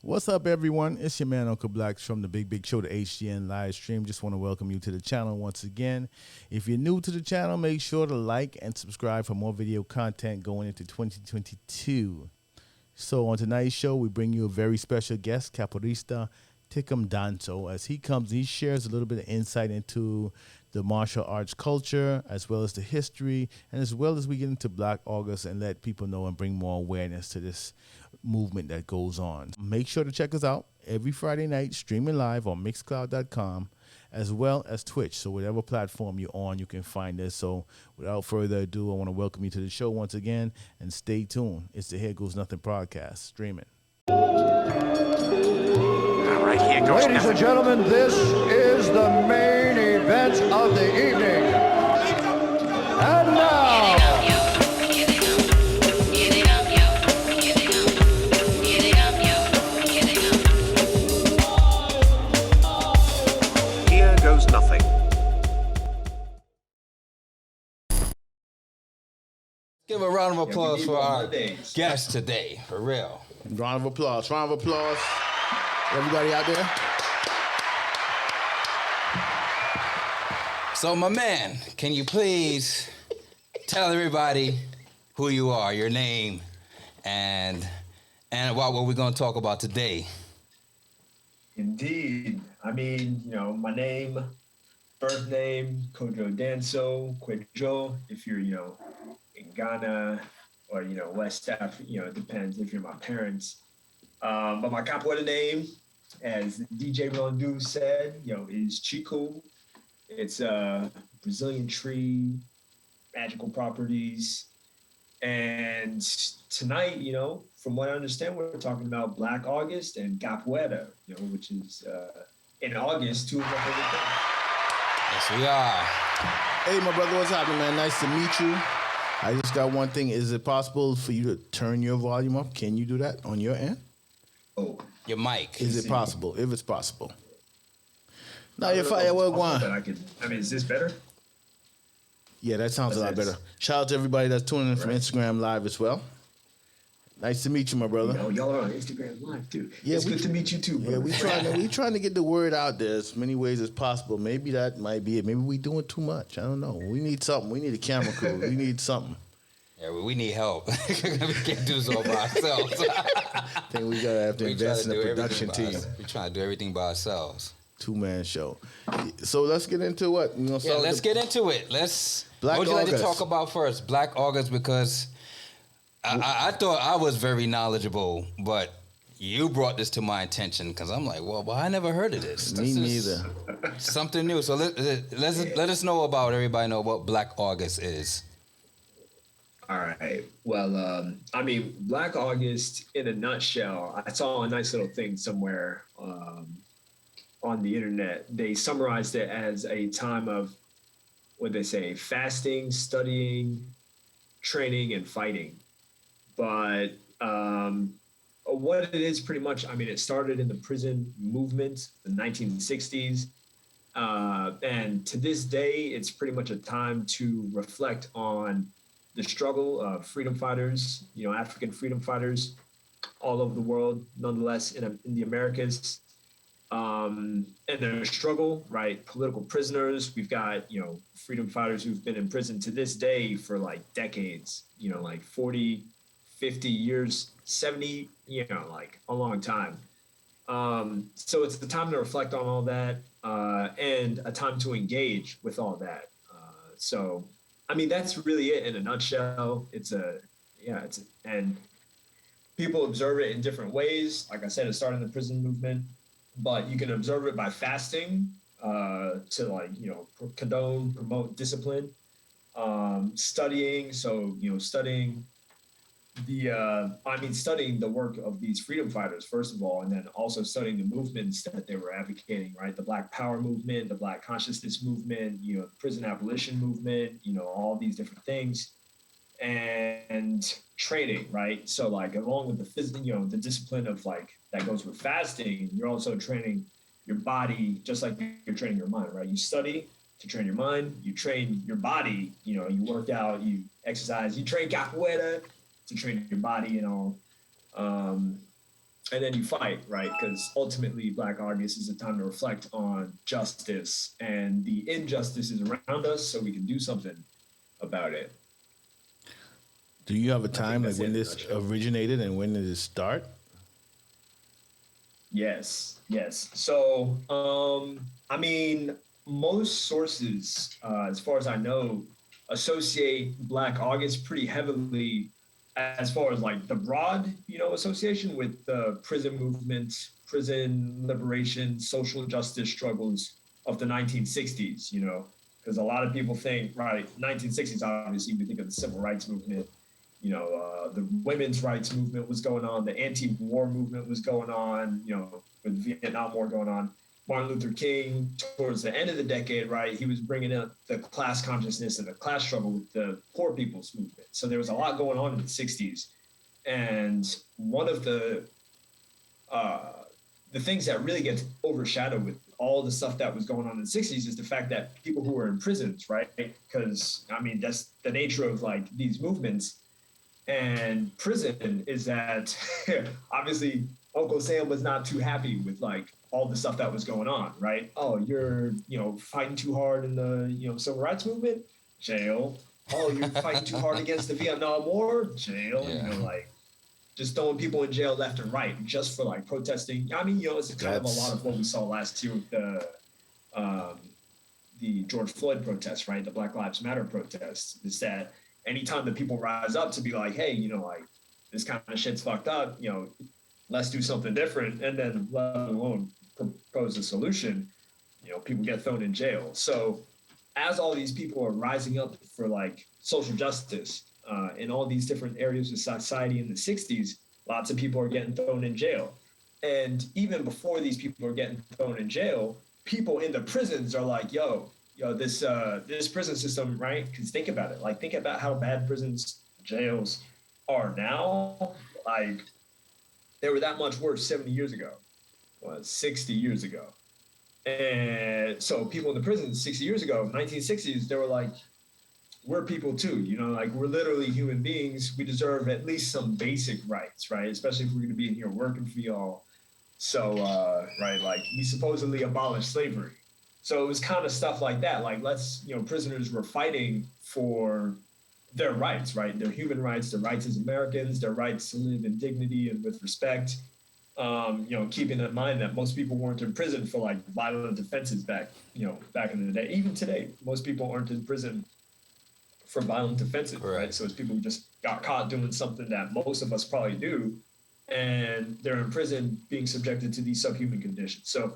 What's up, everyone? It's your man, Uncle Blacks from the Big Show, the HGN Livestream. Just want to welcome you to the channel once again. If you're new to the channel, make sure to like and subscribe for more video content going into 2022. So on tonight's show, we bring you a very special guest, Capoeirista Ticum Danso. As he comes, he shares a little bit of insight into the martial arts culture, as well as the history, and as well as we get into Black August and let people know and bring more awareness to this movement that goes on. Make sure to check us out every Friday night, streaming live on Mixcloud.com, as well as Twitch. So whatever platform you're on, you can find us. So without further ado, I want to welcome you to the show once again, and stay tuned. It's the Here Goes Nothing podcast, streaming. All right, here goes Ladies and gentlemen, this is the main event of the evening. And now, Here goes nothing. Give a round of applause for our guest today, for real. Round of applause. Round of applause. Everybody out there? So, my man, can you please tell everybody who you are, your name, and what we're going to talk about today? Indeed. I mean, my name, birth name, Kwadjo Danso, Kwadjo, if you're, in Ghana or, West Africa, it depends if you're my parents. But my capoeira name, as DJ Rondu said, is Ticum. It's a Brazilian tree, magical properties. And tonight, from what I understand, we're talking about Black August and capoeira, which is in August, two of my favorite things. Yes, we are. Hey, my brother, what's happening, man? Nice to meet you. I just got one thing. Is it possible for you to turn your volume up? Can you do that on your end? Oh, Your mic. Is it possible? If it's possible. Now your firework one. Is this better? Yeah, that sounds a lot better. Shout out to everybody that's tuning in from Instagram Live as well. Nice to meet you, my brother. Y'all are on Instagram Live too. Yeah, it's good to meet you too, brother. Yeah, we trying to get the word out there as many ways as possible. Maybe that might be it. Maybe we doing too much. I don't know. We need something. We need a camera crew. We need something. Yeah, we need help. We can't do this all by ourselves. I think we gotta have to invest in a production team. We're trying to do everything by ourselves. Two-man show. So let's get into what? Let's get into it. What would you like to talk about first? Black August, because I thought I was very knowledgeable, but you brought this to my attention because I'm like, well, I never heard of this. Me neither. Something new. So let us know everybody know what Black August is. All right. Well, Black August in a nutshell, I saw a nice little thing somewhere on the internet. They summarized it as a time of, what they say, fasting, studying, training, and fighting. But what it is pretty much, it started in the prison movement, the 1960s. And to this day, it's pretty much a time to reflect on the struggle of freedom fighters, African freedom fighters all over the world, nonetheless in the Americas, and their struggle, right? Political prisoners. We've got, freedom fighters who've been in prison to this day for like decades, like 40, 50 years, 70, like a long time. So it's the time to reflect on all that and a time to engage with all that. That's really it in a nutshell. And people observe it in different ways. Like I said, it started in the prison movement, but you can observe it by fasting to promote discipline, studying. So, studying studying the work of these freedom fighters, first of all, and then also studying the movements that they were advocating, right? The Black Power movement, the Black Consciousness movement, the prison abolition movement, all these different things, and training, right? So like along with the physical, the discipline of like that goes with fasting, you're also training your body just like you're training your mind, right? You study to train your mind, you train your body, you work out, you exercise, you train capoeira to train your body and all. and then you fight, right? Because ultimately, Black August is a time to reflect on justice and the injustices around us, so we can do something about it. Do you have a time like when this originated and when did it start? Yes. So, I mean, most sources, as far as I know, associate Black August pretty heavily as far as like the broad, association with the prison movement, prison liberation, social justice struggles of the 1960s, because a lot of people think, right, 1960s, obviously, we think of the civil rights movement, the women's rights movement was going on, the anti-war movement was going on, with the Vietnam War going on. Martin Luther King, towards the end of the decade, right, he was bringing up the class consciousness and the class struggle with the poor people's movement. So there was a lot going on in the 60s. And one of the things that really gets overshadowed with all the stuff that was going on in the 60s is the fact that people who were in prisons, right? Because, I mean, that's the nature of like these movements. And prison is that obviously Uncle Sam was not too happy with like all the stuff that was going on, right? Oh, you're, fighting too hard in the, civil rights movement? Jail. Oh, you're fighting too hard against the Vietnam War? Jail. Yeah. Like just throwing people in jail left and right just for like protesting. I mean, it's kind of a lot of what we saw last year with the George Floyd protests, right? The Black Lives Matter protests. Is that anytime that people rise up to be like, hey, like this kind of shit's fucked up, let's do something different, and then let alone propose a solution, people get thrown in jail. So as all these people are rising up for like social justice in all these different areas of society in the 60s, lots of people are getting thrown in jail. And even before these people are getting thrown in jail, people in the prisons are like, yo, this prison system, right? Because think about it. Like, think about how bad prisons, jails are now. Like, they were that much worse 70 years ago, 60 years ago. And so people in the prisons 60 years ago, 1960s, they were like, we're people too, like we're literally human beings. We deserve at least some basic rights, right? Especially if we're going to be in here working for y'all. So, right, like we supposedly abolished slavery. So it was kind of stuff like that. Like, prisoners were fighting for their rights, right? Their human rights, their rights as Americans, their rights to live in dignity and with respect. Keeping in mind that most people weren't in prison for like violent offenses back in the day. Even today, most people aren't in prison for violent offenses, right? So it's people who just got caught doing something that most of us probably do, and they're in prison being subjected to these subhuman conditions. So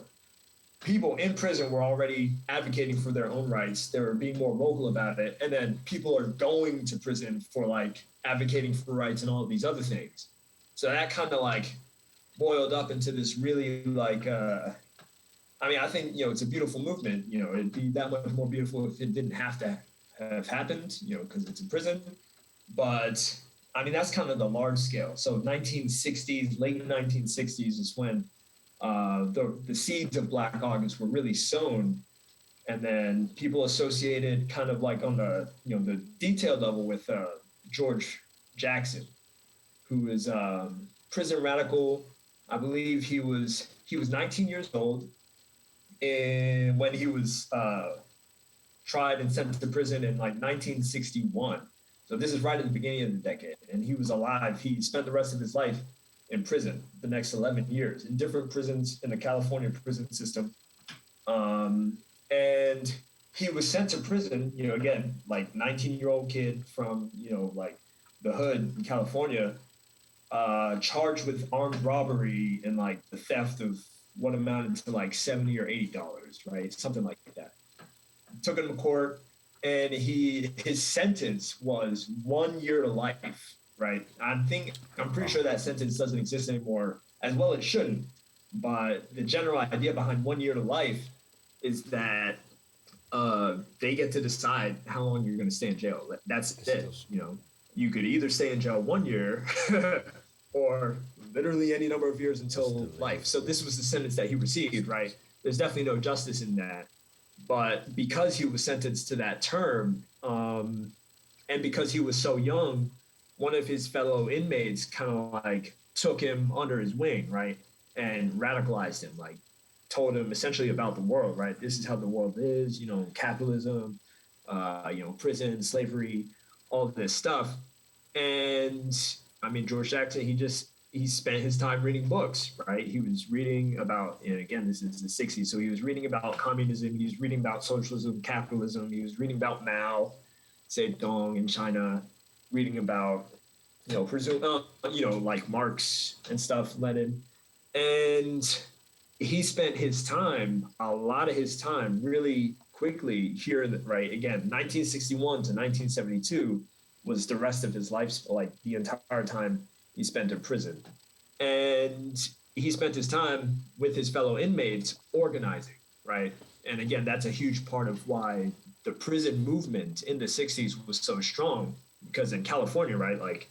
people in prison were already advocating for their own rights. They were being more vocal about it. And then people are going to prison for like advocating for rights and all of these other things. So that kind of like boiled up into this really like, I think, it's a beautiful movement. It'd be that much more beautiful if it didn't have to have happened, because it's in prison. But I mean, that's kind of the large scale. So 1960s, late 1960s is when the seeds of Black August were really sown, and then people associated kind of like on the the detailed level with George Jackson, who is prison radical. I believe he was 19 years old, and when he was tried and sent to prison in like 1961. So this is right at the beginning of the decade, and he was alive. He spent the rest of his life in prison the next 11 years in different prisons in the California prison system. And he was sent to prison, again, like 19-year-old kid from, like the hood in California, charged with armed robbery and like the theft of what amounted to like $70 or $80, right? Something like that. Took him to court, and his sentence was 1 year to life. Right. I'm pretty sure that sentence doesn't exist anymore, as well it shouldn't. But the general idea behind 1 year to life is that they get to decide how long you're going to stay in jail. That's it. You could either stay in jail 1 year or literally any number of years until life. So this was the sentence that he received, right? There's definitely no justice in that. But because he was sentenced to that term, and because he was so young, one of his fellow inmates kind of like took him under his wing, right, and radicalized him, like told him essentially about the world, right? This is how the world is, capitalism, prison, slavery, all of this stuff. And I mean, George Jackson, he spent his time reading books, right? He was reading about, and again, this is the 60s, so he was reading about communism, he was reading about socialism, capitalism, he was reading about Mao Zedong in China, reading about, like Marx and stuff, Lenin. And he spent a lot of his time really quickly here, right? Again, 1961 to 1972 was the rest of his life, like the entire time he spent in prison. And he spent his time with his fellow inmates organizing, right? And again, that's a huge part of why the prison movement in the 60s was so strong, because in California, right, like,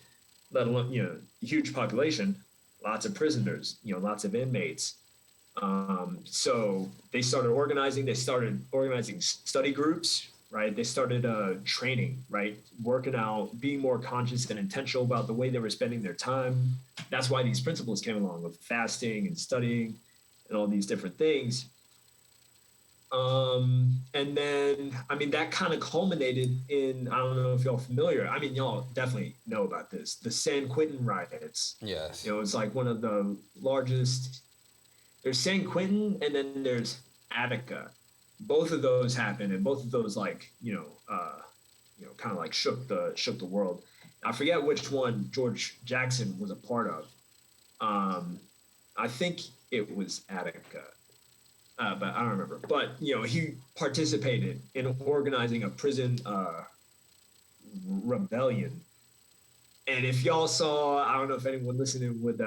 let alone, huge population, lots of prisoners, lots of inmates. So they started organizing study groups, right? They started training, right? Working out, being more conscious and intentional about the way they were spending their time. That's why these principles came along with fasting and studying and all these different things. And then, I mean, that kind of culminated in, I don't know if y'all familiar. I mean, y'all definitely know about this, the San Quentin riots. Yes. It's like one of the largest. There's San Quentin and then there's Attica. Both of those happened, and both of those, like, kind of like shook the world. I forget which one George Jackson was a part of. I think it was Attica. But I don't remember. But, he participated in organizing a prison rebellion. And if y'all saw, I don't know if anyone listening would,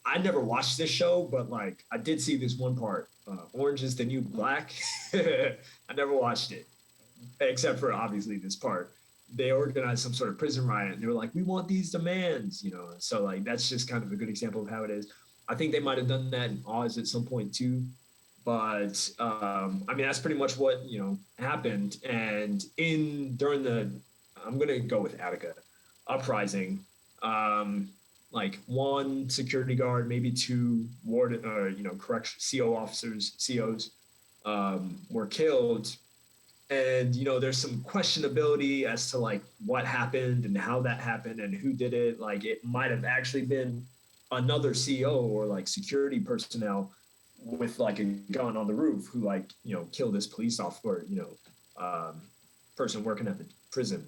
I never watched this show, but, like, I did see this one part, Orange is the New Black. I never watched it, except for, obviously, this part. They organized some sort of prison riot, and they were like, we want these demands, So, like, that's just kind of a good example of how it is. I think they might have done that in Oz at some point, too. But I mean, that's pretty much what happened. And during the, I'm gonna go with Attica uprising, like one security guard, maybe two warden, CO officers, COs, were killed. And there's some questionability as to like what happened and how that happened and who did it. Like it might have actually been another CO or like security personnel with like a gun on the roof who like killed this police officer, person working at the prison.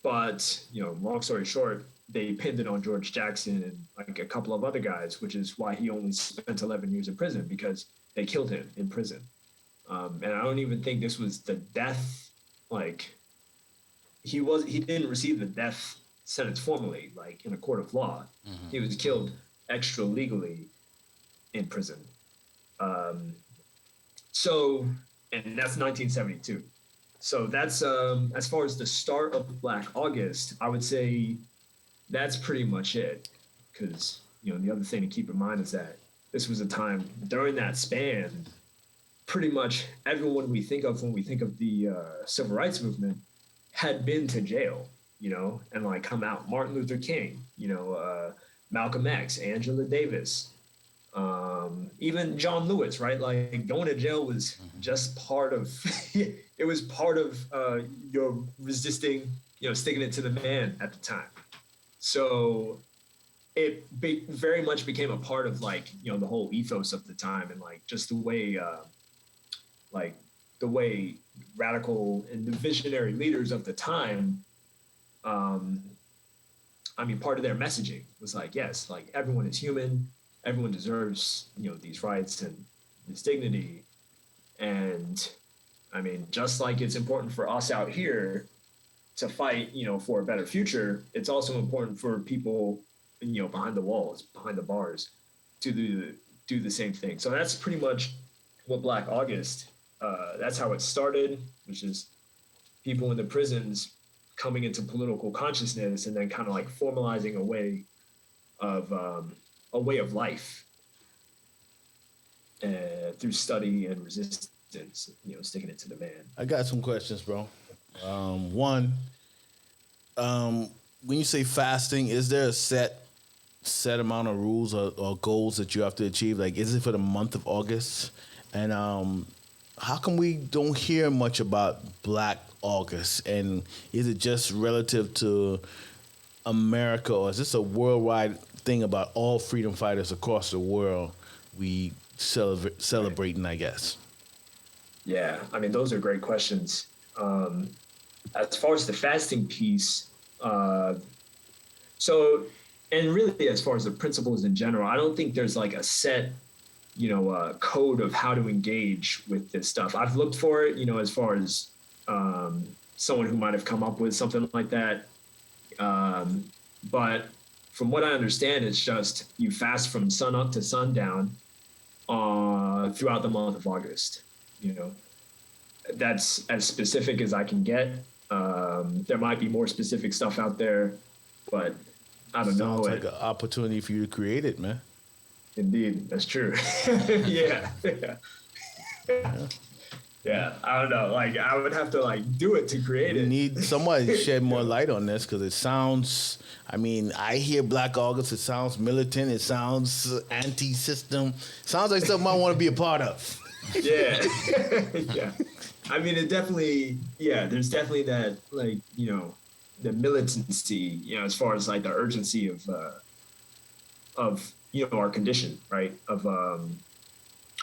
But long story short, they pinned it on George Jackson and like a couple of other guys, which is why he only spent 11 years in prison, because they killed him in prison. And I don't even think this was the death, like he didn't receive the death sentence formally, like in a court of law. Mm-hmm. He was killed extra legally in prison. And that's 1972. So that's, as far as the start of Black August, I would say that's pretty much it. Because, the other thing to keep in mind is that this was a time during that span, pretty much everyone we think of when we think of the civil rights movement had been to jail, and like come out. Martin Luther King, Malcolm X, Angela Davis, even John Lewis, right? Like going to jail was just part of, it was part of your resisting, sticking it to the man at the time. So it very much became a part of like, the whole ethos of the time and like just the way radical and the visionary leaders of the time, part of their messaging was like, yes, like everyone is human. Everyone deserves, these rights and this dignity. And just like it's important for us out here to fight, for a better future, it's also important for people, behind the walls, behind the bars, to do the same thing. So that's pretty much what Black August, that's how it started, which is people in the prisons coming into political consciousness and then kind of like formalizing a way of life through study and resistance, sticking it to the man. I got some questions, bro. One, when you say fasting, is there a set set amount of rules or goals that you have to achieve? Like, is it for the month of August? And how come we don't hear much about Black August? And is it just relative to America, or is this a worldwide thing about all freedom fighters across the world we celebrating, I guess? Yeah, I mean, those are great questions. As far as the fasting piece, so, and really as far as the principles in general, I don't think there's like a set, code of how to engage with this stuff. I've looked for it, as far as someone who might have come up with something like that. But from what I understand, it's just you fast from sun up to sundown throughout the month of August. That's as specific as I can get. There might be more specific stuff out there, but I don't know. Sounds like an opportunity for you to create it, man. Indeed, that's true. Yeah. Yeah, I don't know. Like, I would have to do it to create it. We need somebody to shed more light on this, because it sounds. I mean, I hear Black August. It sounds militant. It sounds anti-system. Sounds like something I want to be a part of. Yeah, yeah. I mean, it definitely. Yeah, there's definitely that, the militancy. As far as the urgency of our condition, right?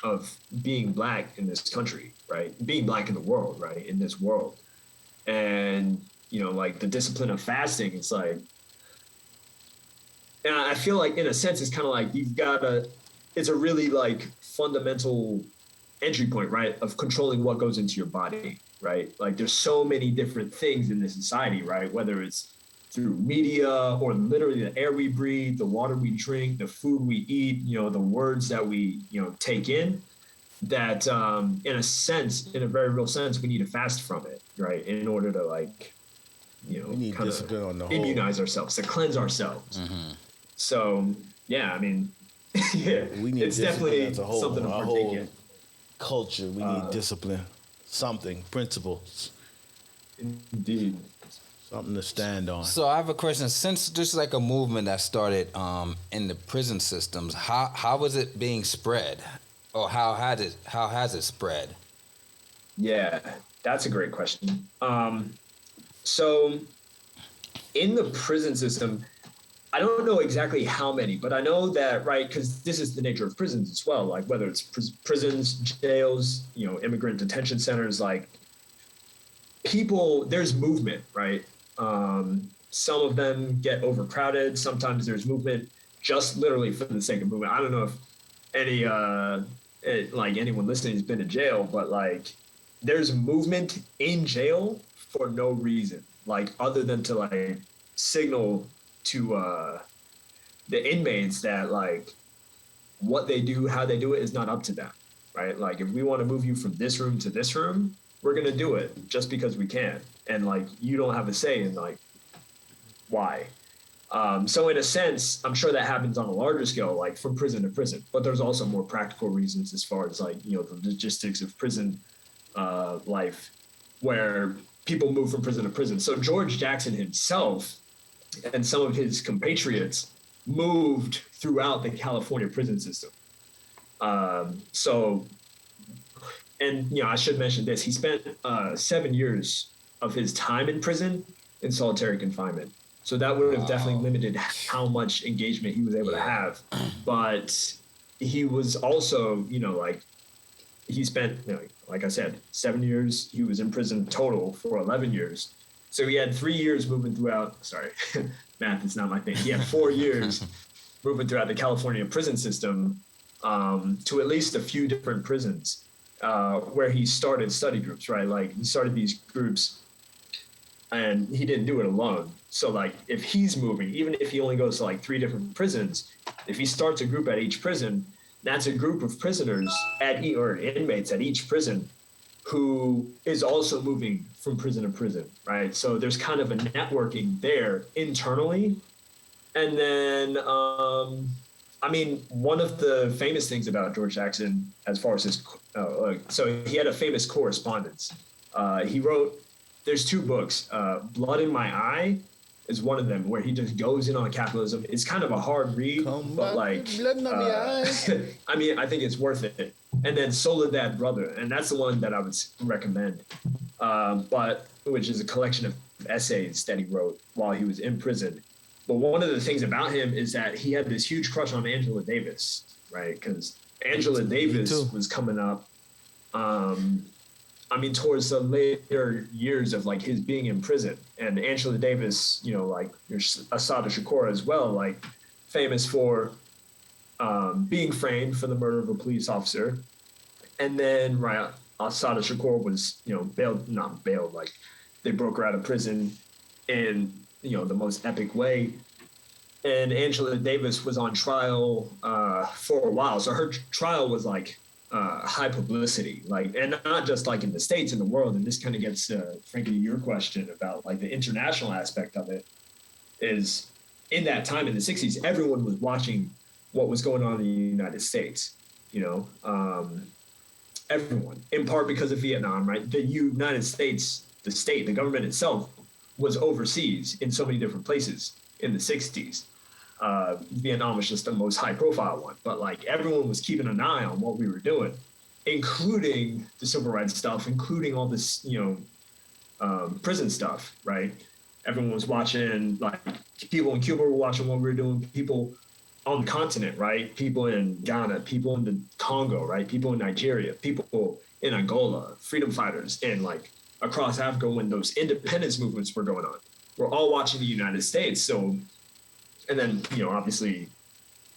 Of being Black in this country, right? Being Black in the world, right? In this world. And, the discipline of fasting, it's and I feel like in a sense, it's kind of you've got it's a really fundamental entry point, right? Of controlling what goes into your body, right? There's so many different things in this society, right? Whether it's through media or literally the air we breathe, the water we drink, the food we eat, the words that we, take in, that in a very real sense, we need to fast from it, right? In order to we need discipline on the whole. Immunize ourselves, to cleanse ourselves. Mm-hmm. So, yeah, I mean, yeah, we need it's definitely as a whole, something to partake in. Culture, we need discipline, something, principles. Indeed. Something to stand on. So I have a question. Since there's a movement that started in the prison systems, how was it being spread, or how has it spread? Yeah, that's a great question. So in the prison system, I don't know exactly how many, but I know that, right, because this is the nature of prisons as well, whether it's prisons, jails, immigrant detention centers, people, there's movement, right? Some of them get overcrowded. Sometimes there's movement just literally for the sake of movement. I don't know if anyone listening has been to jail, but there's movement in jail for no reason, other than to signal to the inmates that what they do, how they do it is not up to them, right? If we want to move you from this room to this room, we're going to do it just because we can. And you don't have a say in why. So in a sense, I'm sure that happens on a larger scale, from prison to prison, but there's also more practical reasons as far as the logistics of prison life, where people move from prison to prison. So George Jackson himself and some of his compatriots moved throughout the California prison system. And I should mention this. He spent 7 years of his time in prison in solitary confinement. So that would have definitely limited how much engagement he was able to have. But he was also, he spent, like I said, 7 years. He was in prison total for 11 years. So he had 3 years moving throughout. Sorry, math is not my thing. He had 4 years moving throughout the California prison system to at least a few different prisons. Where he started study groups, right? He started these groups, and he didn't do it alone. So if he's moving, even if he only goes to 3 different prisons, if he starts a group at each prison, that's a group of prisoners or inmates at each prison who is also moving from prison to prison, right? So there's kind of a networking there internally. And then, one of the famous things about George Jackson, as far as his, so he had a famous correspondence. He wrote, there's 2 books, Blood in My Eye is one of them, where he just goes in on capitalism. It's kind of a hard read, but like, I mean, I think it's worth it. And then Soledad Brother, and that's the one that I would recommend, but which is a collection of essays that he wrote while he was in prison. But one of the things about him is that he had this huge crush on Angela Davis, right? Because Angela Davis was coming up. I mean, towards the later years of like his being in prison, and Angela Davis, you know, like Assata Shakur as well, like famous for being framed for the murder of a police officer, and then right, Assata Shakur was, you know, not bailed, like they broke her out of prison in, you know, the most epic way, and Angela Davis was on trial for a while, so her trial was like high publicity, like, and not just like in the States, in the world. And this kind of gets frankly your question about like the international aspect of it, is in that time in the 60s, everyone was watching what was going on in the United States, you know, everyone, in part because of Vietnam, right? The United States, the state, the government itself was overseas in so many different places in the 60s. Vietnam was just the most high profile one, but like everyone was keeping an eye on what we were doing, including the civil rights stuff, including all this, you know, prison stuff, right? Everyone was watching, like people in Cuba were watching what we were doing, people on the continent, right? People in Ghana, people in the Congo, right? People in Nigeria, people in Angola, freedom fighters, and like across Africa when those independence movements were going on. We're all watching the United States. So, and then, you know, obviously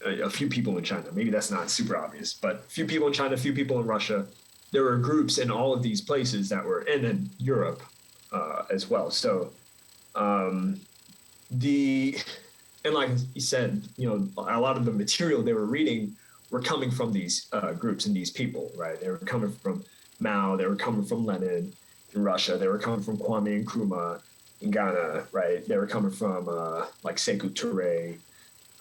a few people in China, maybe that's not super obvious, but a few people in China, a few people in Russia. There were groups in all of these places that were, and then Europe as well. So and like you said, you know, a lot of the material they were reading were coming from these groups and these people, right? They were coming from Mao, they were coming from Lenin in Russia, they were coming from Kwame Nkrumah in Ghana, right? They were coming from like Sekou Touré.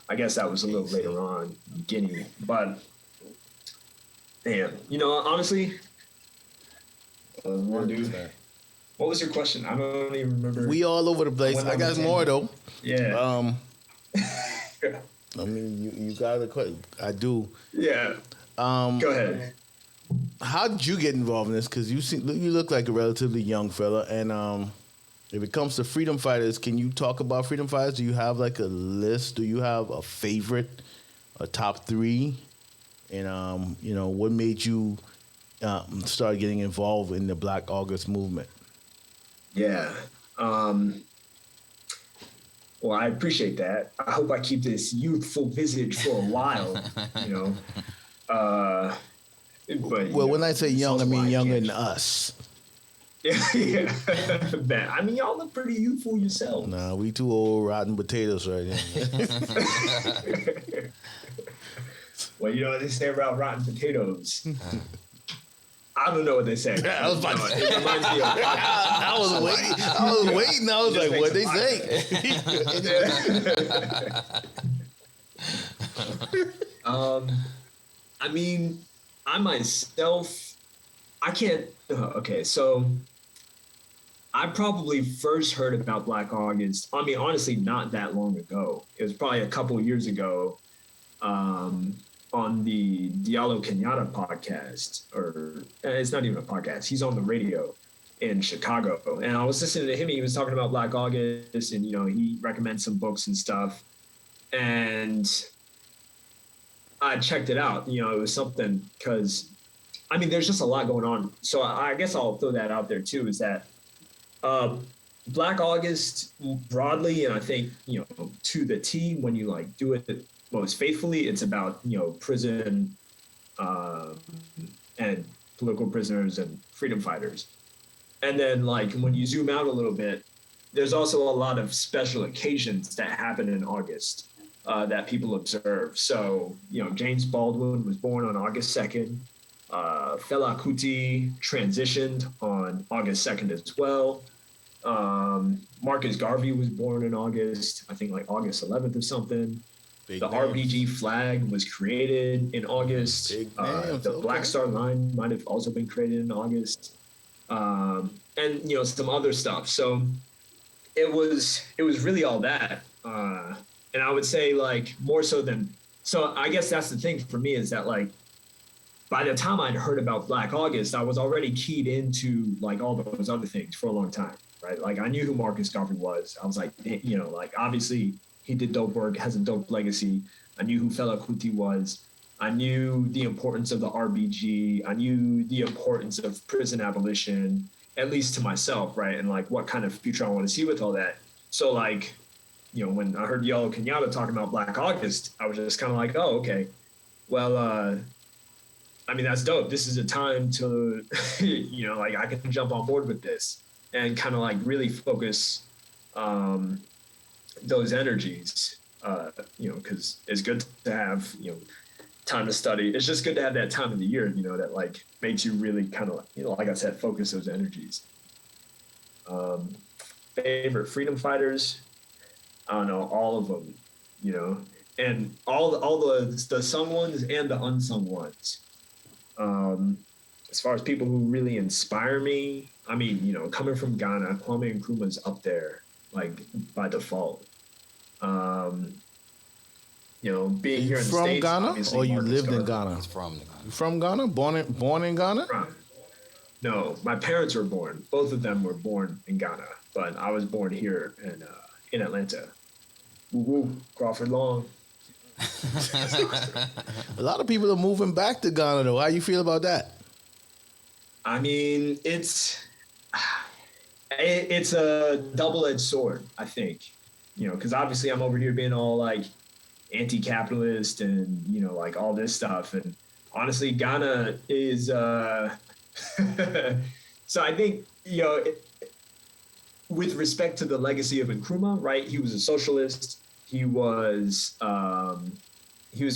I guess that was a little later on in Guinea. But damn, you know, honestly, dude, what was your question? I don't even remember. We all over the place. I got more though. Yeah. I mean, you got a question. I do. Yeah. Go ahead. How did you get involved in this? Because you look like a relatively young fella, and if it comes to freedom fighters, can you talk about freedom fighters? Do you have like a list? Do you have a favorite, a top three? And you know, what made you start getting involved in the Black August movement? Yeah. Well, I appreciate that. I hope I keep this youthful visage for a while, you know. But well, know, when I say young, I mean younger than us. Yeah. I mean, y'all look pretty youthful yourselves. Nah, we two old rotten potatoes right now. Well, you know what they say about rotten potatoes? I don't know what they say. I was like, it reminds me of. I was waiting. I was like, what they say? I mean, I myself, I can't. Okay, so I probably first heard about Black August. I mean, honestly, not that long ago. It was probably a couple of years ago. On the Diallo Kenyatta podcast, or it's not even a podcast. He's on the radio in Chicago, and I was listening to him. He was talking about Black August, and you know, he recommends some books and stuff. And I checked it out. You know, it was something because, I mean, there's just a lot going on. So I guess I'll throw that out there too. Is that Black August broadly, and I think, you know, to the T, when you like do it most faithfully, it's about, you know, prison and political prisoners and freedom fighters. And then like when you zoom out a little bit, there's also a lot of special occasions that happen in August that people observe. So, you know, James Baldwin was born on August 2nd. Fela Kuti transitioned on August 2nd as well. Marcus Garvey was born in August, I think like August 11th or something. The RBG flag was created in August. The Black Star Line might have also been created in August. And, you know, some other stuff. So it was really all that. And I would say like more so than, so I guess that's the thing for me is that like, by the time I'd heard about Black August, I was already keyed into like all those other things for a long time, right? Like I knew who Marcus Garvey was. I was like, you know, like obviously he did dope work, has a dope legacy. I knew who Fela Kuti was. I knew the importance of the RBG. I knew the importance of prison abolition, at least to myself, right? And like what kind of future I want to see with all that. So like, you know, when I heard Yellow Kenyatta talking about Black August, I was just kind of like, oh, okay. Well, I mean, that's dope. This is a time to, you know, like I can jump on board with this and kind of like really focus those energies, you know, because it's good to have, you know, time to study. It's just good to have that time of the year, you know, that like makes you really kind of, you know, like I said, focus those energies. Favorite freedom fighters? I don't know, all of them, you know, and all the sung ones and the unsung ones. As far as people who really inspire me, I mean, you know, coming from Ghana, Kwame Nkrumah's up there, like by default. You know, being here in the States. From Ghana, or you lived in Ghana? He's from Ghana. You from Ghana? Born in Ghana? No, my parents were born. Both of them were born in Ghana, but I was born here in Atlanta. Woo woo, Crawford Long. A lot of people are moving back to Ghana, though. How you feel about that? I mean, it's a double-edged sword, I think. You know, because obviously I'm over here being all like anti-capitalist and, you know, like all this stuff. And honestly, Ghana is so I think, you know, with respect to the legacy of Nkrumah, right? He was a socialist. He was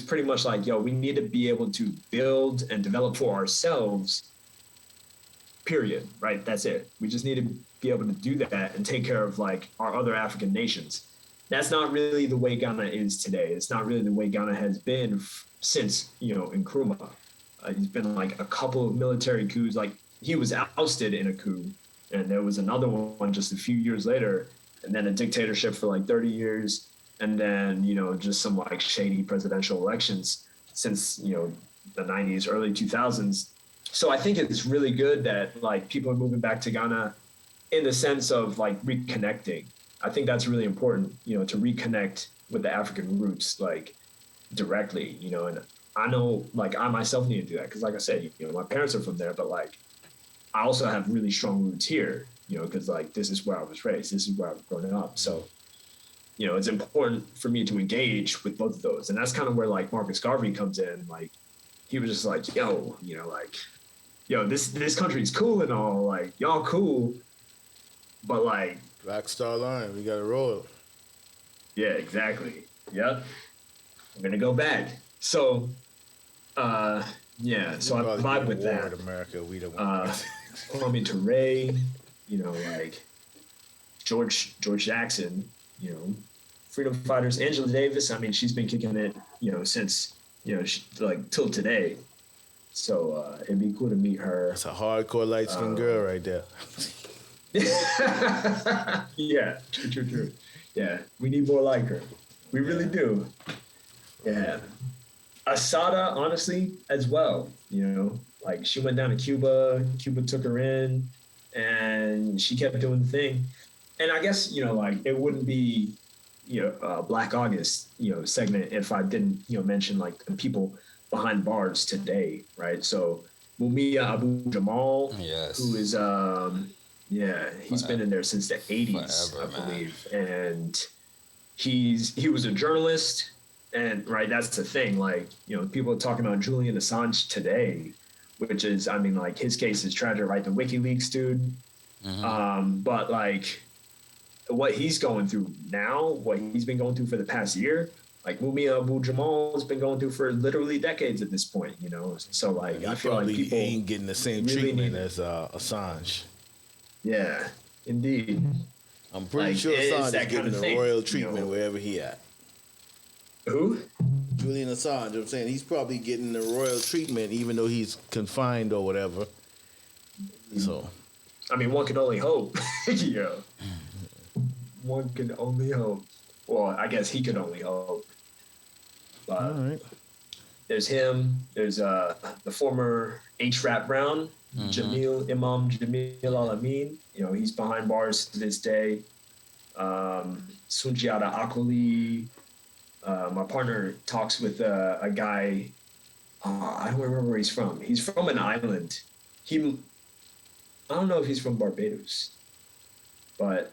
pretty much like, yo, we need to be able to build and develop for ourselves, period, right? That's it. We just need to be able to do that and take care of like our other African nations. That's not really the way Ghana is today. It's not really the way Ghana has been since, you know, Nkrumah. He's been like a couple of military coups. Like he was ousted in a coup, and there was another one just a few years later, and then a dictatorship for like 30 years. And then, you know, just some like shady presidential elections since, you know, the 90s, early 2000s. So I think it's really good that like people are moving back to Ghana in the sense of like reconnecting. I think that's really important, you know, to reconnect with the African roots, like directly, you know, and I know like I myself need to do that. Cause like I said, you know, my parents are from there, but like I also have really strong roots here, you know, cause like this is where I was raised. This is where I've grown up. So, you know, it's important for me to engage with both of those. And that's kind of where like Marcus Garvey comes in. Like he was just like, yo, you know, like, yo, this country's cool and all, like y'all cool. But like Black Star Line, we got to roll. Yeah, exactly. Yep. I'm gonna go back. So yeah, so I vibe with that. With America, we don't want Kwame Ture, you know, like George Jackson, you know, freedom fighters, Angela Davis. I mean, she's been kicking it, you know, since, you know, like till today. So it'd be cool to meet her. That's a hardcore light skinned girl right there. Yeah, true. Yeah, we need more like her. We really do. Yeah. Asada, honestly, as well. You know, like she went down to Cuba. Cuba took her in, and she kept doing the thing. And I guess, you know, like it wouldn't be, you know, Black August, you know, segment if I didn't, you know, mention like the people behind bars today, right? So Mumia Abu Jamal, yes, who is yeah, he's been in there since the 80s, I believe. And he was a journalist, and right, that's the thing. Like, you know, people are talking about Julian Assange today, which is, I mean, like his case is tragic, right? The WikiLeaks dude. Mm-hmm. But like what he's going through now, what he's been going through for the past year, like Mumia Abu Jamal has been going through for literally decades at this point, you know? So like, I feel like people ain't getting the same really treatment as Assange. Yeah, indeed. I'm pretty sure Assange is getting the royal treatment, you know, wherever he at. Who? Julian Assange. I'm saying he's probably getting the royal treatment, even though he's confined or whatever. So, I mean, one can only hope. Yeah. one can only hope. Well, I guess he could only hope. But All right. there's him. There's the former H-Rap Brown, Imam Jamil Al-Amin. You know, he's behind bars to this day. Sundiata Akoli. My partner talks with a guy. I don't remember where he's from. He's from an island. I don't know if he's from Barbados, but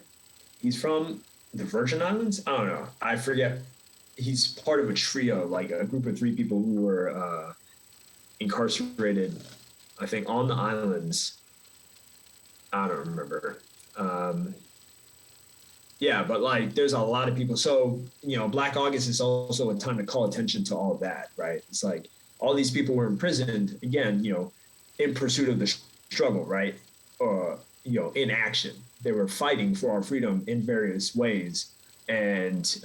he's from the Virgin Islands. I don't know. I forget. He's part of a trio, like a group of 3 people who were incarcerated, I think, on the islands. I don't remember. Yeah, but like there's a lot of people. So, you know, Black August is also a time to call attention to all of that, right? It's like all these people were imprisoned, again, you know, in pursuit of the struggle, right? Or, you know, in action. They were fighting for our freedom in various ways. And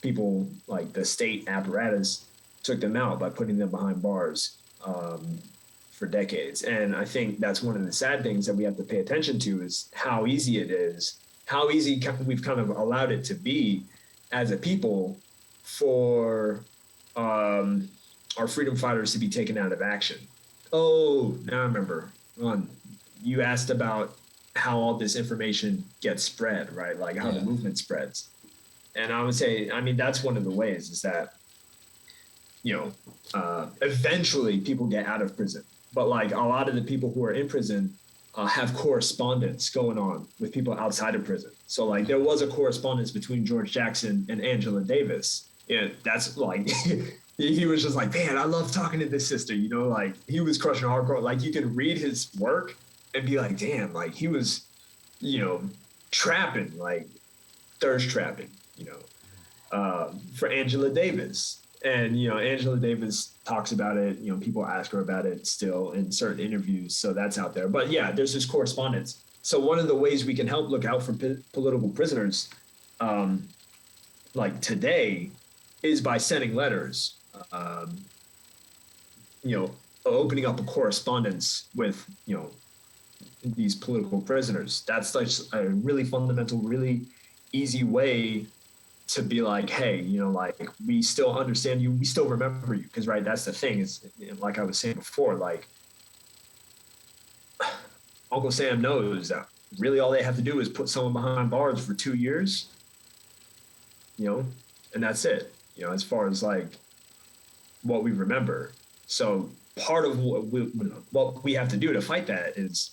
people like the state apparatus took them out by putting them behind bars for decades. And I think that's one of the sad things that we have to pay attention to is how easy it is, how easy we've kind of allowed it to be as a people for our freedom fighters to be taken out of action. Oh, now I remember. You asked about how all this information gets spread, right? Like how the movement spreads. And I would say, I mean, that's one of the ways is that, you know, eventually people get out of prison. But like a lot of the people who are in prison have correspondence going on with people outside of prison. So like there was a correspondence between George Jackson and Angela Davis. Yeah, that's like, he was just like, man, I love talking to this sister, you know, like he was crushing hardcore. Like you can read his work and be like, damn, like he was, you know, trapping, like thirst trapping, you know, for Angela Davis. And, you know, Angela Davis talks about it, you know, people ask her about it still in certain interviews. So that's out there. But yeah, there's this correspondence. So one of the ways we can help look out for political prisoners, like today, is by sending letters, you know, opening up a correspondence with, you know, these political prisoners. That's like a really fundamental, really easy way to be like, hey, you know, like we still understand you, we still remember you, because right, that's the thing is, like I was saying before, like Uncle Sam knows that really all they have to do is put someone behind bars for 2 years, you know, and that's it, you know, as far as like what we remember. So part of what we have to do to fight that is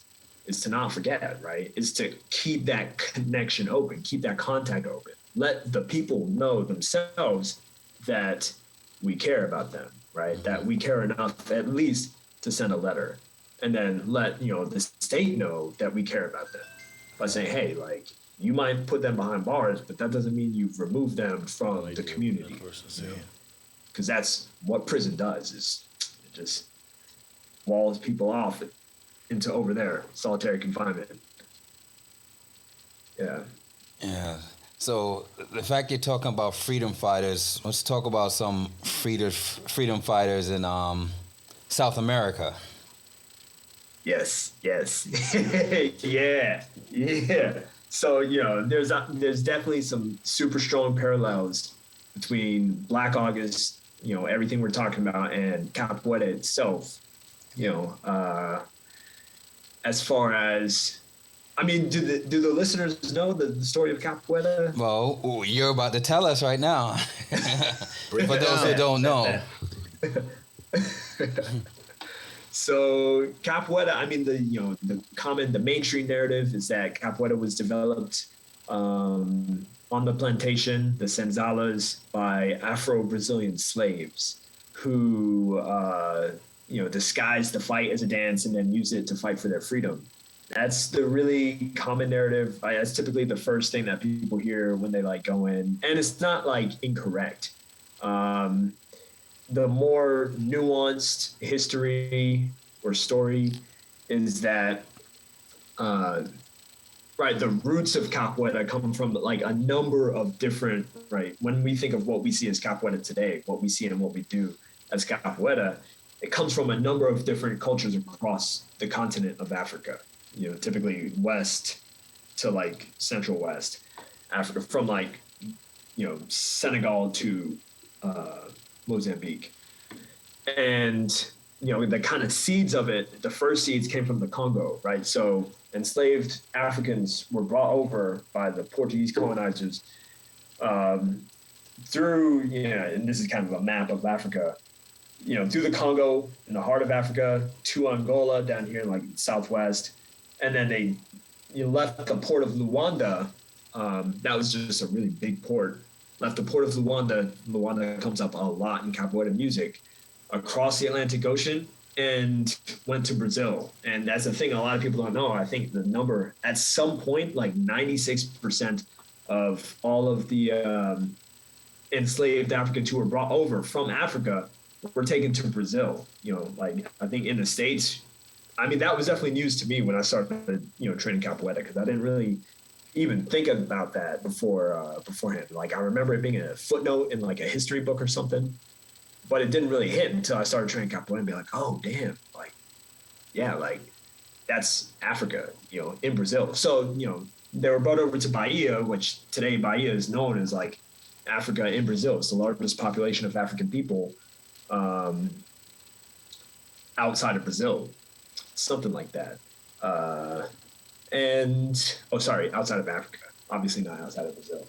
to not forget, right? Is to keep that connection open, keep that contact open. Let the people know themselves that we care about them, right? That we care enough at least to send a letter. And then let, you know, the state know that we care about them by saying, hey, like, you might put them behind bars, but that doesn't mean you've removed them from the community. Because that's what prison does, is it just walls people off into over there, solitary confinement. Yeah. Yeah. So the fact you're talking about freedom fighters, let's talk about some freedom fighters in South America. Yes. Yeah. So, you know, there's definitely some super strong parallels between Black August, you know, everything we're talking about, and Capoeira itself. You know, as far as, I mean, do the listeners know the story of Capoeira? Well, you're about to tell us right now. For those who don't know. So Capoeira, I mean, the mainstream narrative is that Capoeira was developed on the plantation, the senzalas, by Afro-Brazilian slaves who, you know, disguised the fight as a dance and then used it to fight for their freedom. That's the really common narrative. That's typically the first thing that people hear when they like go in, and it's not like incorrect. The more nuanced history or story is that, right, the roots of Capoeira come from like a number of different, right, when we think of what we see as Capoeira today, what we see and what we do as Capoeira, it comes from a number of different cultures across the continent of Africa, you know, typically west to like central west. Africa, from like, Senegal to Mozambique. And, the kind of seeds of it, the first seeds came from the Congo, right? So enslaved Africans were brought over by the Portuguese colonizers through, and this is kind of a map of Africa, through the Congo in the heart of Africa to Angola down here in like Southwest. And then they left the port of Luanda. That was just a really big port. Left the port of Luanda. Luanda comes up a lot in capoeira music, across the Atlantic Ocean, and went to Brazil. And that's the thing a lot of people don't know. I think the number at some point, like 96% of all of the enslaved Africans who were brought over from Africa were taken to Brazil. Like I think in the States, I mean, that was definitely news to me when I started, training capoeira, because I didn't really even think about that beforehand. Like I remember it being a footnote in like a history book or something, but it didn't really hit until I started training capoeira and be like, oh damn, like, yeah, like that's Africa, in Brazil. So, they were brought over to Bahia, which today Bahia is known as like Africa in Brazil. It's the largest population of African people outside of Brazil, something like that. Outside of Africa, obviously not outside of Brazil.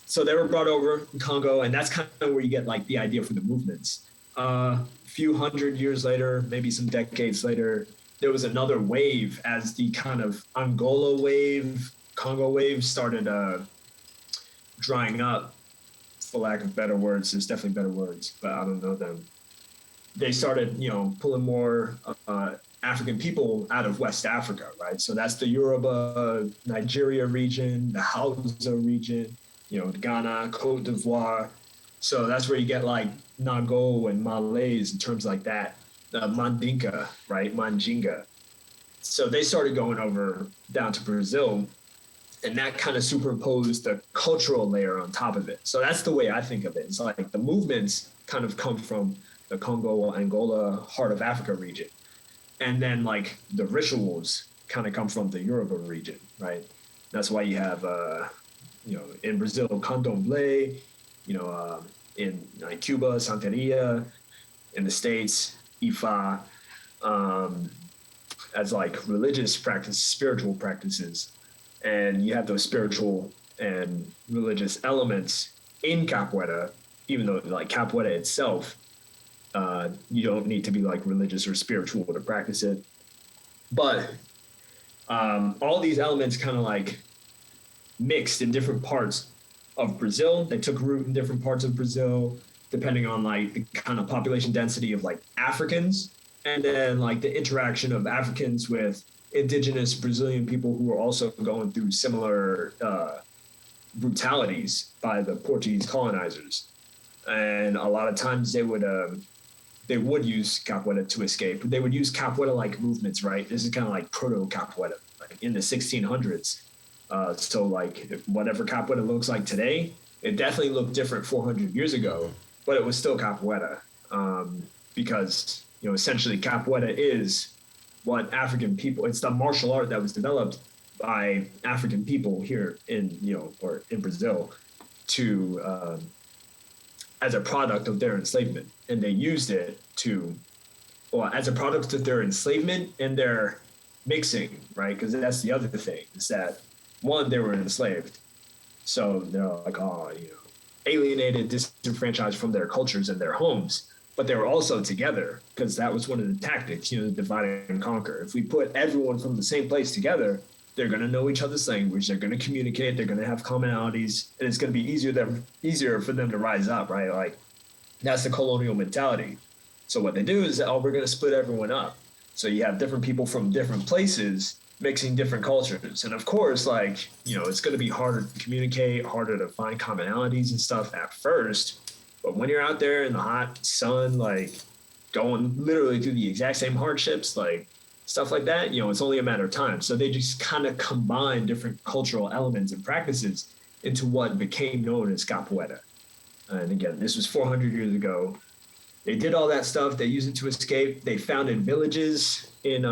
So they were brought over in Congo, and that's kind of where you get like the idea for the movements. A few hundred years later, maybe some decades later, there was another wave as the kind of Angola wave, Congo wave started drying up, for lack of better words. There's definitely better words, but I don't know them. They started, pulling more African people out of West Africa, right? So that's the Yoruba, Nigeria region, the Hausa region, Ghana, Cote d'Ivoire. So that's where you get like Nago and Malays and terms like that. Mandinka, right? Mandinga. So they started going over down to Brazil, and that kind of superimposed the cultural layer on top of it. So that's the way I think of it. It's like the movements kind of come from the Congo, Angola, Heart of Africa region. And then like the rituals kind of come from the Yoruba region, right? That's why you have, in Brazil, candomblé, in like Cuba, Santeria, in the States, Ifa, as like religious practice, spiritual practices. And you have those spiritual and religious elements in capoeira, even though like capoeira itself, you don't need to be like religious or spiritual to practice it. But all these elements kind of like mixed in different parts of Brazil. They took root in different parts of Brazil, depending on like the kind of population density of like Africans, and then like the interaction of Africans with indigenous Brazilian people who were also going through similar brutalities by the Portuguese colonizers. And a lot of times they would use capoeira to escape. They would use capoeira-like movements, right? This is kind of like proto-capoeira, like in the 1600s. So like whatever capoeira looks like today, it definitely looked different 400 years ago, but it was still capoeira because, essentially capoeira is what African people, it's the martial art that was developed by African people here in, or in Brazil to, as a product of their enslavement. And they used it as a product of their enslavement and their mixing, right? Because that's the other thing, is that one, they were enslaved. So they're like, alienated, disenfranchised from their cultures and their homes. But they were also together, because that was one of the tactics, divide and conquer. If we put everyone from the same place together, they're going to know each other's language. They're going to communicate. They're going to have commonalities, and it's going to be easier for them to rise up, right? Like that's the colonial mentality. So what they do is, we're going to split everyone up. So you have different people from different places mixing different cultures. And of course, like, it's going to be harder to communicate, harder to find commonalities and stuff at first. But when you're out there in the hot sun, like going literally through the exact same hardships, like stuff like that, it's only a matter of time. So they just kind of combine different cultural elements and practices into what became known as capoeira. And again, this was 400 years ago. They did all that stuff. They used it to escape. They founded villages in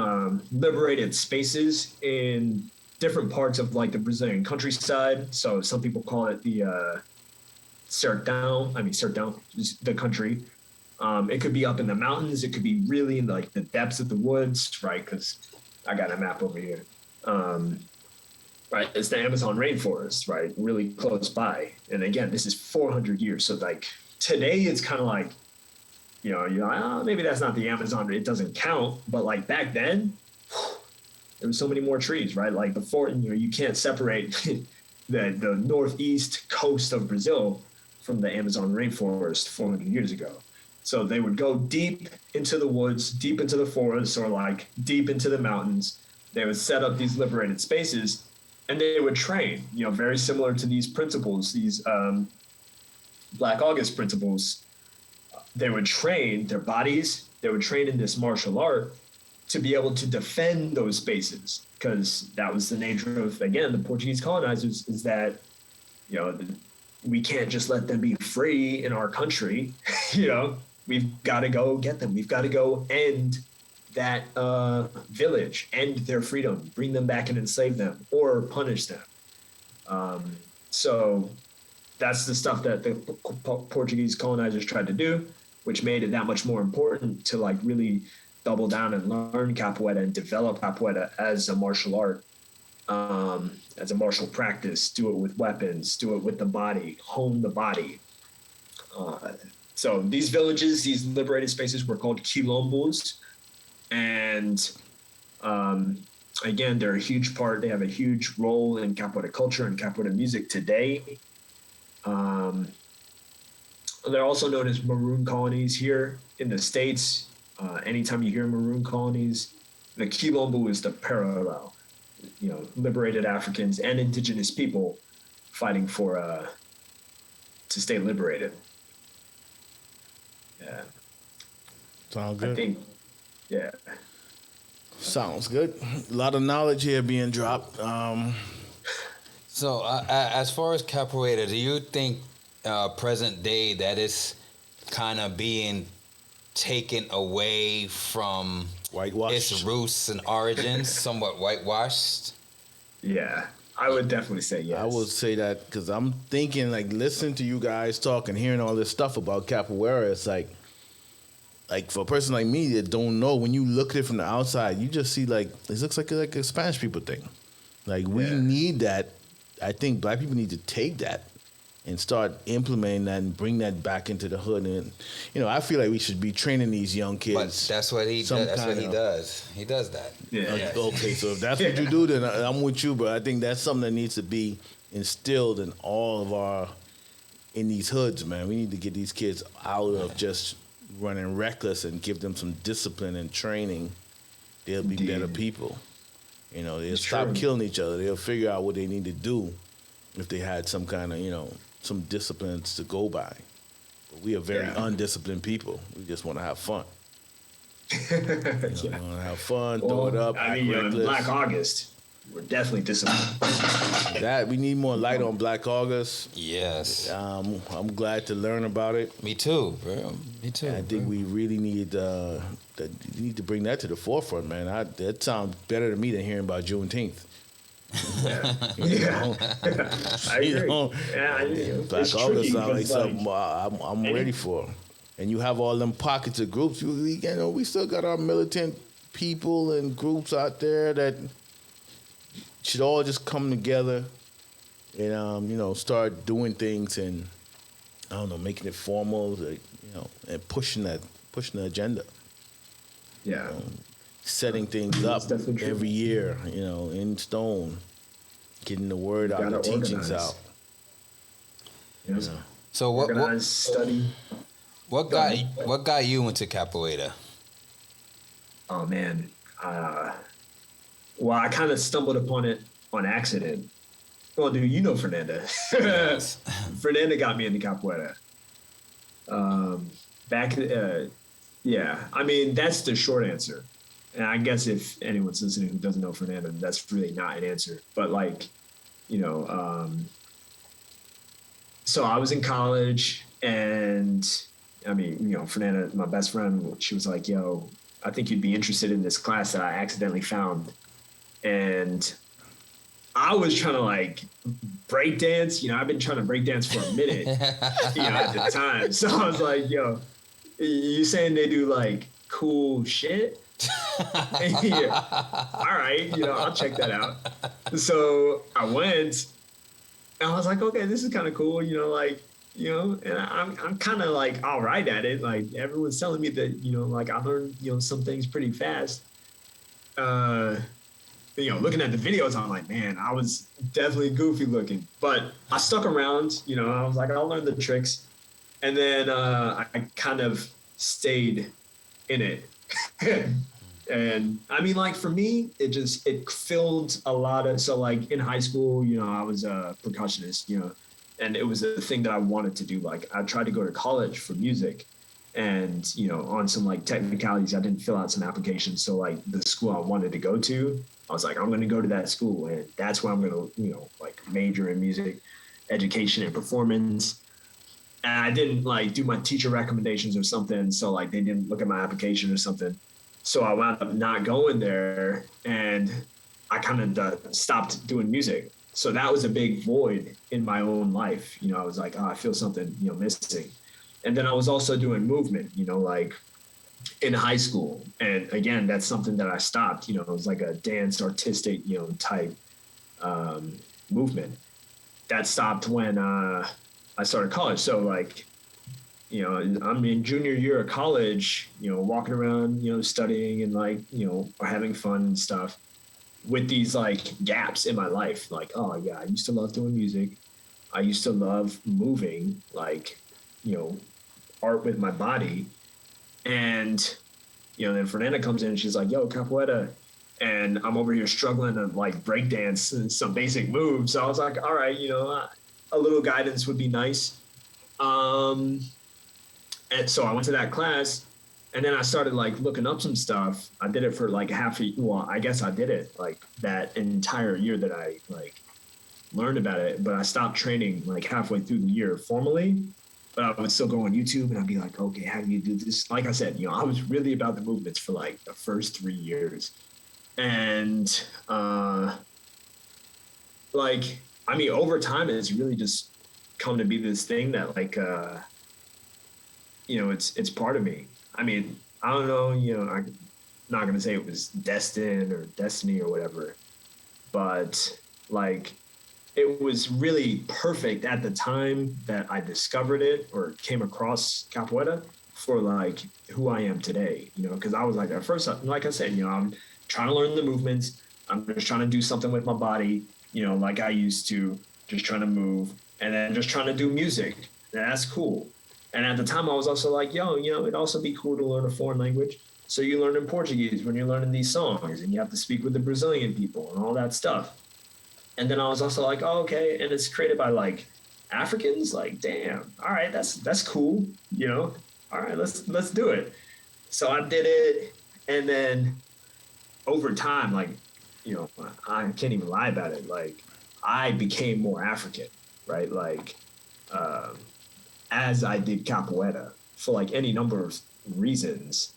liberated spaces in different parts of like the Brazilian countryside. So some people call it the Sertão, the country. It could be up in the mountains. It could be really in like the depths of the woods, right? Because I got a map over here. Right, it's the Amazon rainforest, right? Really close by. And again, this is 400 years. So like today, it's kind of like, you're like, oh, maybe that's not the Amazon. It doesn't count. But like back then, there was so many more trees, right? Like before, you can't separate the northeast coast of Brazil from the Amazon rainforest 400 years ago. So they would go deep into the woods, deep into the forests, or like deep into the mountains. They would set up these liberated spaces, and they would train, very similar to these principles, these Black August principles. They would train their bodies. They would train in this martial art to be able to defend those spaces, because that was the nature of, again, the Portuguese colonizers, is that, we can't just let them be free in our country. We've got to go get them. We've got to go end that village, end their freedom, bring them back and enslave them or punish them. So that's the stuff that the Portuguese colonizers tried to do, which made it that much more important to like really double down and learn capoeira and develop capoeira as a martial art, as a martial practice. Do it with weapons, do it with the body, hone the body. So these villages, these liberated spaces, were called quilombos. And again, they're a huge part. They have a huge role in capoeira culture and capoeira music today. They're also known as maroon colonies here in the States. Anytime you hear maroon colonies, the quilombo is the parallel. Liberated Africans and indigenous people fighting for to stay liberated. Yeah. Sounds good. I think, yeah. Sounds good. A lot of knowledge here being dropped. So, as far as capoeira, do you think present day that is kind of being taken away from its roots and origins, somewhat whitewashed? Yeah, I would definitely say yes. I would say that because I'm thinking, like, listening to you guys talk and hearing all this stuff about capoeira, it's like for a person like me that don't know, when you look at it from the outside, you just see like it looks like a Spanish people thing. Like we need that. I think black people need to take that and start implementing that and bring that back into the hood. And I feel like we should be training these young kids. But that's what he does. That's what he does. He does that. Yeah. Okay, so if that's what you do, then I'm with you. But I think that's something that needs to be instilled in all of in these hoods, man. We need to get these kids out of just running reckless and give them some discipline and training. They'll be better people. They'll stop killing each other. They'll figure out what they need to do if they had some kind of, some disciplines to go by. But we are very undisciplined people. We just want to have fun. We want to have fun, throw it up. I mean, Black August, we're definitely disciplined. That we need more light on Black August. Yes. I'm glad to learn about it. Me too, bro. Me too. And I think we really need to bring that to the forefront, man. That sounds better to me than hearing about Juneteenth. Yeah. I agree. Black August sounds like something I'm ready for. And you have all them pockets of groups. We still got our militant people and groups out there that should all just come together and start doing things and making it formal, and pushing the agenda. Yeah. Setting things up every year, in stone, getting the word out, the teachings out. Yes. So what study? What got you into capoeira? Oh man. Well, I kind of stumbled upon it on accident. Well, dude, you know Fernanda. Yes. Fernanda got me into capoeira. Yeah. I mean, that's the short answer. And I guess if anyone's listening who doesn't know Fernanda, that's really not an answer. But so I was in college, and I mean, Fernanda, my best friend, she was like, yo, I think you'd be interested in this class that I accidentally found. And I was trying to like break dance. I've been trying to break dance for a minute, at the time. So I was like, yo, you saying they do like cool shit? Yeah. All right, I'll check that out. So I went, and I was like, okay, this is kind of cool, and I'm kind of like all right at it. Like everyone's telling me that, like I learned, some things pretty fast. Looking at the videos, I'm like, man, I was definitely goofy looking, but I stuck around. I was like, I'll learn the tricks, and then I kind of stayed in it. And I mean, like for me, it filled a lot of. So like in high school, I was a percussionist, and it was a thing that I wanted to do. Like I tried to go to college for music, and on some like technicalities, I didn't fill out some applications. So like the school I wanted to go to, I was like, I'm going to go to that school, and that's where I'm going to like major in music education and performance. And I didn't like do my teacher recommendations or something, so like they didn't look at my application or something. So I wound up not going there, and I kind of stopped doing music. So that was a big void in my own life. I was like, oh, I feel something missing. And then I was also doing movement, like in high school. And again, that's something that I stopped. It was like a dance artistic, type movement. That stopped when I started college. So like, I'm in junior year of college, walking around, studying and like, having fun and stuff with these like gaps in my life. Like, oh yeah, I used to love doing music. I used to love moving, like, art with my body. And, then Fernanda comes in and she's like, yo, capoeira. And I'm over here struggling to like break dance and some basic moves. So I was like, all right, a little guidance would be nice. And so I went to that class, and then I started like looking up some stuff. I did it for like I guess I did it like that entire year that I like learned about it, but I stopped training like halfway through the year formally. But I would still go on YouTube and I'd be like, okay, how do you do this? Like I said, I was really about the movements for like the first 3 years. And over time, it's really just come to be this thing that like, it's part of me. I mean, I don't know, I'm not going to say it was destined or destiny or whatever, but like, it was really perfect at the time that I discovered it or came across capoeira for like who I am today, because I was like, at first, like I said, I'm trying to learn the movements. I'm just trying to do something with my body, like I used to, just trying to move and then just trying to do music. And that's cool. And at the time I was also like, yo, it'd also be cool to learn a foreign language. So you learn in Portuguese when you're learning these songs and you have to speak with the Brazilian people and all that stuff. And then I was also like, oh, okay. And it's created by like Africans. Like, damn. All right. That's cool. All right, let's do it. So I did it. And then over time, like, I can't even lie about it. Like I became more African, right? Like, as I did capoeira for like any number of reasons.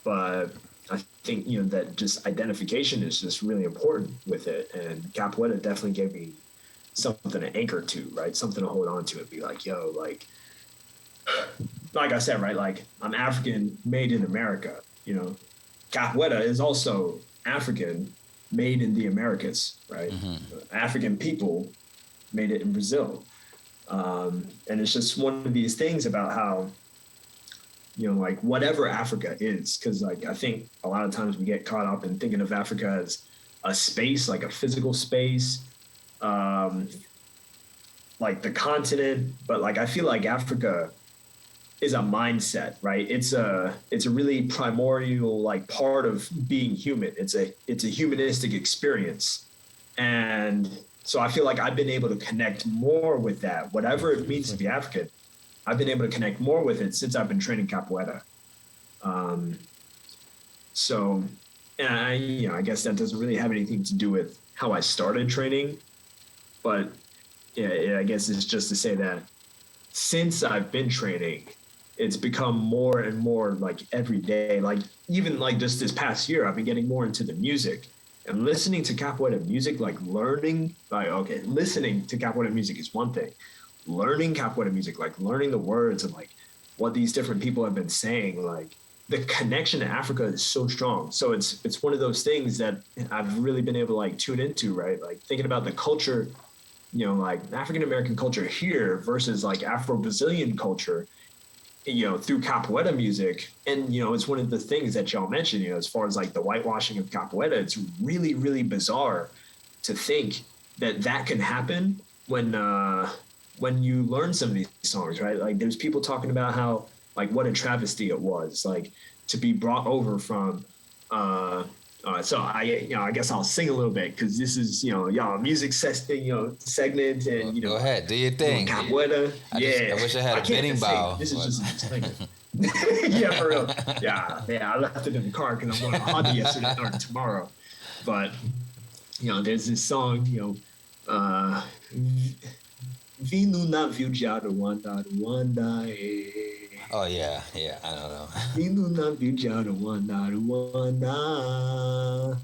But I think, that just identification is just really important with it. And capoeira definitely gave me something to anchor to, right? Something to hold on to and be like, yo, like I said, right? Like I'm African made in America, Capoeira is also African made in the Americas, right? Mm-hmm. African people made it in Brazil. And it's just one of these things about how, like whatever Africa is, because like I think a lot of times we get caught up in thinking of Africa as a space, like a physical space, like the continent. But like I feel like Africa is a mindset, right? It's a really primordial like part of being human. It's a humanistic experience, and so I feel like I've been able to connect more with that, whatever it means to be African. I've been able to connect more with it since I've been training capoeira. So, and I guess that doesn't really have anything to do with how I started training, but yeah, I guess it's just to say that since I've been training, it's become more and more like every day, like even like just this past year, I've been getting more into the music And listening to capoeira music, like listening to capoeira music is one thing. Learning capoeira music, like learning the words and like what these different people have been saying, like the connection to Africa is so strong. So it's one of those things that I've really been able to like tune into, right? Like thinking about the culture, like African American culture here versus like Afro-Brazilian culture, through capoeira music. And, it's one of the things that y'all mentioned, as far as like the whitewashing of capoeira, it's really, really bizarre to think that can happen when you learn some of these songs, right? Like there's people talking about how, like, what a travesty it was, like to be brought over from, so I guess I'll sing a little bit because this is, y'all music segment and, Go ahead, do your thing. Capoeira. I wish I had a bidding bow. This is just a segment. Yeah, for real. Yeah, I left it in the car because I'm going to Honda yesterday or tomorrow. But, there's this song, Vino navio de Aruanda, Aruanda, Oh yeah, I don't know. Vino navio de Aruanda, Aruanda.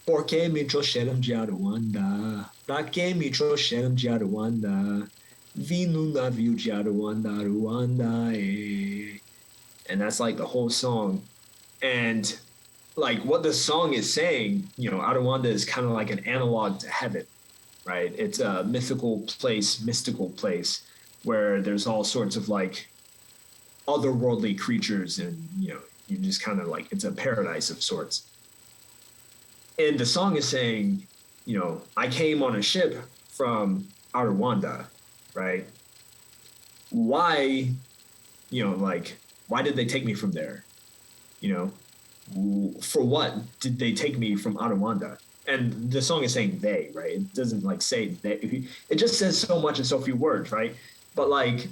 Por que me trouxeram de Aruanda? Pra que me trouxeram de Aruanda? Vino navio de Aruanda, Aruanda. And that's like the whole song. And like what the song is saying, Aruanda is kind of like an analog to heaven. Right? It's a mystical place where there's all sorts of like otherworldly creatures and, you just kind of like, it's a paradise of sorts. And the song is saying, I came on a ship from Rwanda, right? Why, why did they take me from there? For what did they take me from Rwanda? And the song is saying they, right? It doesn't like say they. It just says so much in so few words, right? But like,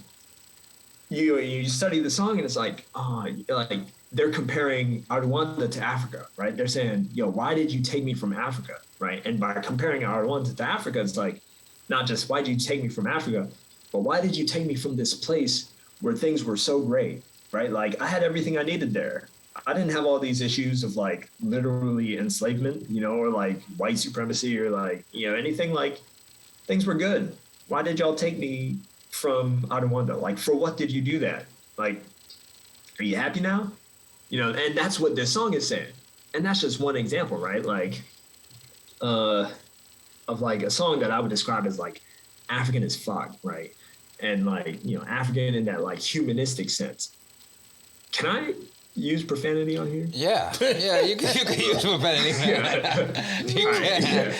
you study the song and it's like, like they're comparing Rwanda to Africa, right? They're saying, why did you take me from Africa, right? And by comparing Rwanda to Africa, it's like, not just why did you take me from Africa, but why did you take me from this place where things were so great, right? Like I had everything I needed there. I didn't have all these issues of like literally enslavement, or like white supremacy or like, anything. Like things were good. Why did y'all take me from Rwanda? Like for what did you do that? Like, are you happy now? And that's what this song is saying. And that's just one example, right? Like, of like a song that I would describe as like African as fuck, right? And like, African in that like humanistic sense. Can I use profanity on here? Yeah, you can use profanity. You can.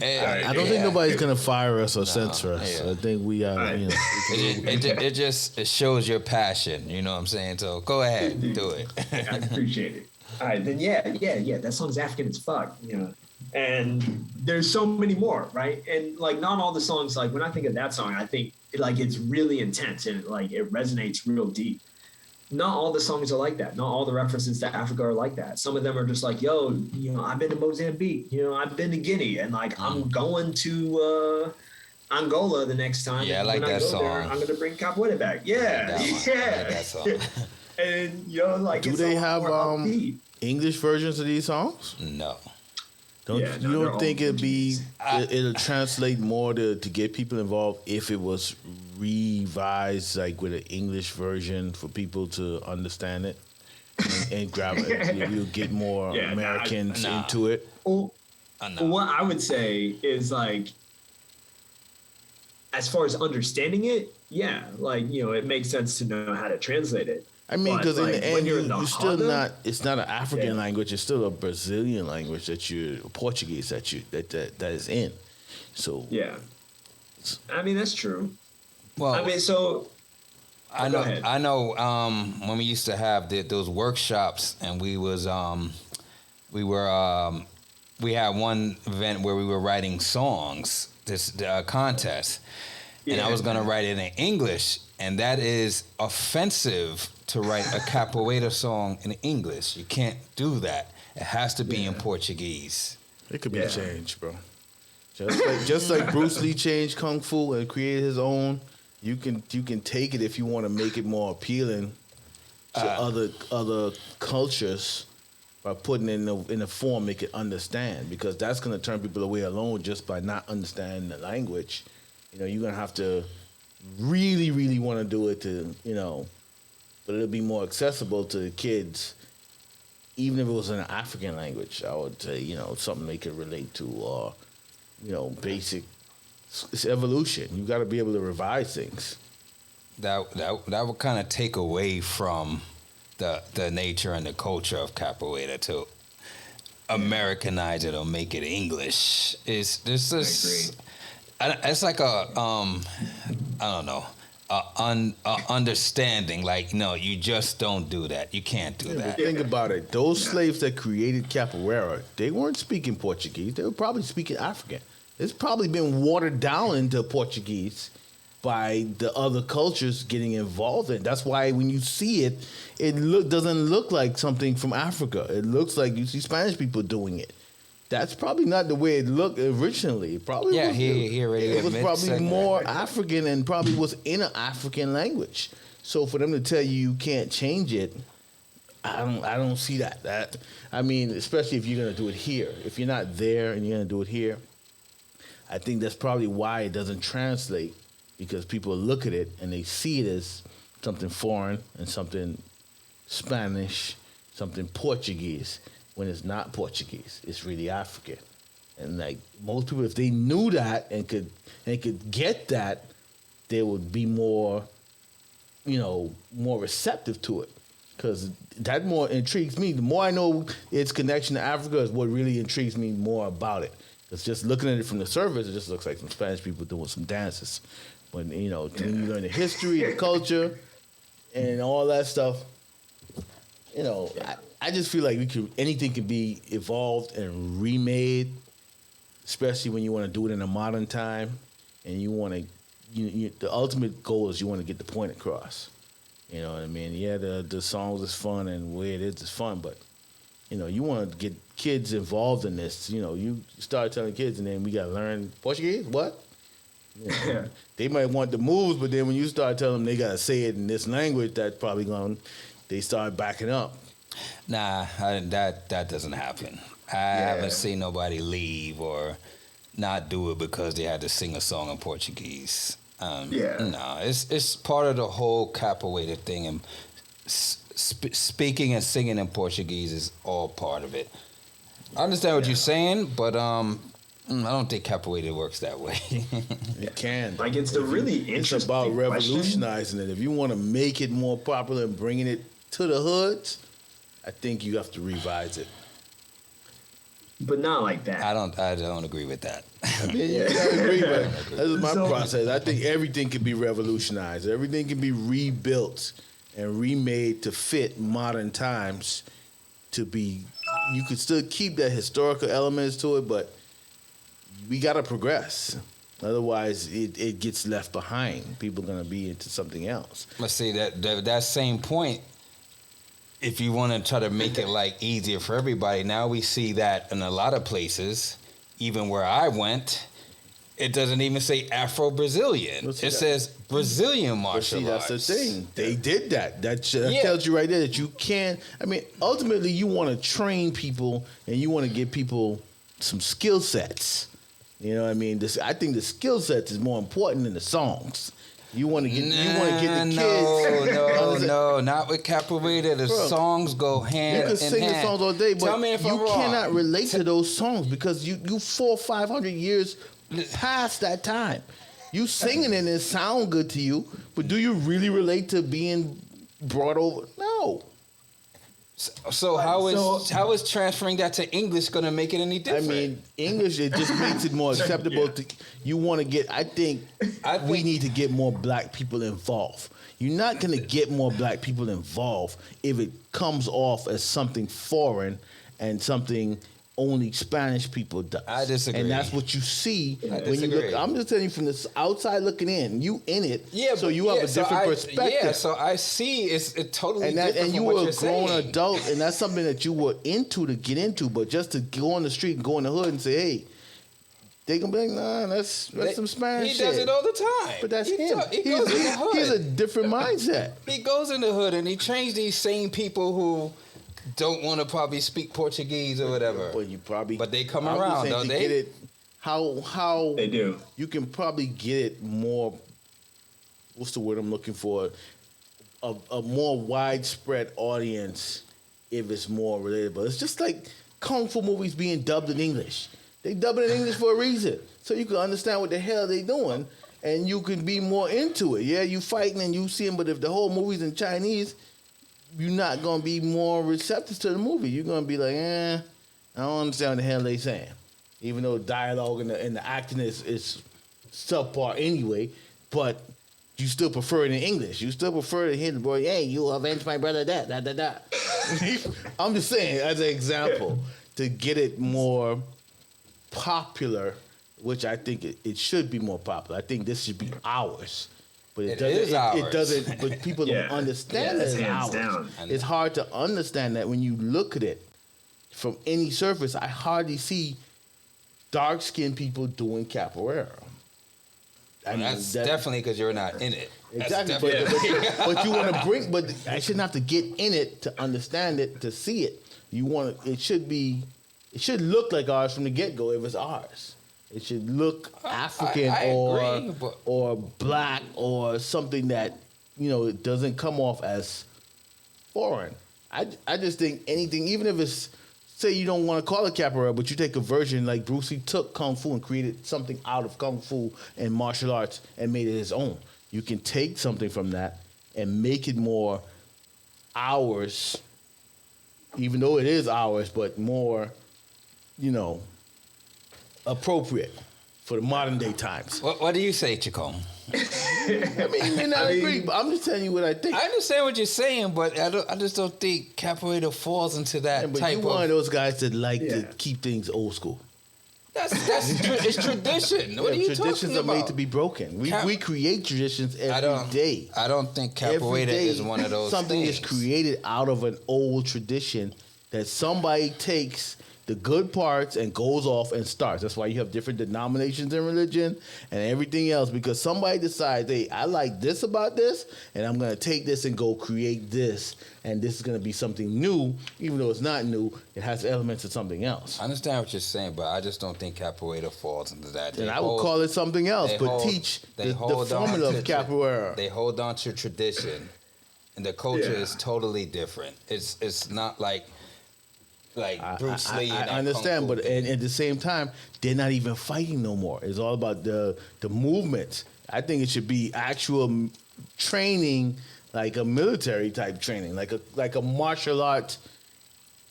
I don't think nobody's gonna fire us or censor us. I think we are. Right. It just shows your passion. You know what I'm saying? So go ahead, do it. I appreciate it. All right, then yeah. That song's African as fuck. And there's so many more, right? And like not all the songs. Like when I think of that song, I think it's really intense and it resonates real deep. Not all the songs are like that. Not all the references to Africa are like that. Some of them are just like, I've been to Mozambique, I've been to Guinea, and like I'm going to Angola the next time. Yeah, I like that song. There, I'm gonna bring Capoeira back. Yeah, I like that song. And do they have English versions of these songs? No. You don't think it'll translate more to get people involved if it was revised like with an English version for people to understand it and grab it? You'll get more Americans into it. Well, what I would say is like, as far as understanding it, it makes sense to know how to translate it. I mean, because in the end, you're still not. It's not an African language. It's still a Brazilian language Portuguese that is in. So I mean that's true. Well, I mean, so I know. When we used to have those workshops, and we had one event where we were writing songs. This contest, and I was gonna write it in English, and that is offensive. To write a capoeira song in English, you can't do that. It has to be in Portuguese. It could be changed, bro. Just like Bruce Lee changed Kung Fu and created his own. You can take it if you want to make it more appealing to other cultures, by putting it in a form they can understand, because that's going to turn people away alone just by not understanding the language. You know, you're going to have to really, really want to do it to, you know, but it'll be more accessible to the kids, even if it was in an African language. I would say, you know, something they could relate to, or, you know, basic. It's evolution. You got to be able to revise things. That would kind of take away from the nature and the culture of capoeira to Americanize it or make it English. It's like a I don't know, understanding. Like, no, you just don't do that. You can't do that. But think about it. Those slaves that created capoeira, they weren't speaking Portuguese. They were probably speaking African. It's probably been watered down into Portuguese by the other cultures getting involved in it. That's why when you see it, doesn't look like something from Africa. It looks like you see Spanish people doing it. That's probably not the way it looked originally. It probably it was probably more African and probably was in an African language. So for them to tell you you can't change it, I don't see that. I mean, especially if you're gonna do it here. If you're not there and you're gonna do it here, I think that's probably why it doesn't translate, because people look at it and they see it as something foreign and something Spanish, something Portuguese, when it's not Portuguese. It's really African. And like most people, if they knew that and could get that, they would be more, you know, more receptive to it. Because that more intrigues me. The more I know its connection to Africa is what really intrigues me more about it. Because just looking at it from the surface, it just looks like some Spanish people doing some dances. When, you know, when you learn the history, the culture, and all that stuff, you know, I just feel like anything can be evolved and remade, especially when you want to do it in a modern time, and you want to. The ultimate goal is you want to get the point across. You know what I mean? Yeah, the songs is fun and the way it is fun, but you know, you want to get kids involved in this. You know, you start telling kids, and then we got to learn Portuguese. What? You know, they might want the moves, but then when you start telling them they got to say it in this language, that's probably they start backing up. Nah, that doesn't happen. I haven't seen nobody leave or not do it because they had to sing a song in Portuguese. No, it's part of the whole capoeira thing, and speaking and singing in Portuguese is all part of it. I understand what you're saying, but I don't think capoeira works that way. It can. Like, it's the really interesting. It's about revolutionizing it. If you want to make it more popular and bringing it to the hoods, I think you have to revise it. But not like that. I don't agree with that. I mean, you gotta agree, but that's my process. I think everything can be revolutionized. Everything can be rebuilt and remade to fit modern times. You could still keep that historical elements to it, but we gotta progress. Otherwise, it gets left behind. People are gonna be into something else. Let's see that same point. If you want to try to make it like easier for everybody, now we see that in a lot of places, even where I went, it doesn't even say Afro-Brazilian. It says Brazilian martial arts. That's the thing. They did that. That tells you right there that you can. I mean, ultimately, you want to train people and you want to give people some skill sets. You know what I mean? I think the skill sets is more important than the songs. You want to get the kids. No, not with capoeira. The songs go hand in hand. You can sing the songs all day, but you wrong. cannot relate to those songs because you 400-500 years past that time. You singing it and it sound good to you, but do you really relate to being brought over? No. So how is transferring that to English going to make it any different? I mean, English, it just makes it more acceptable. You want to get, I think we need to get more black people involved. You're not going to get more black people involved if it comes off as something foreign and something only Spanish people does. I disagree. And that's what you see when you look. I'm just telling you from the outside looking in. You in it, so you have a different perspective. Yeah, so I see it's totally different and you from what were you're a grown saying. adult, and that's something that you were into to get into. But just to go on the street and go in the hood and say, hey, they gonna be like, nah, that's some Spanish shit. He does it all the time. But that's him. He goes in the hood. He's a different mindset. He goes in the hood and he trains these same people who don't want to probably speak Portuguese or whatever. But they come around, don't they? Get it, how they do. You can probably get it more. What's the word I'm looking for? A more widespread audience if it's more relatable. It's just like kung fu movies being dubbed in English. They dub it in English for a reason, so you can understand what the hell they doing, and you can be more into it. Yeah, you fighting and you see them, but if the whole movie's in Chinese, you're not gonna be more receptive to the movie. You're gonna be like, I don't understand what the hell they saying, even though the dialogue and the acting is subpar anyway, but you still prefer it in English. You still prefer to hear the boy, hey, you avenged my brother, that. I'm just saying, as an example, to get it more popular, which I think it should be more popular. I think this should be ours. But it doesn't, but people don't understand that it's ours. Down. It's hard to understand that when you look at it from any surface. I hardly see dark-skinned people doing capoeira. That's definitely because you're not in it. Exactly, but you want to bring. But I shouldn't have to get in it to understand it, to see it. It should look like ours from the get-go if it's ours. It should look African or black or something that it doesn't come off as foreign. I just think anything, even if it's, say you don't want to call it capoeira, but you take a version like Bruce Lee took Kung Fu and created something out of Kung Fu and martial arts and made it his own. You can take something from that and make it more ours, even though it is ours, but more, appropriate for the modern day times. What do you say, Ticum? I mean, you may not agree, but I'm just telling you what I think. I understand what you're saying, but I just don't think capoeira falls into that but type you're one of those guys that like to keep things old school. It's tradition. What are you talking about? Traditions are made to be broken. We create traditions every day. I don't think capoeira is one of those something things. is created out of an old tradition that somebody takes the good parts and goes off and starts. That's why you have different denominations in religion and everything else, because somebody decides, hey, I like this about this, and I'm going to take this and go create this, and this is going to be something new, even though it's not new. It has elements of something else. I understand what you're saying, but I just don't think capoeira falls into that. And I would call it something else, but teach the formula of capoeira. They hold on to tradition, and the culture is totally different. It's not like Bruce Lee. I understand, but at the same time, they're not even fighting no more. It's all about the movement. I think it should be actual training, like a military type training, like a martial art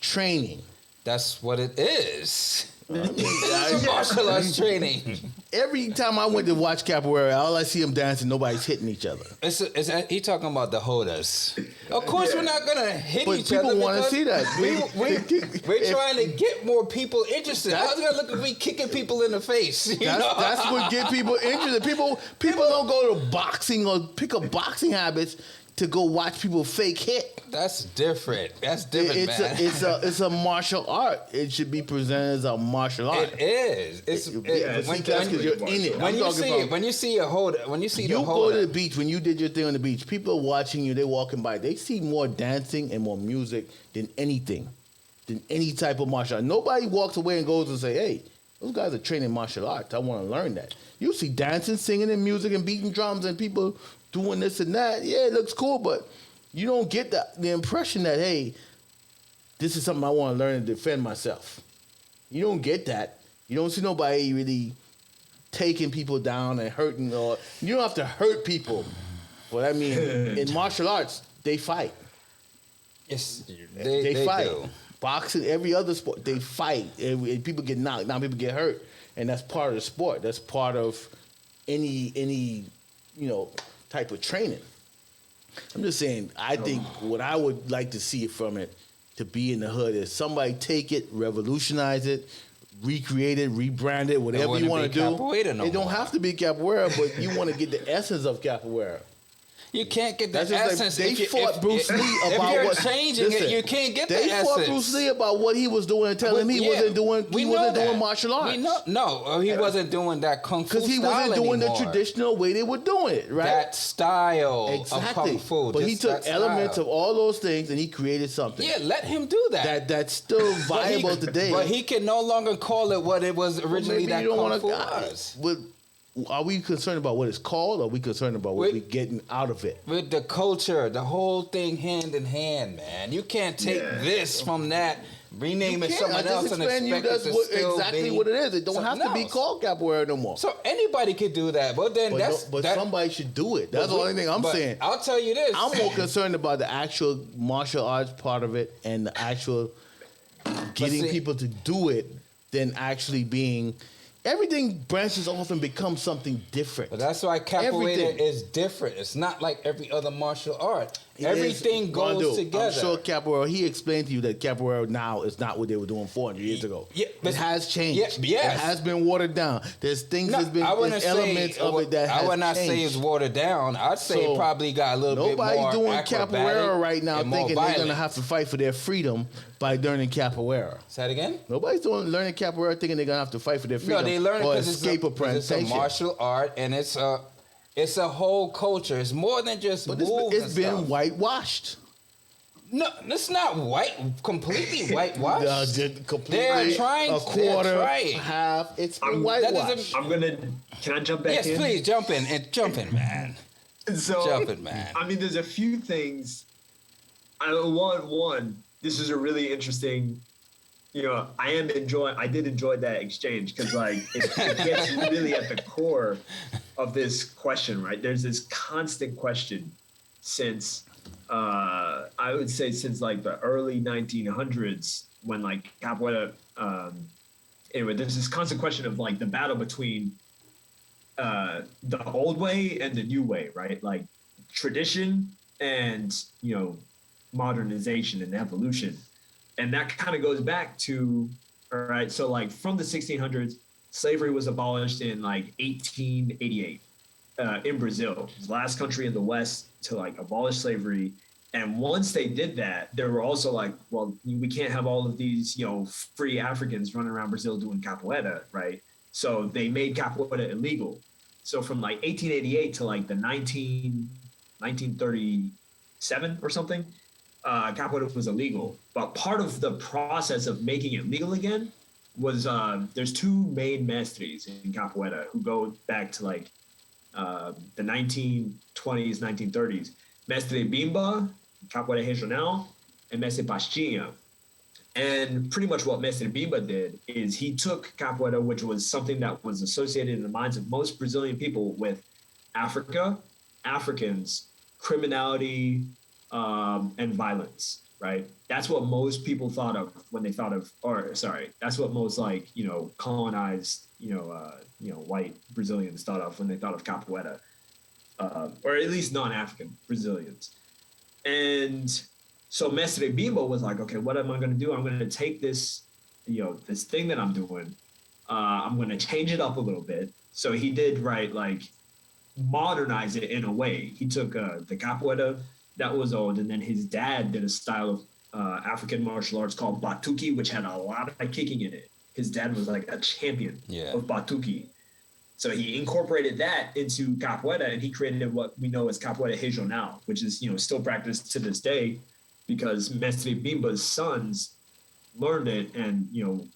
training. That's what it is. It's martial arts training. Every time I went to watch capoeira, all I see them dancing, nobody's hitting each other. He talking about the holders. Of course, we're not gonna hit each other. But people want to see that. We're trying to get more people interested. How's it gonna look if we kicking people in the face? That's what get people interested. People don't go to boxing or pick up boxing habits to go watch people fake hit. That's different. Man. It's a martial art. It should be presented as a martial art. It is. It's because you're in it. When you see the holder, go to the beach, when you did your thing on the beach, people are watching you, they're walking by. They see more dancing and more music than anything, than any type of martial art. Nobody walks away and goes and say, hey, those guys are training martial arts. I want to learn that. You see dancing, singing, and music and beating drums and people doing this and that. Yeah, it looks cool, but you don't get the impression that, hey, this is something I want to learn and defend myself. You don't get that. You don't see nobody really taking people down and hurting, or you don't have to hurt people. But I mean, in martial arts, they fight. Yes, they fight. Do. Boxing, every other sport, they fight. And people get knocked down, people get hurt, and that's part of the sport. That's part of any type of training. I'm just saying, I think what I would like to see from it to be in the hood is somebody take it, revolutionize it, recreate it, rebrand it, whatever you want to do. It don't have to be capoeira, but you want to get the essence of capoeira. You can't get the That's just essence. like they fought Bruce Lee about if you're what changing it, you can't get the essence. They fought Bruce Lee about what he was doing and telling him he wasn't doing martial arts. He wasn't doing that kung fu because he wasn't doing anymore. The traditional way they were doing it, right? That style of kung fu. But he took elements of all those things and he created something. Yeah, let him do that. That's still viable today. But he can no longer call it what it was originally that kung fu was. Are we concerned about what it's called, or are we concerned about what we're getting out of it? With the culture, the whole thing hand in hand, man. You can't take this from that, rename it someone else, and expect it to still exactly be what it is. It don't have to be called capoeira no more. So anybody could do that, but then somebody should do it. That's the only thing I'm saying. I'll tell you this: I'm more concerned about the actual martial arts part of it and the actual getting people to do it than actually being. Everything branches off and becomes something different. But that's why capoeira is different. It's not like every other martial art. Everything goes together. I'm sure capoeira, he explained to you that capoeira now is not what they were doing 400 years ago. Yeah, it has changed. It has been watered down. There's things, there's elements of it that has changed. I would not say it's watered down. I'd say it probably got a little bit more Nobody's doing capoeira right now thinking they're going to have to fight for their freedom by learning capoeira. Say that again? Nobody's learning capoeira thinking they're going to have to fight for their freedom. No, they learn it because it's a martial art and it's a whole culture. It's more than just moves. It's been whitewashed. No, it's not completely whitewashed. Completely, they're trying a quarter, half. It's been whitewashed. Can I jump back in? Yes, please jump in, man. Jump in, man. I mean, there's a few things. One, this is a really interesting. I did enjoy that exchange because it gets really at the core of this question, right? There's this constant question since I would say since the early 1900s when capoeira. Anyway, there's this constant question of the battle between the old way and the new way, right? Tradition and modernization and evolution. And that kind of goes back to, all right, so from the 1600s, slavery was abolished in 1888 in Brazil. It was the last country in the West to abolish slavery. And once they did that, they were also well, we can't have all of these, free Africans running around Brazil doing capoeira, right? So they made capoeira illegal. So from 1888 to the 1937 or something, capoeira was illegal. But part of the process of making it legal again was there's two main mestres in capoeira who go back to the 1920s, 1930s. Mestre Bimba, capoeira regional, and Mestre Pastinha. And pretty much what Mestre Bimba did is he took capoeira, which was something that was associated in the minds of most Brazilian people with Africa, Africans, criminality, and violence, right? That's what most people thought of when they thought of, that's what most colonized, white Brazilians thought of when they thought of capoeira, or at least non-African Brazilians. And so Mestre Bimba was okay, what am I going to do? I'm going to take this, this thing that I'm doing, I'm going to change it up a little bit. So he did, modernize it in a way. He took the capoeira that was old, and then his dad did a style of African martial arts called Batuque, which had a lot of kicking in it. His dad was a champion of Batuque. So he incorporated that into capoeira, and he created what we know as capoeira regional, which is still practiced to this day, because Mestre Bimba's sons learned it, and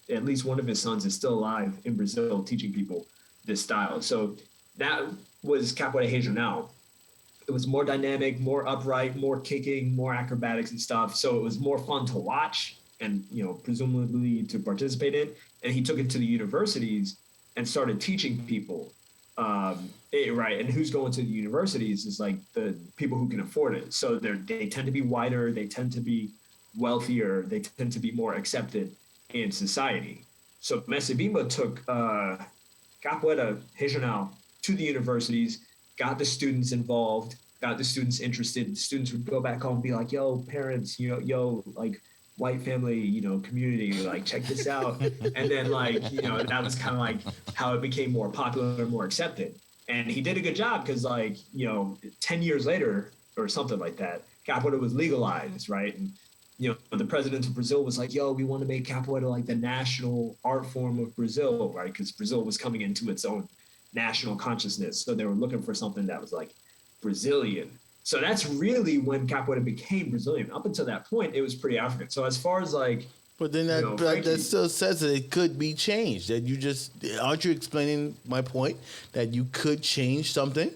at least one of his sons is still alive in Brazil teaching people this style. So that was capoeira regional. It was more dynamic, more upright, more kicking, more acrobatics and stuff. So it was more fun to watch and, presumably to participate in. And he took it to the universities and started teaching people. Right. And who's going to the universities is the people who can afford it. So they tend to be whiter. They tend to be wealthier. They tend to be more accepted in society. So Mestre Bimba took capoeira regional to the universities, got the students involved, got the students interested. The students would go back home and be like, yo, parents, white family, community, check this out. And then that was kind of how it became more popular and more accepted. And he did a good job because, like, 10 years later or something like that, capoeira was legalized, right? And, the president of Brazil was like, yo, we want to make capoeira like the national art form of Brazil, right? Because Brazil was coming into its own national consciousness. So they were looking for something that was like Brazilian. So that's really when capoeira became Brazilian. Up until that point, it was pretty African. So as far as like, but then that still says that it could be changed. That you just aren't you explaining my point that you could change something?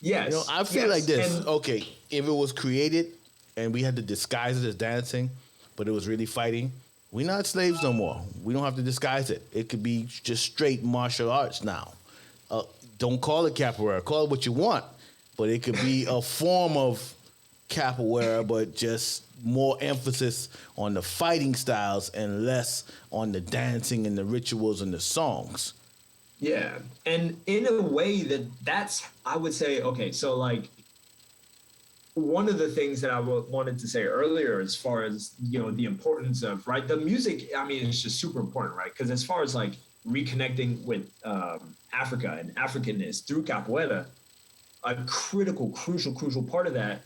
Yes. I feel like this. Okay, if it was created and we had to disguise it as dancing, but it was really fighting, we're not slaves no more. We don't have to disguise it. It could be just straight martial arts now. Don't call it capoeira. Call it what you want, but it could be a form of capoeira, but just more emphasis on the fighting styles and less on the dancing and the rituals and the songs. Yeah. And in a way that's, I would say, okay, so like one of the things that I wanted to say earlier, as far as, the importance of, right, the music, I mean, it's just super important, right? Because as far as like reconnecting with Africa and Africanness through capoeira, a crucial part of that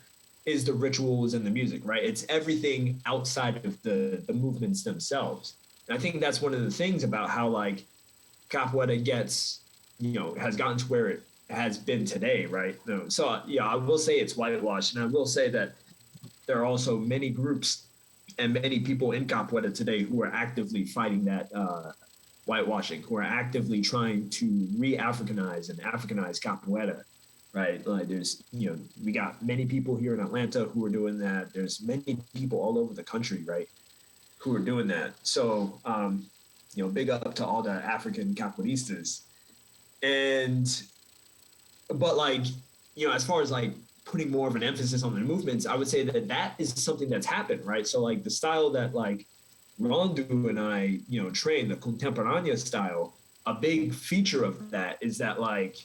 is the rituals and the music, right? It's everything outside of the movements themselves. And I think that's one of the things about how like capoeira gets, has gotten to where it has been today, right? So I will say it's whitewashed, and I will say that there are also many groups and many people in capoeira today who are actively fighting that whitewashing, who are actively trying to re-Africanize and Africanize capoeira. Right, like there's, we got many people here in Atlanta who are doing that. There's many people all over the country, right, who are doing that. So, big up to all the African capoeiristas. But like, as far as like putting more of an emphasis on the movements, I would say that is something that's happened, right? So like the style that like Rondu and I, train, the contemporânea style, a big feature of that is that, like,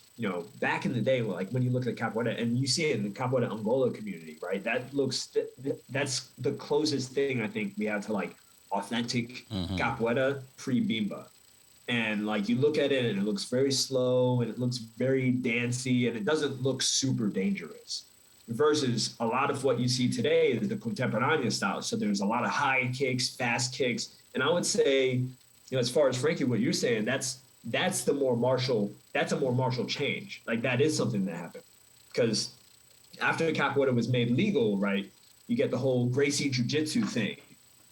back in the day, like when you look at capoeira and you see it in the capoeira Angola community, right? That's the closest thing I think we have to like authentic capoeira pre-bimba. And like you look at it and it looks very slow and it looks very dancey and it doesn't look super dangerous. Versus a lot of what you see today is the contemporânea style. So there's a lot of high kicks, fast kicks. And I would say, as far as Frankie, what you're saying, that's a more martial change. Like that is something that happened. Because after capoeira was made legal, right, you get the whole Gracie Jiu-Jitsu thing.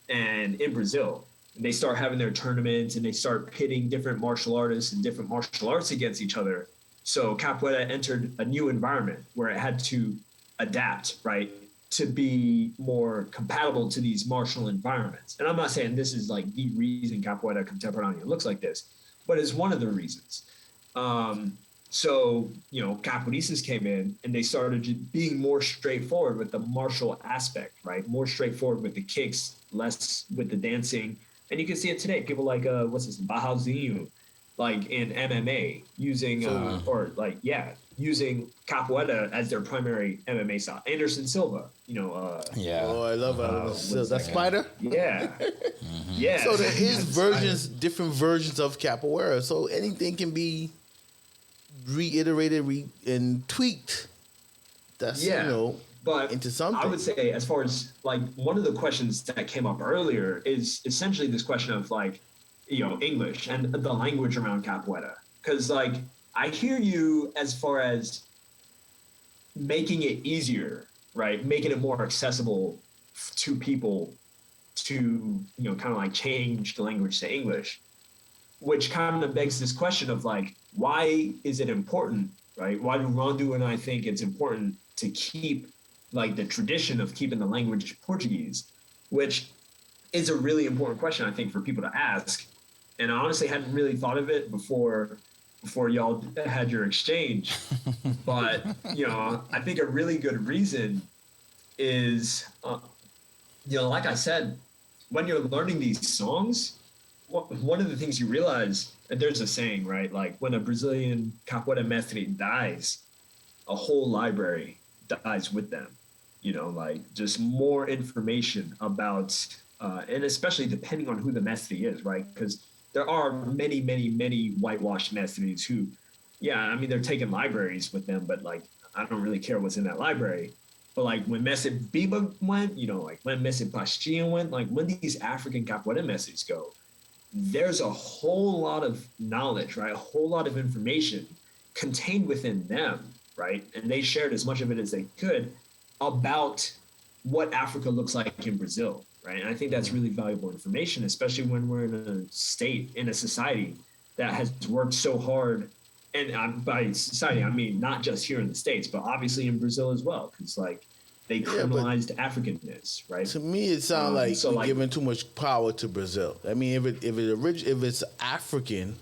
And in Brazil, they start having their tournaments and they start pitting different martial artists and different martial arts against each other. So capoeira entered a new environment where it had to adapt, right, to be more compatible to these martial environments. And I'm not saying this is like the reason capoeira contemporánea looks like this, but it's one of the reasons. So, capoeiristas came in and they started just being more straightforward with the martial aspect, right? More straightforward with the kicks, less with the dancing. And you can see it today. People like, Bahazinho, like in MMA, using, using capoeira as their primary MMA style. Anderson Silva, yeah. Oh, I love that spider. Yeah, yeah. So there is different versions of capoeira. So anything can be reiterated and tweaked. That's but into something. I would say, as far as like one of the questions that came up earlier is essentially this question of like, English and the language around capoeira. Because like I hear you as far as making it easier, right? Making it more accessible to people to, kind of like change the language to English, which kind of begs this question of like, why is it important, right? Why do Rondu and I think it's important to keep like the tradition of keeping the language Portuguese, which is a really important question, I think, for people to ask. And I honestly hadn't really thought of it before y'all had your exchange. But, I think a really good reason is, like I said, when you're learning these songs, one of the things you realize, and there's a saying, right? Like when a Brazilian capoeira mestre dies, a whole library dies with them. Like just more information about, and especially depending on who the mestre is, right? Because there are many, many, many whitewashed mestres who yeah, I mean, they're taking libraries with them, but like, I don't really care what's in that library. But like when Messi Biba went, like when Messi Paschian went, like when these African capoeira messages go, there's a whole lot of knowledge, right? A whole lot of information contained within them, right? And they shared as much of it as they could about what Africa looks like in Brazil, right? And I think that's really valuable information, especially when we're in a society that has worked so hard. And by society, I mean not just here in the States, but obviously in Brazil as well, because like they criminalized Africanness, right? To me, it sounds like so we're giving too much power to Brazil. I mean, if it's African,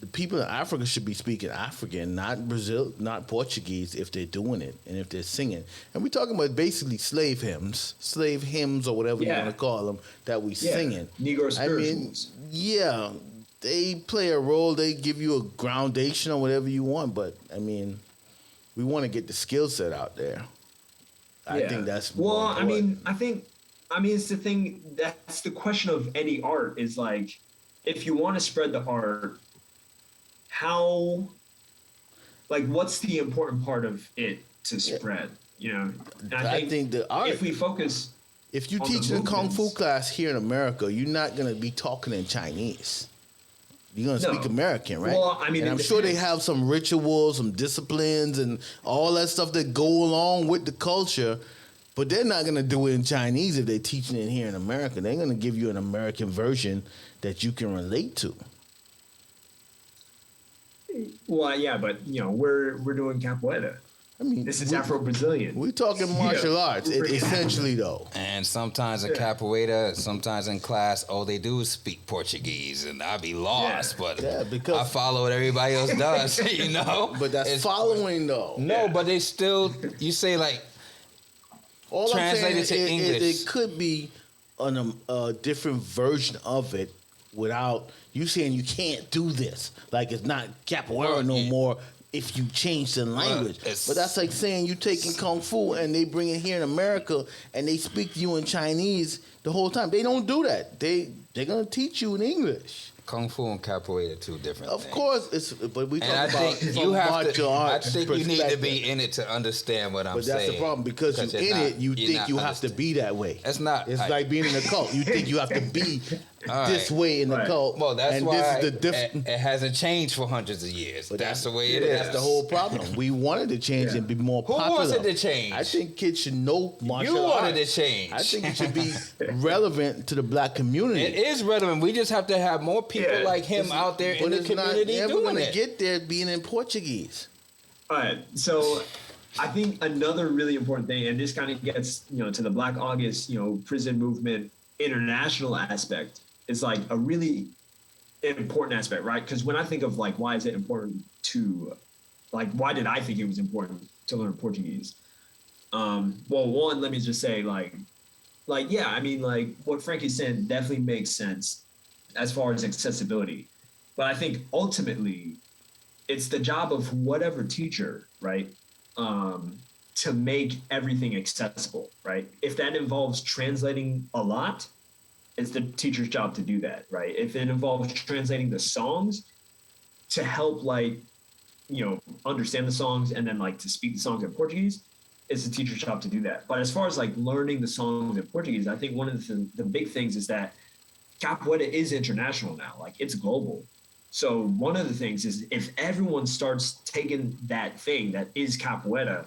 the people in Africa should be speaking African, not Brazil, not Portuguese, if they're doing it and if they're singing. And we're talking about basically slave hymns or whatever you want to call them that we singing. Negro spirituals. I mean, yeah, they play a role. They give you a groundation or whatever you want. But I mean, we want to get the skill set out there. I think that's more important. I think it's the thing. That's the question of any art is like, if you want to spread the art, how, like, what's the important part of it to spread? And I think the art. If we focus, if you teach a kung fu class here in America, you're not going to be talking in Chinese. You're going to speak American, right? Well, I mean, and I'm sure they have some rituals, some disciplines, and all that stuff that go along with the culture, but they're not going to do it in Chinese if they're teaching it here in America. They're going to give you an American version that you can relate to. Well, yeah, but, we're doing capoeira. I mean, this is Afro-Brazilian. We're talking martial arts, essentially, though. And sometimes in capoeira, sometimes in class, all they do is speak Portuguese, and I be lost. But because I follow what everybody else does, But that's following, though. No, but they still, you say, like, all translate it to English. It could be a different version of it without you saying you can't do this. Like, it's not capoeira no more. If you change the language. But that's like saying you taking Kung Fu and they bring it here in America and they speak to you in Chinese the whole time. They don't do that. They're going to teach you in English. Kung Fu and capoeira are two different things. Of course, but we talk about martial arts. I think you need to be in it to understand what I'm saying. But that's the problem, because you're in it, you think you have to be that way. That's not. It's like being in a cult. You think you have to be this way in the cult. Well, that's why it hasn't changed for hundreds of years. But that's the way it is. That's the whole problem. We wanted to change and be more popular. Who wants it to change? I think kids should know martial arts. You wanted to change. I think it should be relevant to the black community. It is relevant. We just have to have more people like him out there in the community doing it. We're going to get there being in Portuguese. All right. So I think another really important thing, and this kind of gets, to the Black August, prison movement international aspect, is like a really important aspect, right? Because when I think of like, why is it important to, like, why did I think it was important to learn Portuguese? Well, one, let me just say like, yeah, I mean, like what Frankie said definitely makes sense as far as accessibility. But I think ultimately it's the job of whatever teacher, right? To make everything accessible, right? If that involves translating a lot, it's the teacher's job to do that, right? If it involves translating the songs to help understand the songs and then like to speak the songs in Portuguese, it's the teacher's job to do that. But as far as like learning the songs in Portuguese, I think one of the big things is that capoeira is international now, like it's global. So one of the things is if everyone starts taking that thing that is capoeira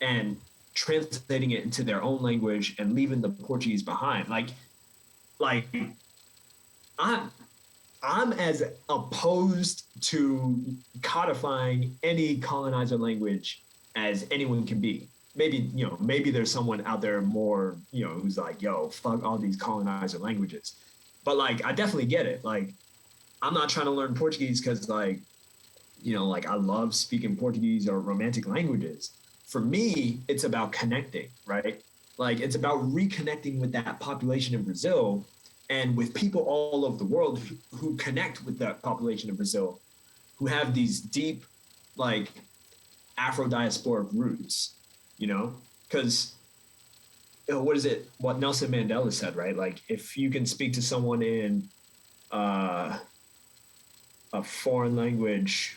and translating it into their own language and leaving the Portuguese behind, like I'm as opposed to codifying any colonizer language as anyone can be. Maybe there's someone out there more, who's like, yo, fuck all these colonizer languages. But like, I definitely get it. Like, I'm not trying to learn Portuguese because like, I love speaking Portuguese or romantic languages. For me, it's about connecting, right? Like, it's about reconnecting with that population in Brazil and with people all over the world who connect with that population in Brazil, who have these deep, like, Afro-diasporic roots, Because what Nelson Mandela said, right? Like, if you can speak to someone in a foreign language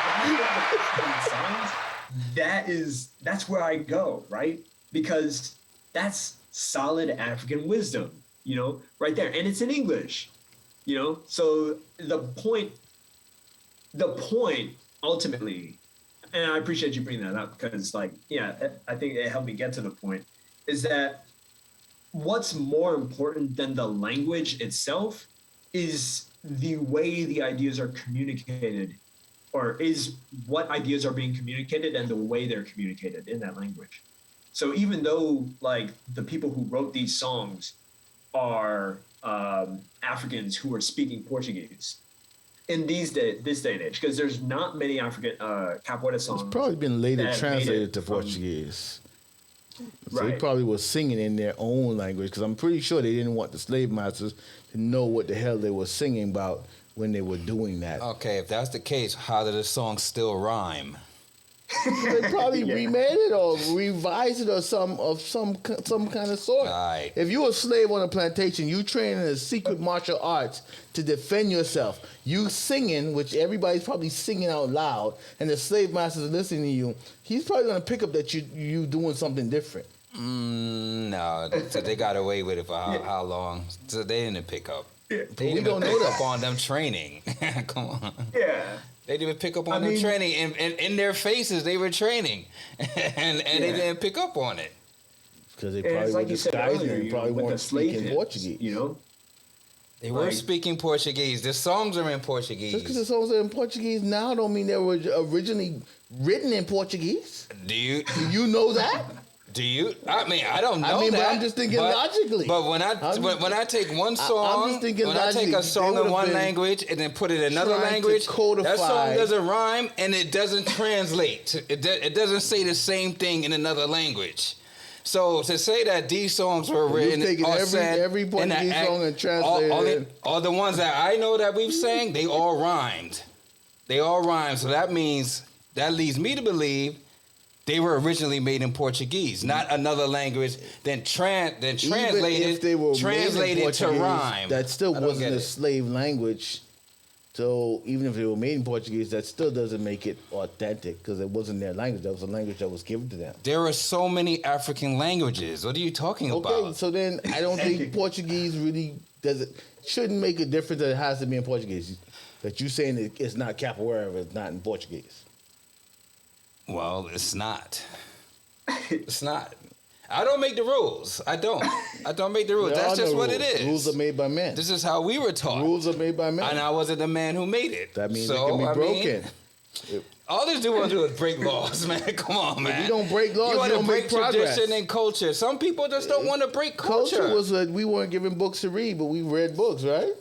that's where I go, right? Because that's solid African wisdom, right there. And it's in English, So the point ultimately, and I appreciate you bringing that up because I think it helped me get to the point, is that what's more important than the language itself is the way the ideas are communicated, or is what ideas are being communicated and the way they're communicated in that language. So even though the people who wrote these songs are Africans who are speaking Portuguese in this day and age, because there's not many African capoeira songs. It's probably been later translated to Portuguese. So they probably were singing in their own language, because I'm pretty sure they didn't want the slave masters to know what the hell they were singing about when they were doing that. Okay, if that's the case, how do the songs still rhyme? They probably remade it or revised it or some kind of sort. Right. If you were a slave on a plantation, you train in a secret martial arts to defend yourself. You singing, which everybody's probably singing out loud, and the slave master's listening to you. He's probably gonna pick up that you doing something different. No, so they got away with it for how long? So they didn't pick up. Yeah. They didn't even pick up on them training. Come on. Yeah. They didn't even pick up on their training. And in their faces, they were training. and they didn't pick up on it. Because they probably were disguising and probably weren't speaking Portuguese. They were speaking Portuguese. The songs are in Portuguese. Just because the songs are in Portuguese now don't mean they were originally written in Portuguese. Do you know that? Do you? I mean, I don't know that. But I'm just thinking logically. But when I take one song, I'm just thinking when I take a song in one language and then put it in another language, that song doesn't rhyme and it doesn't translate. It doesn't say the same thing in another language. So to say that these songs were written or said, every Portuguese song and translated, all the ones that I know that we've sang, they all rhymed. They all rhymed. So that means that leads me to believe they were originally made in Portuguese, not another language. Then translated to rhyme. That still wasn't a slave language. So even if they were made in Portuguese, that still doesn't make it authentic because it wasn't their language. That was a language that was given to them. There are so many African languages. What are you talking about? Okay, so then I don't think Portuguese really shouldn't make a difference that it has to be in Portuguese. That you saying it's not capoeira if it's not in Portuguese. Well, it's not. It's not. I don't make the rules. I don't make the rules. That's just what it is. Rules are made by men. This is how we were taught. Rules are made by men. And I wasn't the man who made it. That means it can be broken. All this do want to do is break laws, man. Come on, man. If you don't break laws, you don't break progress. Tradition and culture. Some people just don't want to break culture. Culture was that we weren't given books to read, but we read books, right?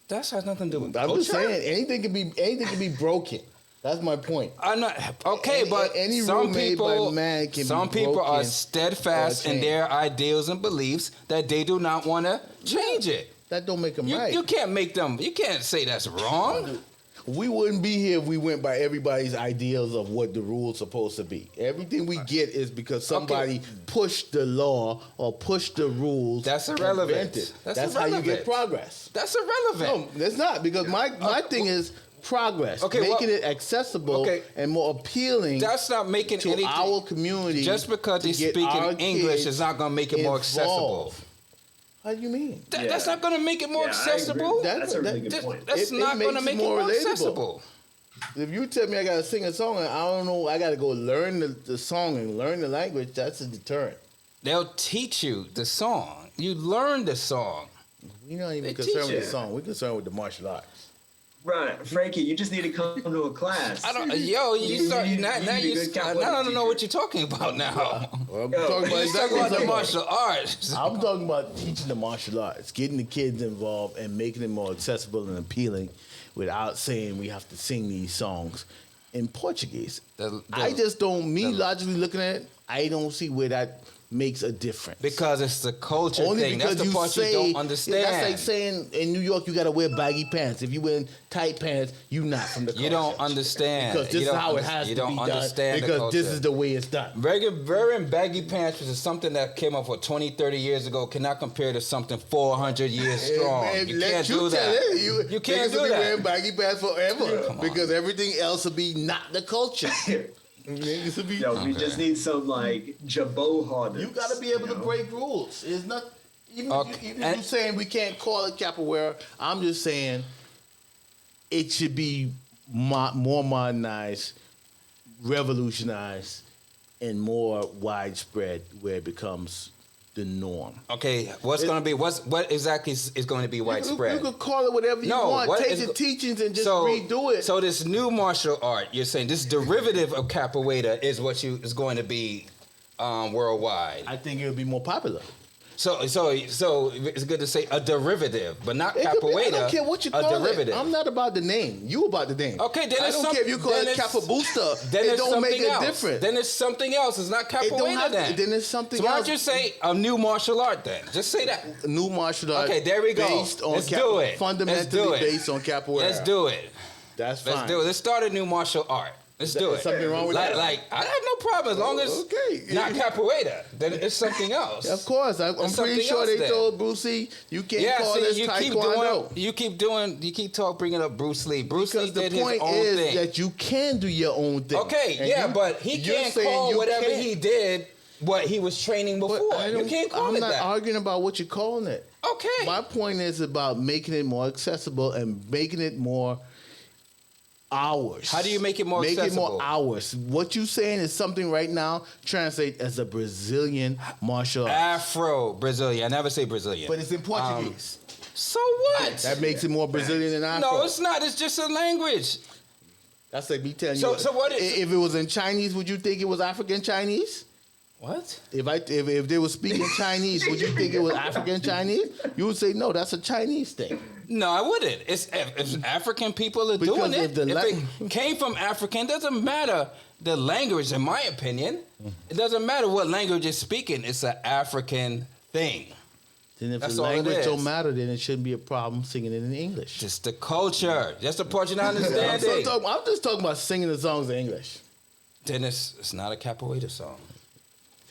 That has nothing to do with culture. I'm just saying anything can be broken. That's my point. I'm not okay, but any some rule made by man can some be people broken are steadfast in their ideals and beliefs that they do not want to change it. That don't make them right. You can't make them. You can't say that's wrong. We wouldn't be here if we went by everybody's ideals of what the rule's supposed to be. Everything we get is because somebody pushed the law or pushed the rules. That's irrelevant. That's how you get progress. That's irrelevant. No, that's not, because my thing is progress, making it accessible and more appealing. That's not making to our community. Just because they speak in English is not going to make it more accessible. How do you mean? That's not going to make it more accessible. That's a really good point. That's not going to make it more accessible. If you tell me I got to sing a song and I don't know, I got to go learn the song and learn the language, that's a deterrent. They'll teach you the song. You learn the song. We're not even concerned with the song. We're concerned with the martial arts. Right, Frankie, you just need to come to a class. I don't know what you're talking about now. Well, I'm talking about the martial arts. I'm talking about teaching the martial arts, getting the kids involved and making it more accessible and appealing without saying we have to sing these songs in Portuguese. I just don't, logically looking at it, I don't see where that makes a difference. Because it's the culture Only thing. because That's the part you don't understand. That's like saying in New York you gotta wear baggy pants. If you wear tight pants, you not from the culture. You don't understand. Because this is how it has to be done. You don't understand because this is the way it's done. Wearing baggy pants, which is something that came up 20, 30 years ago, cannot compare to something 400 years strong. You can't do that. You can't do that. that. Wearing baggy pants forever because everything else will be not the culture. We just need some like jabot harness. You got to be able to break rules. It's not even if you're saying we can't call it capoeira. I'm just saying it should be more modernized, revolutionized, and more widespread where it becomes the norm. Okay, what exactly is going to be widespread? You could call it whatever you want. Take the teachings and just redo it. So this new martial art, you're saying this derivative of capoeira is what is going to be worldwide. I think it would be more popular. So it's good to say a derivative, but not capoeira. I don't care what you call it. I'm not about the name. You about the name. Okay, then I don't care if you call it capobusta. Then it don't make a else. difference. Then it's something else. It's not capoeira then. Then it's something else. So why else. don't you say a new martial art then? Just say that. A new martial art. Okay, there we go. Based on Let's do it. Fundamentally based on capoeira. Let's do it. That's fine. Let's do it. Let's start a new martial art. Let's do it. Something wrong with that? Like I have no problem as long as not capoeira. Then it's something else. Of course, I'm pretty sure they told Bruce Lee you can't call this taekwondo. You keep bringing up Bruce Lee. Bruce Lee did his own thing. Because the point is that you can do your own thing. Okay, but he can't call whatever he did what he was training before. You can't call it that. I'm not arguing about what you're calling it. Okay. My point is about making it more accessible and making it more hours. How do you make it more accessible? Make it more hours. What you saying is something right now translate as a Brazilian martial art. Afro-Brazilian. I never say Brazilian. But it's in Portuguese. So what? That makes it more Brazilian than Afro. No, it's not. It's just a language. That's like me telling you. So what is... If it was in Chinese, would you think it was African Chinese? What? If they were speaking Chinese, would you think it was African Chinese? You would say no, that's a Chinese thing. No, I wouldn't. If African people are doing it, if it came from African, it doesn't matter the language. In my opinion, it doesn't matter what language you're speaking. It's an African thing. Then if the language don't matter, then it shouldn't be a problem singing it in English. Just the culture. That's the part you're not understanding. I'm just talking about singing the songs in English. Then it's not a capoeira song.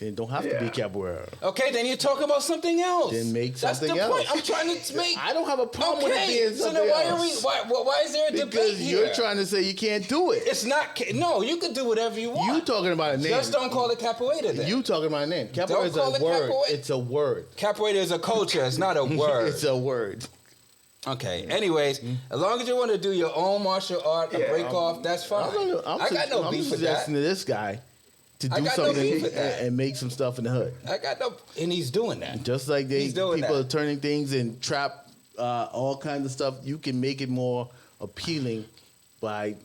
It don't have to be capoeira. Okay, then you're talking about something else. Then make something else. That's the point I'm trying to make. I don't have a problem with it being something else. So then why is there a debate because here? you're trying to say you can't do it. It's not. No, you can do whatever you want. You talking about a name. Just don't call it capoeira then. You talking about a name. Capoeira is a word. It's a word. Capoeira is a culture. It's not a word. It's a word. Okay. Anyways, as long as you want to do your own martial art and break off, that's fine. I got no beef with that. I'm suggesting to this guy to do something and make some stuff in the hood. And he's doing that. Just like people are turning things and trap all kinds of stuff. You can make it more appealing by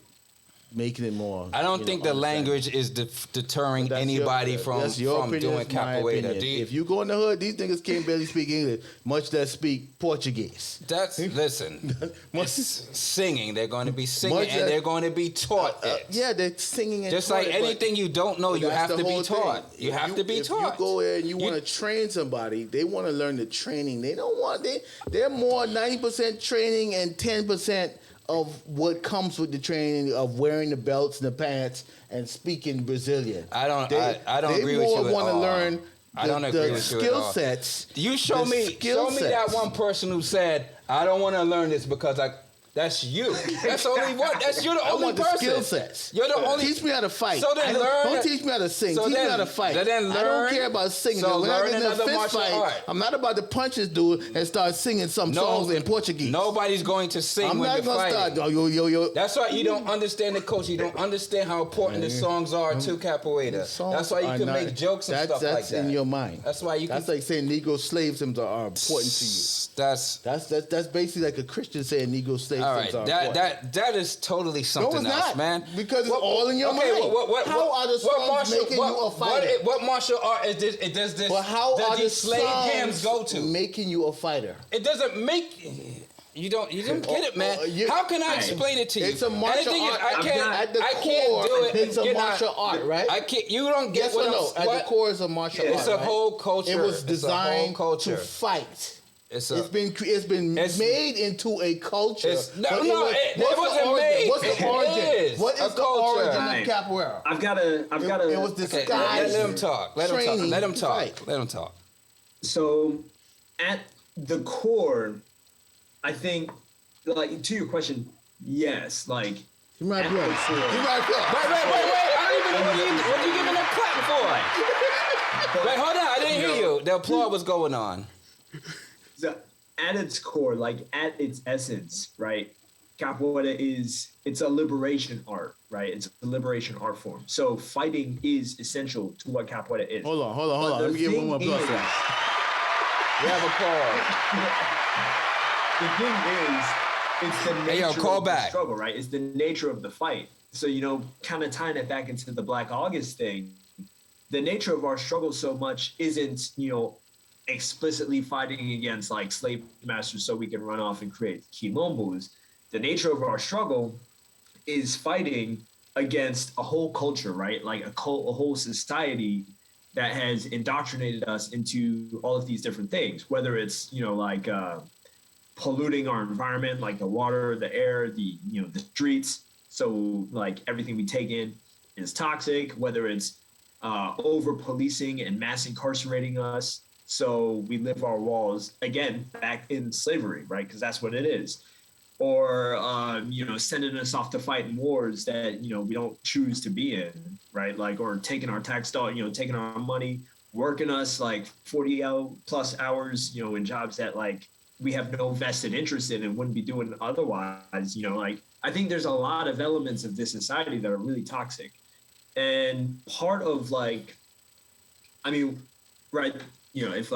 making it more. I don't think the language is deterring anybody from doing capoeira. If you go in the hood, these niggas can't barely speak English, much less speak Portuguese. Listen. It's singing. They're going to be singing and they're going to be taught it. Yeah, they're singing and just like anything you don't know, you have to be taught. You have to be taught. If you go there and you want to train somebody, they want to learn the training. They don't want they're more 90% training and 10% of what comes with the training of wearing the belts and the pants and speaking Brazilian. I don't agree with you at all. They more want to learn the skill sets. You show me that one person who said, I don't want to learn this because that's you. That's only one. You're the only person. The skill sets. You're the only. Teach me how to fight. So then don't teach me how to sing. Teach me how to fight. I don't care about singing. So when I learn get in a another fist martial fight, art. I'm not about to punch this dude and start singing some songs in Portuguese. Nobody's going to sing when you're fighting. I'm not going to start. Yo. That's why you don't understand the culture. You don't understand how important the songs are to capoeira. That's why you can make jokes and stuff like that. That's in your mind. That's why you. That's like saying Negro slave hymns are important to you. That's basically like a Christian saying Negro slave hymns are important. That is totally something else, man. Because it's all in your mind. How are the songs making you a fighter? What martial art is this? Does this? But how are the slave hymns go to? making you a fighter? It doesn't make. You don't get it, man. How can I explain it to you? It's a martial art. I can't do it. It's a martial art, right? I can't. You don't get what I'm. At the core, is a martial art. It's a whole culture. It was designed to fight. It's been made into a culture. It wasn't made. What's the origin? What is the origin of capoeira? I've got to. It was disguised. Let him talk. Let him talk. So, at the core, I think, like, to your question, yes, like. You might be Wait. I don't even know what you giving a clap for. Wait, hold on. I didn't hear you. The applause was going on. So at its core, like at its essence, right? Capoeira it's a liberation art, right? It's a liberation art form. So fighting is essential to what capoeira is. Hold on. Let me give one more plus. We have The thing is, it's the nature of the struggle, right? It's the nature of the fight. So, kind of tying it back into the Black August thing, the nature of our struggle so much isn't, explicitly fighting against like slave masters so we can run off and create quilombos. The nature of our struggle is fighting against a whole culture, right? Like a whole society that has indoctrinated us into all of these different things, whether it's, polluting our environment, like the water, the air, the streets. So like everything we take in is toxic, whether it's over policing and mass incarcerating us. So we live our walls again back in slavery, right? Because that's what it is. Or sending us off to fight in wars that we don't choose to be in, right? Like, or taking our tax dollar, taking our money, working us like 40 plus hours, in jobs that like we have no vested interest in and wouldn't be doing otherwise. Like I think there's a lot of elements of this society that are really toxic, and part of like, right. If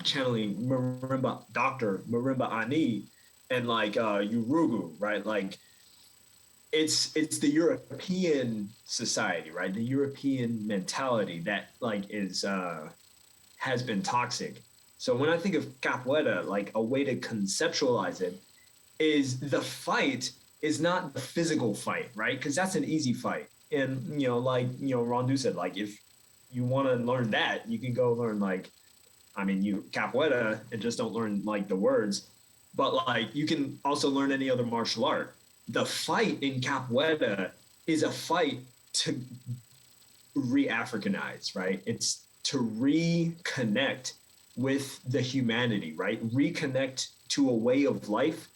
channeling Marimba, Dr. Marimba Ani and like Urugu, right? Like it's the European society, right? The European mentality that like has been toxic. So when I think of capoeira, like a way to conceptualize it is the fight is not the physical fight, right? Because that's an easy fight. And, Rondu said, like, if you want to learn that, you can go learn capoeira and just don't learn like the words, but like you can also learn any other martial art. The fight in capoeira is a fight to re-Africanize, right? It's to reconnect with the humanity, right? Reconnect to a way of life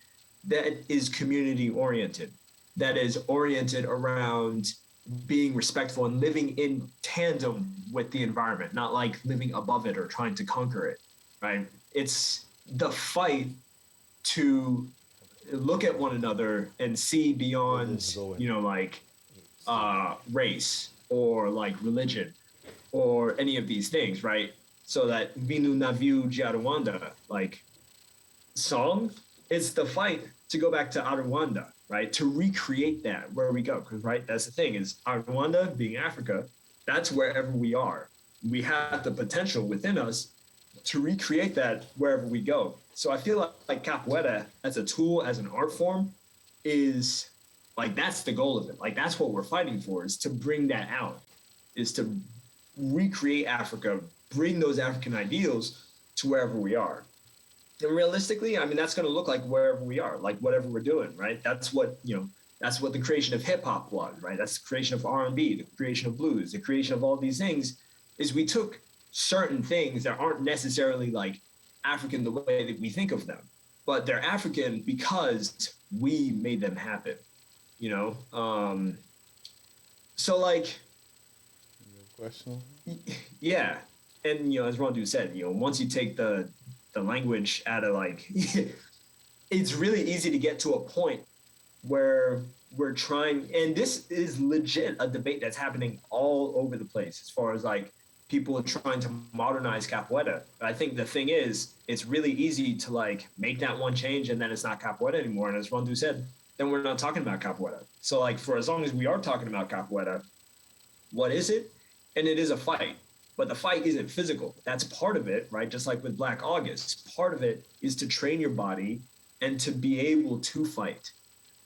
that is community oriented, that is oriented around being respectful and living in tandem with the environment, not like living above it or trying to conquer it, right? It's the fight to look at one another and see beyond, race or like religion or any of these things, right? So that Vinu Naviu Jaruanda, like song, it's the fight to go back to Rwanda, right? To recreate that where we go. Because, right, that's the thing is Rwanda being Africa, that's wherever we are. We have the potential within us to recreate that wherever we go. So I feel like capoeira as a tool, as an art form is like, that's the goal of it. Like, that's what we're fighting for, is to bring that out, is to recreate Africa, bring those African ideals to wherever we are. And realistically, that's going to look like wherever we are, like whatever we're doing, right? That's what the creation of hip hop was, right? That's the creation of R&B, the creation of blues, the creation of all these things, is we took certain things that aren't necessarily like African the way that we think of them, but they're African because we made them happen, So like, question? Yeah. And, as Rondu said, once you take the language out of like, it's really easy to get to a point where we're trying, and this is legit a debate that's happening all over the place as far as like people trying to modernize capoeira. But I think the thing is, it's really easy to like make that one change and then it's not capoeira anymore. And as Rondu said, then we're not talking about capoeira. So like, for as long as we are talking about capoeira, what is it? And it is a fight. But the fight isn't physical. That's part of it, right? Just like with Black August, part of it is to train your body and to be able to fight.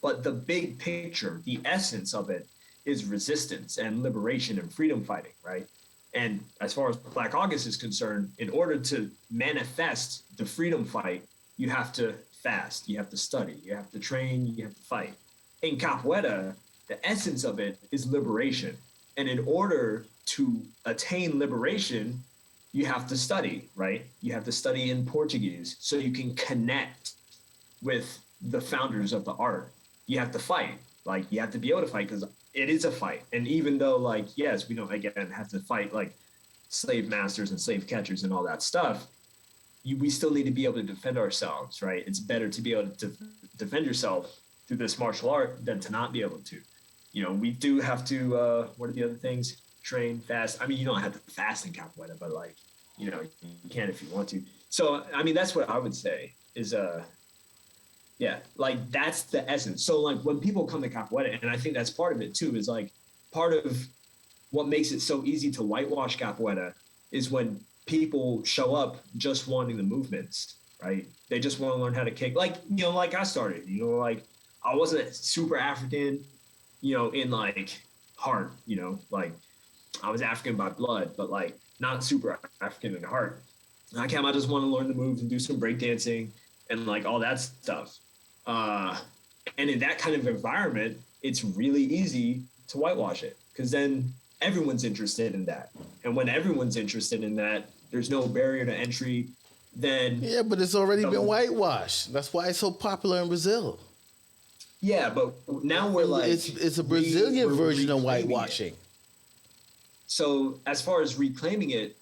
But the big picture, the essence of it is resistance and liberation and freedom fighting, right? And as far as Black August is concerned, in order to manifest the freedom fight, you have to fast, you have to study, you have to train, you have to fight. In Capoeira, the essence of it is liberation. And in order to attain liberation, you have to study, right? You have to study in Portuguese so you can connect with the founders of the art. You have to fight. Like, you have to be able to fight because it is a fight. And even though, like, yes, we don't, again, have to fight like slave masters and slave catchers and all that stuff, we still need to be able to defend ourselves, right? It's better to be able to defend yourself through this martial art than to not be able to. You know, we do have to, what are the other things? Train, fast. I mean, you don't have to fast in Capoeira, but like, you know, you can if you want to. So, I mean, that's what I would say is, yeah, like that's the essence. So like when people come to Capoeira, and I think that's part of it too, is like part of what makes it so easy to whitewash Capoeira is when people show up just wanting the movements, right? They just want to learn how to kick. Like, you know, like I started, you know, like I wasn't super African, you know, in like heart, you know, like I was African by blood, but like not super African in heart. And I just want to learn the moves and do some breakdancing and like all that stuff. And in that kind of environment, it's really easy to whitewash it because then everyone's interested in that. And when everyone's interested in that, there's no barrier to entry. Then yeah, but it's already been whitewashed. That's why it's so popular in Brazil. Yeah, but now we're like it's a Brazilian version of whitewashing. So as far as reclaiming it,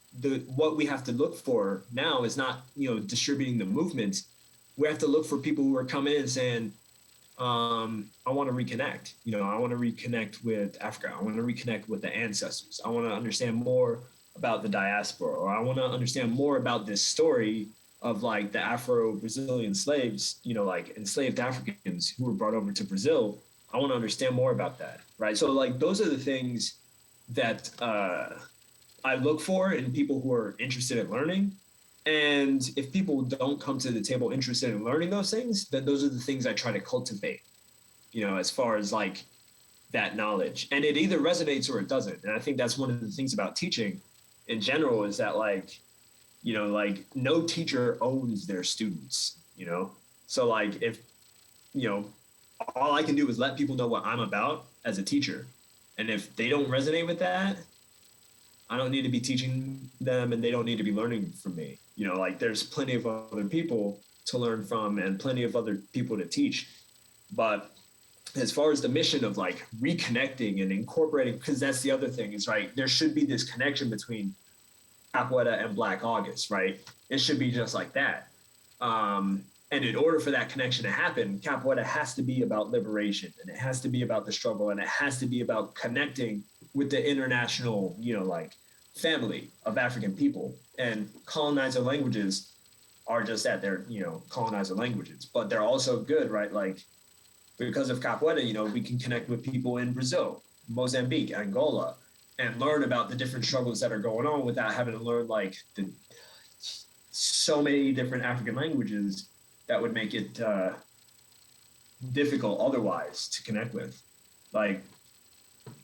what we have to look for now is not, you know, distributing the movements. We have to look for people who are coming in and saying, I want to reconnect. You know, I want to reconnect with Africa. I want to reconnect with the ancestors. I want to understand more about the diaspora, or I want to understand more about this story of like the Afro-Brazilian slaves, you know, like enslaved Africans who were brought over to Brazil. I want to understand more about that, right? So like those are the things that I look for in people who are interested in learning. And if people don't come to the table interested in learning those things, then those are the things I try to cultivate, you know, as far as like that knowledge. And it either resonates or it doesn't. And I think that's one of the things about teaching in general is that like, you know, like no teacher owns their students, you know? So like if, you know, all I can do is let people know what I'm about as a teacher. And if they don't resonate with that, I don't need to be teaching them and they don't need to be learning from me. You know, like there's plenty of other people to learn from and plenty of other people to teach. But as far as the mission of like reconnecting and incorporating, because that's the other thing is right, there should be this connection between Capoeira and Black August, right? It should be just like that. And in order for that connection to happen, Capoeira has to be about liberation and it has to be about the struggle and it has to be about connecting with the international, you know, like family of African people. And colonizer languages are just that, they're, you know, colonizer languages, but they're also good, right? Like because of Capoeira, you know, we can connect with people in Brazil, Mozambique, Angola, and learn about the different struggles that are going on without having to learn like so many different African languages that would make it difficult otherwise to connect with. Like,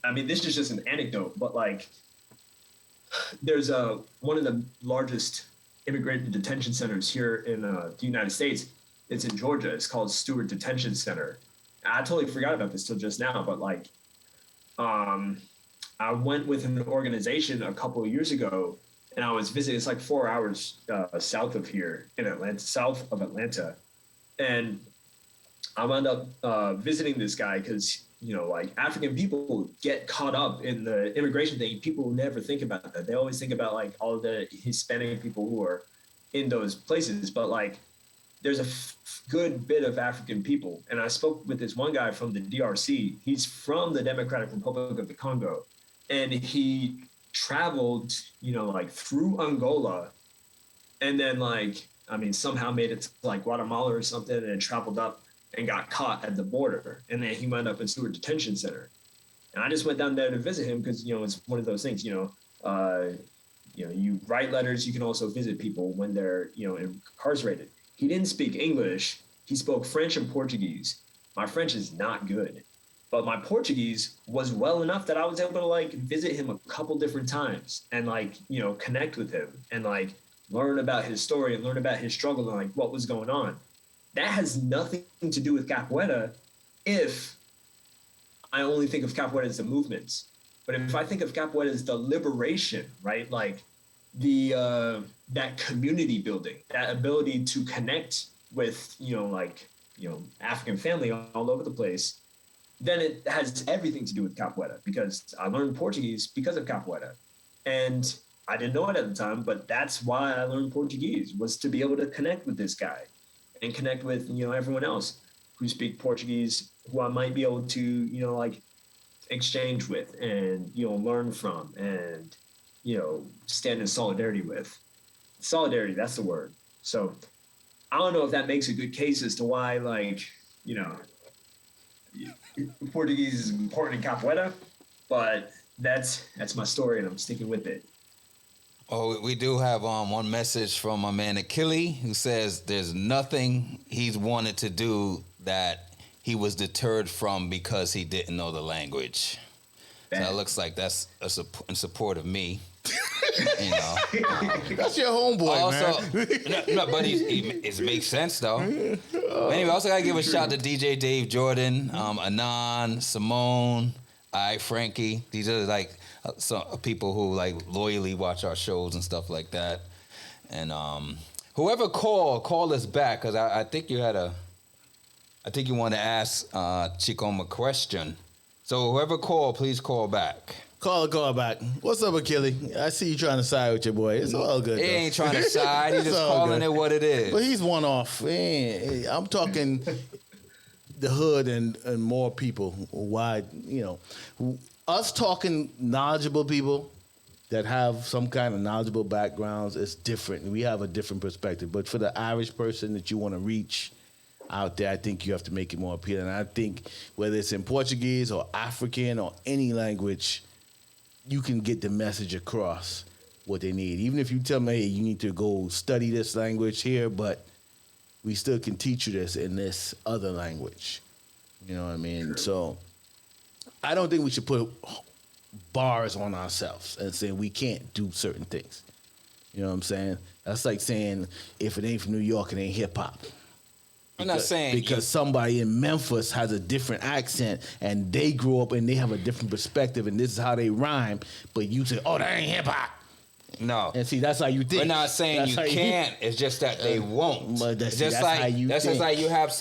I mean, this is just an anecdote, but like, there's one of the largest immigrant detention centers here in the United States. It's in Georgia. It's called Stewart Detention Center. I totally forgot about this till just now, but like, I went with an organization a couple of years ago and I was visiting, it's like 4 hours south of here in Atlanta, south of Atlanta. And I wound up visiting this guy because, you know, like African people get caught up in the immigration thing. People never think about that. They always think about like all the Hispanic people who are in those places. But like there's a good bit of African people. And I spoke with this one guy from the DRC. He's from the Democratic Republic of the Congo. And he traveled, you know, like through Angola and then like, I mean, somehow made it to like Guatemala or something and then traveled up and got caught at the border. And then he wound up in Stewart Detention Center. And I just went down there to visit him because, you know, it's one of those things, you know, you write letters. You can also visit people when they're, you know, incarcerated. He didn't speak English. he spoke French and Portuguese. My French is not good, but my Portuguese was well enough that I was able to like visit him a couple different times and like, connect with him and like learn about his story and learn about his struggle and like what was going on. That has nothing to do with capoeira if I only think of capoeira as the movements. But if I think of capoeira as the liberation, right? Like that community building, that ability to connect with, African family all over the place, then it has everything to do with capoeira because I learned Portuguese because of capoeira. And I didn't know it at the time, but that's why I learned Portuguese, was to be able to connect with this guy and connect with, everyone else who speak Portuguese, who I might be able to, exchange with and, learn from and, stand in solidarity with. Solidarity, that's the word. So I don't know if that makes a good case as to why, Portuguese is important in capoeira, but that's my story and I'm sticking with it. Oh, we do have one message from my man Achille, who says there's nothing he's wanted to do that he was deterred from because he didn't know the language. So it looks like that's in support of me. That's your homeboy, also, man. no, but it makes sense though. But anyway, also gotta give a shout to DJ Dave Jordan, Anon, Simone, Frankie. These are like some people who like loyally watch our shows and stuff like that. And whoever call us back, because I think you want to ask Ticum a question. So whoever called, please call back. Call back. What's up, Achilles? I see you trying to side with your boy. It's all good. He ain't trying to side. He's just calling it what it is. But he's one off. I'm talking the hood and more people. Why, us talking knowledgeable people that have some kind of knowledgeable backgrounds is different. We have a different perspective. But for the Irish person that you want to reach out there, I think you have to make it more appealing. And I think whether it's in Portuguese or African or any language, you can get the message across what they need. Even if you tell them, hey, you need to go study this language here, but we still can teach you this in this other language. You know what I mean? Sure. So I don't think we should put bars on ourselves and say we can't do certain things. You know what I'm saying? That's like saying if it ain't from New York, it ain't hip-hop. I'm not saying because somebody in Memphis has a different accent and they grew up and they have a different perspective and this is how they rhyme, but you say, oh, that ain't hip hop. No. And see, that's how you think. We're not saying you can't. It's just that they won't. But that's just how you think. That's just like you have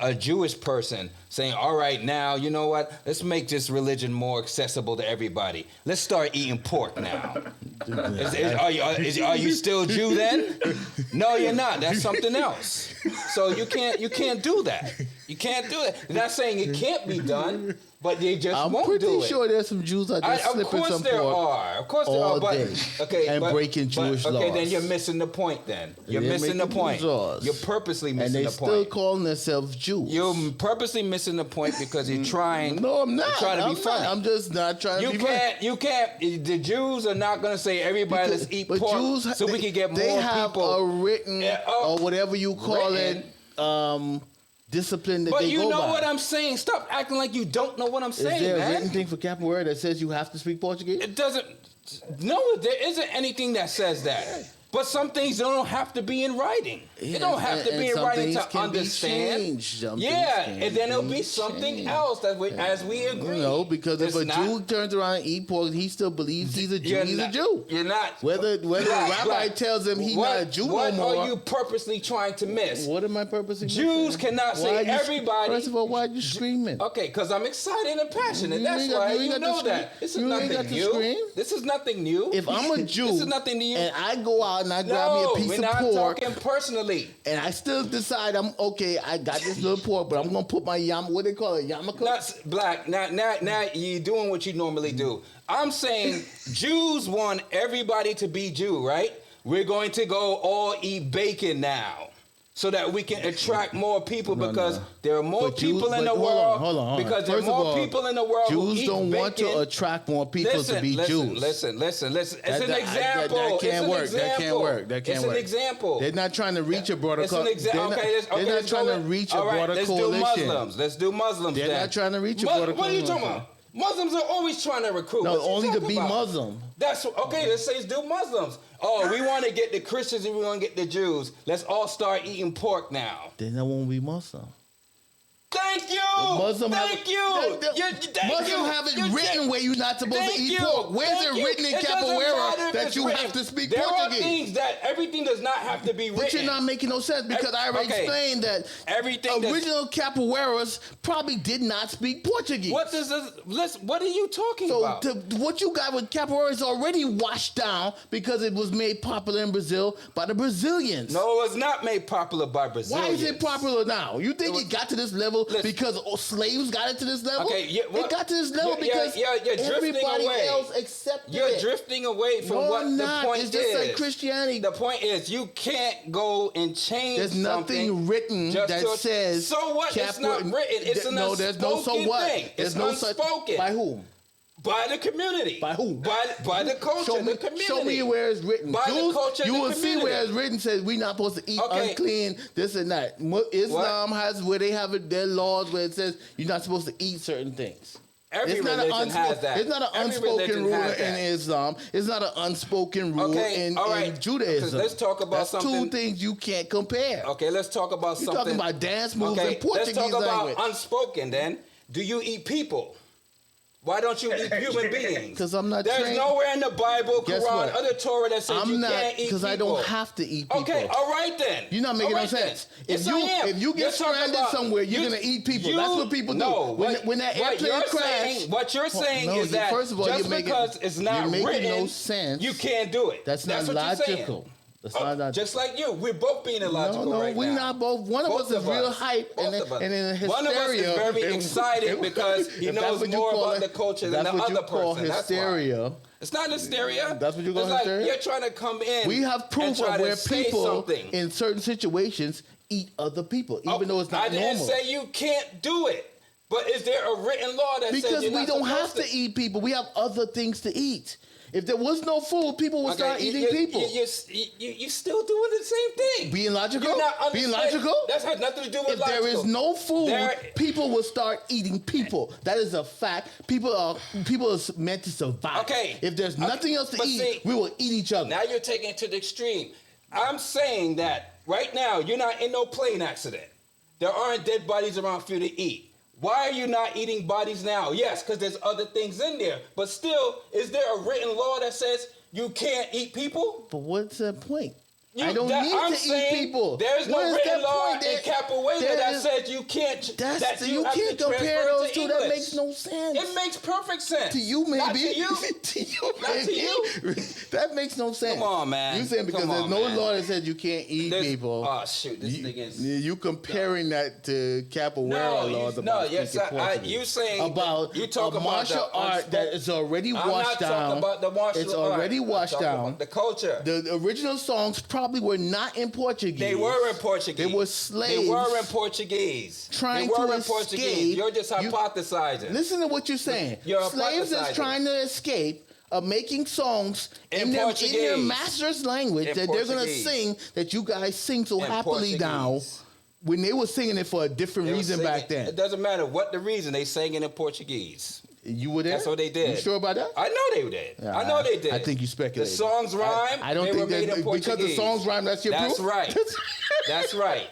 a Jewish person saying, all right, now, you know what? Let's make this religion more accessible to everybody. Let's start eating pork now. Are you still Jew then? No, you're not. That's something else. So you can't do that. You can't do that. I'm not saying it can't be done, but they just won't do it. I'm pretty sure there's some Jews out there slipping some pork. Of course there are. But breaking Jewish laws. Okay, then you're missing the point then. You're missing the point. You're purposely missing the point. And they still calling themselves Jews. You're purposely missing the point because you're trying. No, I'm not. You're trying to be funny. I'm just not trying to be funny. You can't. The Jews are not going to say everybody let's eat pork Jews, so we can get more people. They have a written or whatever you call it. Discipline that but they go by. But you know what I'm saying. Stop acting like you don't know what I'm saying, man. Is there a written thing for capoeira that says you have to speak Portuguese? It doesn't. No, there isn't anything that says that. But some things don't have to be in writing. It don't have to be in writing to understand. And then it'll be something else as we agree. No, because if a Jew turns around and eats pork, he still believes he's a Jew. He's a Jew. You're not. Whether the rabbi tells him he's not a Jew no more. What are you purposely trying to miss? What am I purposely missing? Jews cannot say everybody. First of all, why are you screaming? Okay, because I'm excited and passionate. That's why you know that. This is nothing new. This is nothing new. If I'm a Jew, this is nothing new. And I go out and I grab me a piece of pork. We're not talking personally. And I still decide I got this little pork, but I'm gonna put my what they call it, yarmulke? Not black. Now you're doing what you normally do. I'm saying Jews want everybody to be Jew, right? We're going to go all eat bacon now. so that we can attract more people because there are more But people in the hold world. on. Because there are First of more all, people in the world who Jews eat don't bacon. want to attract more people to be Jews. Listen. It's an That example. can't work. That can't work. That can't It's work. an example. They're not trying to reach a broader It's an example. They're not trying to reach a broader Let's coalition. Let's do Muslims. They're then. not trying to reach a broader What are you talking coalition. about? Muslims are always trying to recruit. No, What you only to talking be about? Muslim. That's okay. Let's say it's do Muslims. Oh, we want to get the Christians and we want to get the Jews. Let's all start eating pork now. Then they won't be Muslim. Thank you. Muslim Thank you. Muslim have it written where you're not supposed to eat pork. Where's it written in Capoeira that you have to speak Portuguese? There are things that everything does not have to be written. But you're not making no sense because I already explained that original Capoeiras probably did not speak Portuguese. What does this? What are you talking about? So what you got with Capoeira is already washed down because it was made popular in Brazil by the Brazilians. No, it was not made popular by Brazilians. Why is it popular now? You think it got to this level because slaves got it to this level? Okay, it got to this level because everybody else accepted it. You're drifting away from what the point is. It's just like Christianity. The point is you can't go and change There's nothing written that says. So what? It's not written. It's an unspoken there's no so what. thing. There's It's no unspoken. By whom? By the community. By who? By the culture, the community. Show me where it's written. By the culture, you the will community. see where it's written says we're not supposed to eat unclean, this and that. Islam has where they have their laws where it says you're not supposed to eat certain things. Every religion has that. It's not an unspoken rule in Islam. It's not an unspoken rule in Judaism. Let's talk about That's something. Two things you can't compare. Okay, let's talk about something. You're talking about dance moves in Portuguese let's talk language. about unspoken then. Do you eat people? Why don't you eat human beings? Because I'm not There's trained. nowhere in the Bible, Guess Quran, what? other Torah that says you can't eat people. Because I don't have to eat people. Okay, all right then. You're not making All no right sense. then. If you get stranded somewhere, you're going to eat people. That's what people do. No, when that airplane crashes. What you're saying is that first of all, just because it's not written, no sense. you can't do it. That's not what logical. You're saying. That's not logical. Just like you, we're both being illogical right now. we're not both. One of us is real hype and in hysteria. One of us is very excited because he knows more about the culture than the other person. That's what you call hysteria. It's not hysteria. That's what you call hysteria? Like you're trying to come in. We have proof of where people in certain situations eat other people, even though it's not normal. I didn't say you can't do it. But is there a written law that says you're not Because we don't have to eat people. We have other things to eat. If there was no food, people would start eating people. You're still doing the same thing. Being logical? Being logical? That has nothing to do with logical. If there is no food, people will start eating people. That is a fact. People are meant to survive. Okay. If there's nothing else to eat, we will eat each other. Now you're taking it to the extreme. I'm saying that right now you're not in no plane accident. There aren't dead bodies around for you to eat. Why are you not eating bodies now? Yes, because there's other things in there. But still, is there a written law that says you can't eat people? But what's the point? I don't need to eat people. There's no written law in Capoeira that says you can't. You can't compare those two. That makes no sense. It makes perfect sense. To you, maybe. Not to you. To you, Not maybe. to you. That makes no sense. Come on, man. You saying because there's no law that says you can't eat people. Oh shoot, this thing is. You comparing that to Capoeira laws about you saying about you talk a martial art that is already washed down. I'm not talking about the martial art. It's already washed down. The culture. The original songs probably were not in Portuguese. They were in Portuguese. They were slaves. They were in Portuguese. Trying they were to in escape. Portuguese. You're just hypothesizing. Listen to what you're saying. Slaves that's trying to escape are making songs in their master's language that they're going to sing that you guys sing so happily now. When they were singing it for a different reason back then. It doesn't matter what the reason, they sang it in Portuguese. You were there? That's what they did. You sure about that? I know they did. Yeah, I know they did. I think you speculated. The songs rhyme. I don't think that because the songs rhyme, that's your proof? That's right. That's right.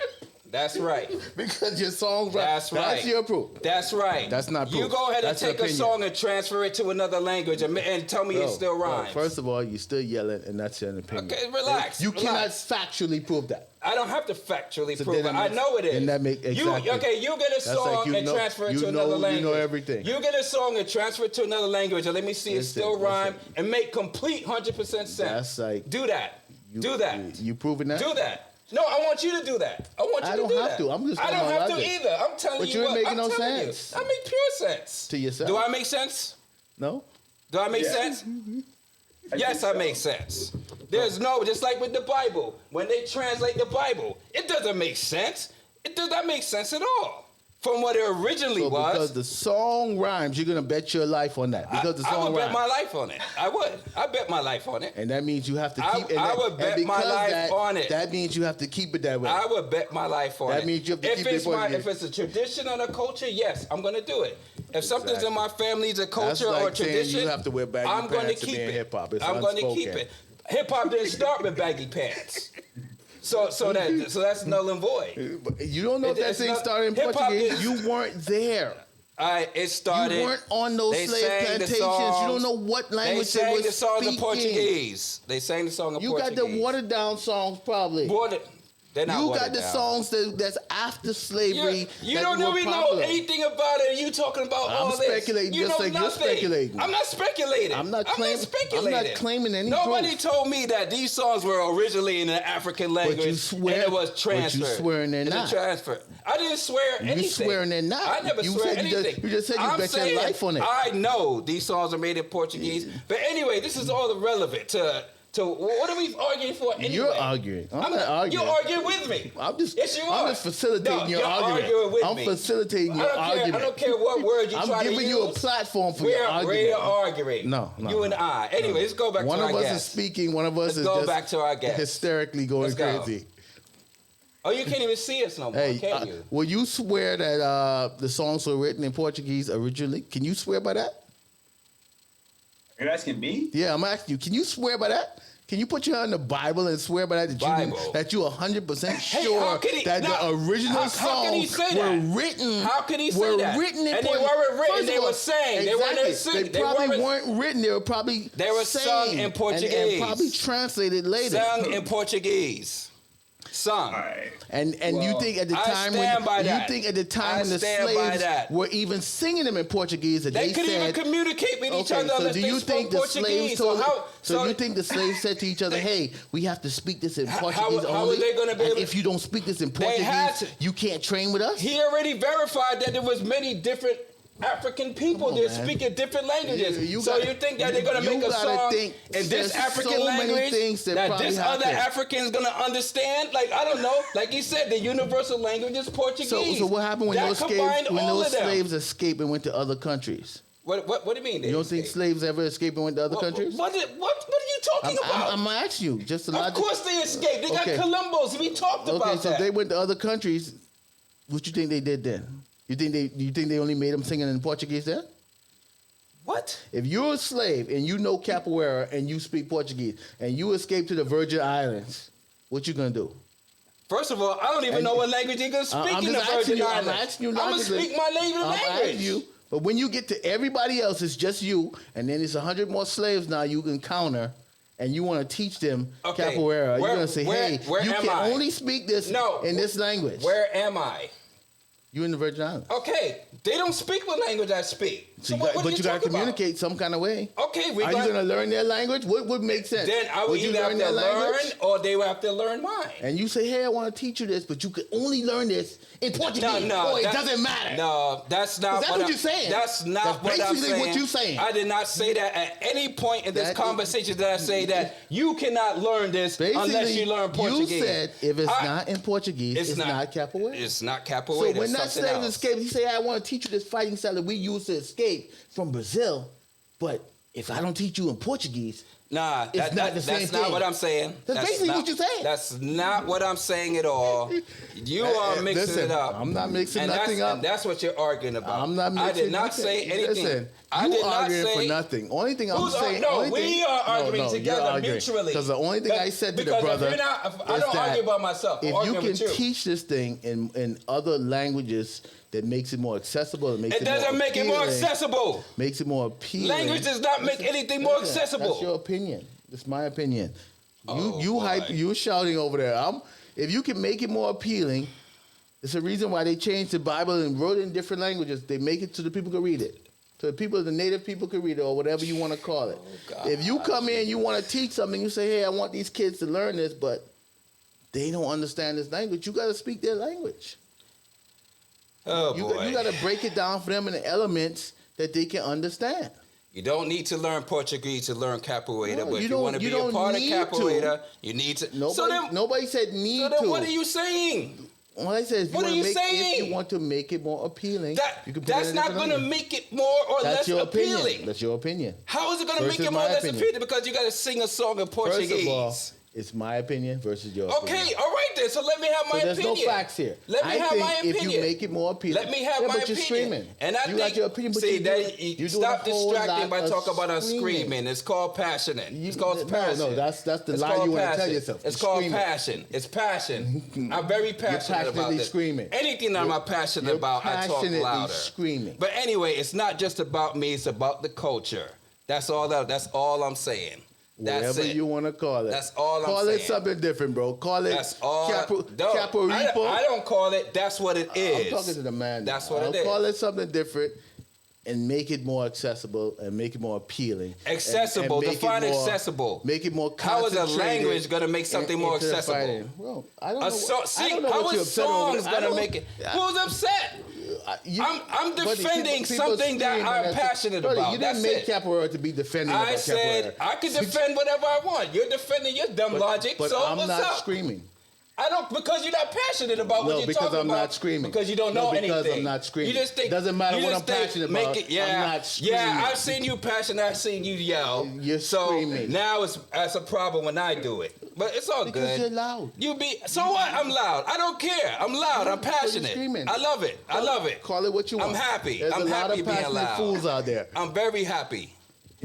That's right. Because your songs rhyme. That's right. That's your proof. That's right. That's not proof. You go ahead and take a song and transfer it to another language and tell me it still rhymes. First of all, you're still yelling, and that's an opinion. Okay, relax. You cannot factually prove that. I don't have to factually prove it. I know it is. And that makes exactly. You get a song and transfer it to another language. You know everything. You get a song and transfer it to another language, and let me see it still rhyme and make complete 100% sense. That's like do that. Do that. You proving that? Do that. No, I want you to do that. I want you to do that. I don't have to. I'm just. I don't have to either. I'm telling you. But you're making no sense. I make pure sense to yourself. Do I make sense? No. Do I make sense? Yes, I make sense. There's no, just like with the Bible, when they translate the Bible, it doesn't make sense. It does not make sense at all from what it originally was. Because the song rhymes, you're gonna bet your life on that. Because the song I would rhymes. bet my life on it. I would. I bet my life on it. And that means you have to keep. I would bet my life on it. That means you have to keep it that way. I would bet my life on it. That means you have to keep it. If it's a tradition and a culture, yes, I'm gonna do it. If something's in my family's a culture like or tradition, you have to wear baggy I'm gonna pants to keep be in it. hip-hop. It's I'm gonna unspoken. keep it. Hip hop didn't start with baggy pants. So that's null and void. You don't know if that thing started in Portuguese. You weren't there. It started. You weren't on those slave plantations. You don't know what language they sang were the songs in speaking. Portuguese. They sang the song in Portuguese. You got the watered down songs, probably. They're not you watered got the down. that's after slavery. You don't really know anything about it. You talking about all this? I'm speculating just like you're speculating. I'm not speculating. I'm not claiming any Nobody proof. told me that these songs were originally in an African language and it was transferred. But you swearing they're not. Transfer. I didn't swear anything. You swearing they're not. I never swear anything. You just said you bet your life on it. I know these songs are made in Portuguese. But anyway, this is all irrelevant to what are we arguing for anyway? You're arguing. I'm not arguing. You're arguing with me. Yes, you are. I'm just facilitating your argument. Arguing with I'm me. Facilitating your argument. I don't care what word you try to use. I'm giving you a platform for your argument. We're arguing. No. You and I. Anyway, let's go back to our guest. One of us is speaking. One of us is go just back to our guest. Hysterically going crazy. Oh, you can't even see us no more, can you? Will you swear that the songs were written in Portuguese originally? Can you swear by that? You're asking me? Yeah, I'm asking you. Can you swear by that? Can you put your hand on the Bible and swear by that that you're 100% sure that the original songs were written? How can he say that? Written in and they weren't written. They were Exactly. sang. They weren't sing. They probably weren't written. They were probably sung in Portuguese and probably translated later. Sung in Portuguese. Sung. Right. And you think at the time when the slaves were even singing them in Portuguese that they couldn't even communicate with each other unless they spoke Portuguese. So you think the slaves said to each other, "Hey, we have to speak this in Portuguese only"? How are they going to be able? If you don't speak this in Portuguese, you can't train with us. He already verified that there was many different African people that speak in different languages. You think that they're going to make a song in this African language that this other African is going to understand? Like, I don't know. Like you said, the universal language is Portuguese. So what happened when those slaves escaped and went to other countries? What do you mean? You don't think slaves ever escaped and went to other countries? What are you talking about? I'm asking you. Just of course they escaped. They got Columbus. We talked about that. Okay, so if they went to other countries, what you think they did then? You think they only made them singing in Portuguese then? What? If you're a slave and you know capoeira and you speak Portuguese and you escape to the Virgin Islands, what you gonna do? First of all, I don't even know what language you're gonna speak in the Virgin Islands. I'm asking you I'm gonna speak my native language. But when you get to everybody else, it's just you, and then it's 100 more slaves now you encounter, and you want to teach them capoeira. You're gonna say, "Hey, you can only speak this in this language." Where am I? You in the Virgin Islands. Okay, they don't speak what language I speak. So but you got to communicate some kind of way. Okay, are you going to learn their language? What would make sense? Then I would either have to learn or they would have to learn mine. And you say, "Hey, I want to teach you this, but you can only learn this in Portuguese." No, it doesn't matter. No, that's not what you're saying. That's not what I'm saying. What you're saying. I did not say that at any point in this conversation that I say that you cannot learn this unless you learn Portuguese. You said if it's not in Portuguese, it's not capoeira. It's not capoeira. So when that slave escaped, he said, "I want to teach you this fighting style that we use to escape from Brazil, but if I don't teach you in Portuguese, that's not what I'm saying. That's basically what you're saying. That's not what I'm saying at all. You are mixing it up. I'm not mixing nothing up. And that's what you're arguing about. I'm not mixing. I did not say anything. Listen, you arguing for nothing. Only thing I'm saying. We are arguing together mutually. Because the only thing I said to the brother, I don't argue about myself. If you can teach this thing in other languages, that makes it more accessible. It doesn't make it more accessible. Makes it more appealing. Language does not make anything more accessible. That's your opinion. That's my opinion. You shouting over there. If you can make it more appealing, it's a reason why they changed the Bible and wrote it in different languages. They make it so the people can read it. So the native people can read it, or whatever you want to call it. If you come in, you want to teach something, you say, "Hey, I want these kids to learn this," but they don't understand this language. You got to speak their language. Oh, boy. You got to break it down for them in the elements that they can understand. You don't need to learn Portuguese to learn capoeira, No, but you if you want to be a part of capoeira, you need to. Nobody said need so then to. what are you saying? What I said is, if you want to make it more appealing, you can put that's it not going to make it more or less appealing. That's your opinion. How is it going to make it more or less appealing? Because you got to sing a song in Portuguese. First of all, it's my opinion versus your opinion. Okay, all right then. So let me have my opinion. There's no facts here. Let me have my opinion. If you make it more appealing, let me have my but opinion. You're screaming. And I you got your opinion, but you stop distracting by talking about us screaming. It's called passionate. It's called passion. No, that's the lie you want to tell yourself. It's called passion. It's passion. I'm very passionate about this. Screaming. Anything that I'm passionate about, I talk louder. Screaming. But anyway, it's not just about me. It's about the culture. That's all I'm saying. Whatever you want to call it. That's all I'm saying. Call it something different, bro. Call it Caporipo. I don't call it. That's what it is. I'm talking to the man. That's what it is. Call it something different and make it more accessible and make it more appealing. Accessible. Define accessible. Make it more How is concentrated. a language going to make something more accessible? Well, I don't know. How is songs going to make it? Who's upset? I'm defending something that I'm passionate about. You didn't make capoeira to be defending. I said I can defend whatever I want. You're defending your dumb logic. But so I'm what's not up? screaming. I don't, because you're not passionate about what you're talking about. No, because I'm not screaming. Because you don't know anything. Because I'm not screaming. You just think, doesn't matter what I'm passionate about. I'm not screaming. Yeah, I've seen you passionate. I've seen you yell. You're screaming. Now that's a problem when I do it. But it's all good. Because you're loud. So what? I'm loud. I don't care. I'm loud. I'm passionate. I love it. I love it. Call it what you want. I'm happy. There's I'm a lot happy of being passionate loud. fools out there. I'm very happy.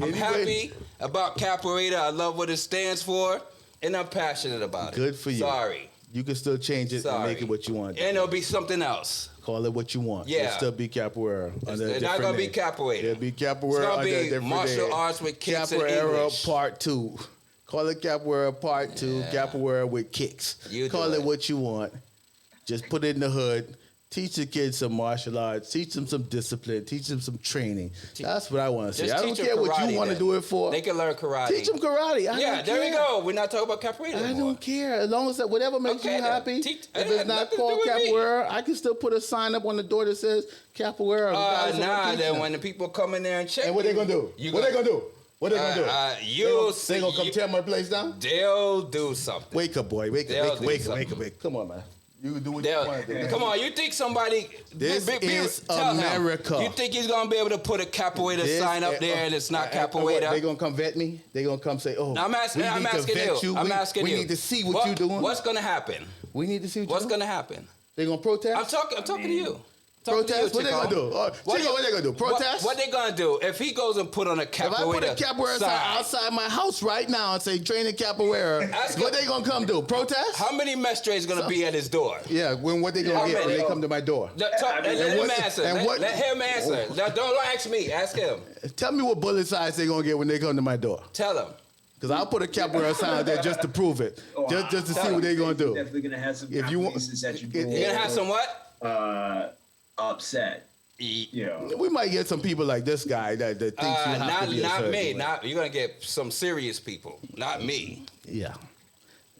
I'm happy about capoeira. I love what it stands for, and I'm passionate about it. Good for you. Sorry. You can still change it and make it what you want. And it'll be something else. Call it what you want. Yeah. It'll still be capoeira. It's not going to be capoeira. It'll be capoeira. It's going to be martial arts with kicks and English. Capoeira Part 2. Call it capoeira Part 2. Yeah. Capoeira with kicks. Call it what you want. Just put it in the hood. Teach the kids some martial arts. Teach them some discipline. Teach them some training. That's what I want to see. I don't care what you want to do it for. They can learn karate. Teach them karate. There we go. We're not talking about capoeira anymore. I don't care. As long as whatever makes you happy. If it's not called capoeira, I can still put a sign up on the door that says capoeira. Then when the people come in there and check. And what they going to do? What they going to do? What they going to do? You'll see. They going to come tear my place down? They'll do something. Wake up, boy. Wake up. Come on, man. You can do what you want to do. Come on, you think somebody... This is America. You think he's going to be able to put a capoeira sign up there and it's not capoeira? They going to come vet me? They going to come say, oh, I'm asking you. We need to see what you're doing. What's going to happen? We need to see what's going to happen. They going to protest? I'm talking to you. Protest? What they gonna do? What they gonna do? Protest? What they gonna do? If he goes and put on a capoeira, if I put a capoeira sign outside my house right now and say training capoeira, what they gonna come do? Protest? How many mestres gonna be at his door? Yeah, what they gonna get when they come to my door? Let him answer. Let him answer. Don't ask me. Ask him. Tell me what bullet size they gonna get when they come to my door. Tell him. Because I'll put a capoeira sign out there just to prove it, just to see what they're gonna do. Definitely gonna have some. If you want, you're gonna have some what? Upset. Yeah. We might get some people like this guy that thinks you have to be not me. You're gonna get some serious people. Not me. Yeah.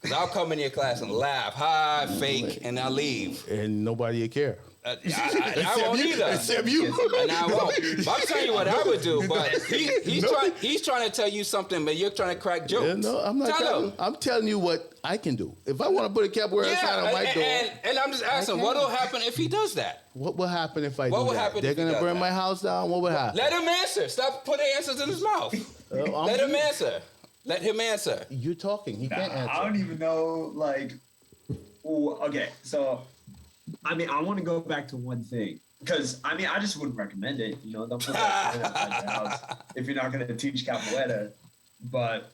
Cause I'll come in your class and laugh, hi, fake, and I'll leave. And nobody will care. I won't either. Except you. And I won't. But I'm telling you what I would do. But he's trying to tell you something, but you're trying to crack jokes. Yeah, no, I'm not. I'm telling you what I can do. If I want to put a capoeira sign on my door, and I'm just asking, what will happen if he does that? What will happen if I do that? What will happen? They're gonna burn my house down. What would happen? Let him answer. Stop putting answers in his mouth. Let him answer. Let him answer. You're talking. He can't answer. I don't even know. Okay, so. I mean, I want to go back to one thing because I just wouldn't recommend it. Don't put that outside your house if you're not going to teach capoeira. But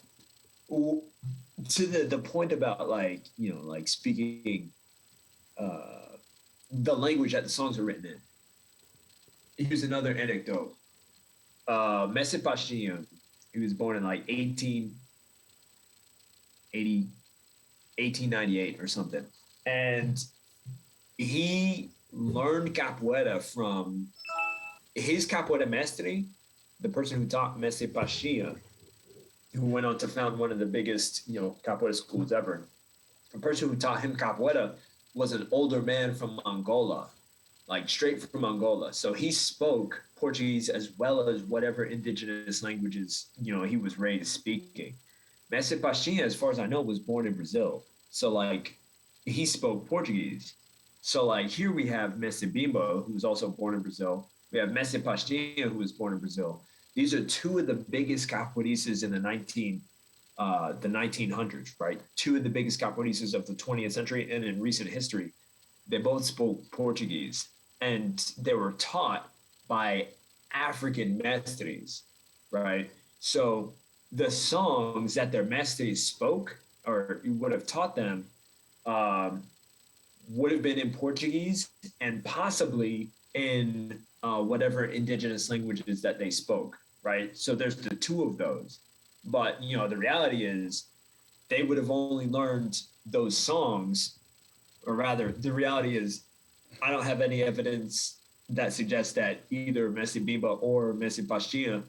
to the point about speaking the language that the songs are written in. Here's another anecdote. Mestre Pastinha, he was born in 1898 or something, and he learned capoeira from his capoeira mestre, the person who taught Mestre Pastinha, who went on to found one of the biggest, capoeira schools ever. The person who taught him capoeira was an older man from Angola. like straight from Angola. So he spoke Portuguese as well as whatever indigenous languages, he was raised speaking. Messi Pastinha, as far as I know, was born in Brazil. So like he spoke Portuguese. So like here we have Messi Bimbo, who was also born in Brazil. We have Messi Pastinha, who was born in Brazil. These are two of the biggest capoeiristas in the 1900s, right? Two of the biggest capoeiristas of the 20th century and in recent history. They both spoke Portuguese, and they were taught by African mestres, right? So the songs that their mestres spoke or you would have taught them would have been in Portuguese and possibly in whatever indigenous languages that they spoke, right? So there's the two of those. But, the reality is they would have only learned those songs, or rather, the reality is I don't have any evidence that suggests that either Messi Bimba or Messi Pastinha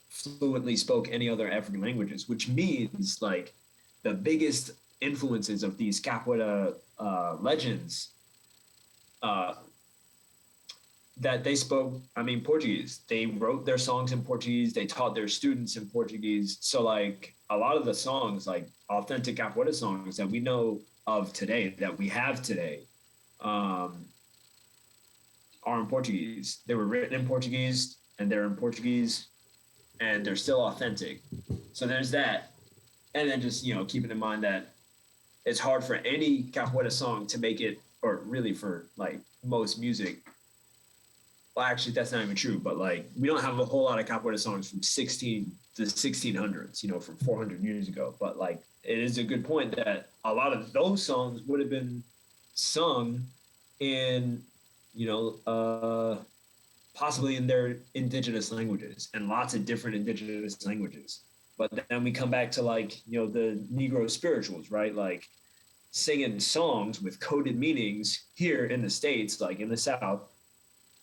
fluently spoke any other African languages, which means like the biggest influences of these capoeira legends that they spoke, Portuguese. They wrote their songs in Portuguese. They taught their students in Portuguese. So like a lot of the songs, like authentic capoeira songs that we know of today, that we have today, are in Portuguese. They were written in Portuguese and they're in Portuguese and they're still authentic. So there's that. And then just, keeping in mind that it's hard for any capoeira song to make it, or really for like most music. Well, actually, that's not even true, but like we don't have a whole lot of capoeira songs from 1600s, from 400 years ago. But like it is a good point that a lot of those songs would have been sung in, possibly in their indigenous languages and lots of different indigenous languages. But then we come back to like, the Negro spirituals, right? Like singing songs with coded meanings here in the States, like in the South,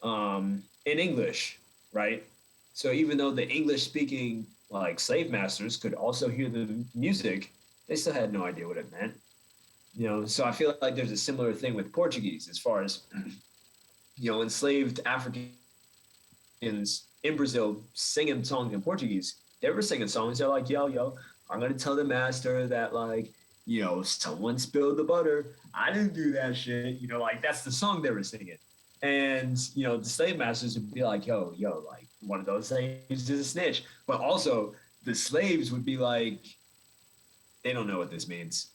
in English, right? So even though the English speaking like slave masters could also hear the music, they still had no idea what it meant. So I feel like there's a similar thing with Portuguese as far as, enslaved Africans in Brazil singing songs in Portuguese. They were singing songs. They're like, yo, I'm going to tell the master that like, someone spilled the butter. I didn't do that shit. Like that's the song they were singing. And, the slave masters would be like, yo, like one of those slaves is a snitch. But also the slaves would be like, they don't know what this means.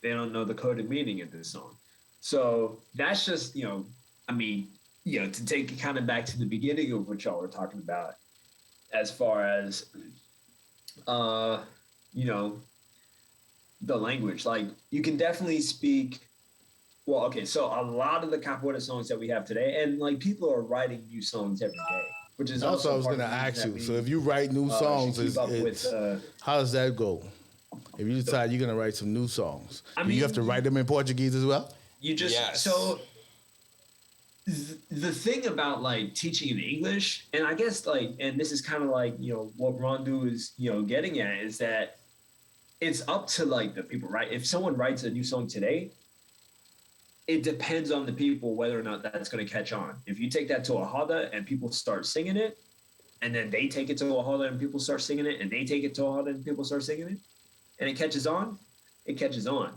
They don't know the coded meaning of this song. So that's just, to take it kind of back to the beginning of what y'all were talking about, as far as, the language. Like you can definitely speak. Well, okay, so a lot of the capoeira songs that we have today, and like people are writing new songs every day, which is also I was going to ask you. So if you write new songs, how does that go? If you decide you're going to write some new songs, do you have to write them in Portuguese as well? You just So the thing about like teaching in English, and I guess like, and this is kind of like what Rondu is getting at, is that it's up to like the people, right? If someone writes a new song today, it depends on the people whether or not that's going to catch on. If you take that to a roda and people start singing it, and then they take it to a roda and people start singing it, and they take it to a roda and people start singing it, and it catches on, it catches on.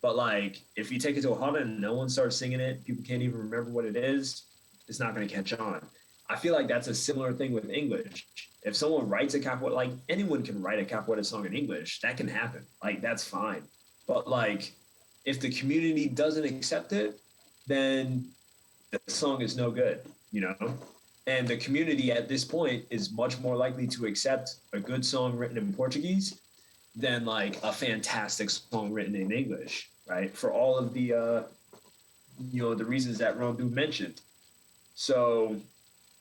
But like, if you take it to a roda and no one starts singing it, people can't even remember what it is, it's not going to catch on. I feel like that's a similar thing with English. If someone writes a capoeira, like anyone can write a capoeira song in English, that can happen. Like that's fine. But like, if the community doesn't accept it, then the song is no good, And the community at this point is much more likely to accept a good song written in Portuguese than like a fantastic song written in English, right? For all of the, the reasons that Rondu mentioned. So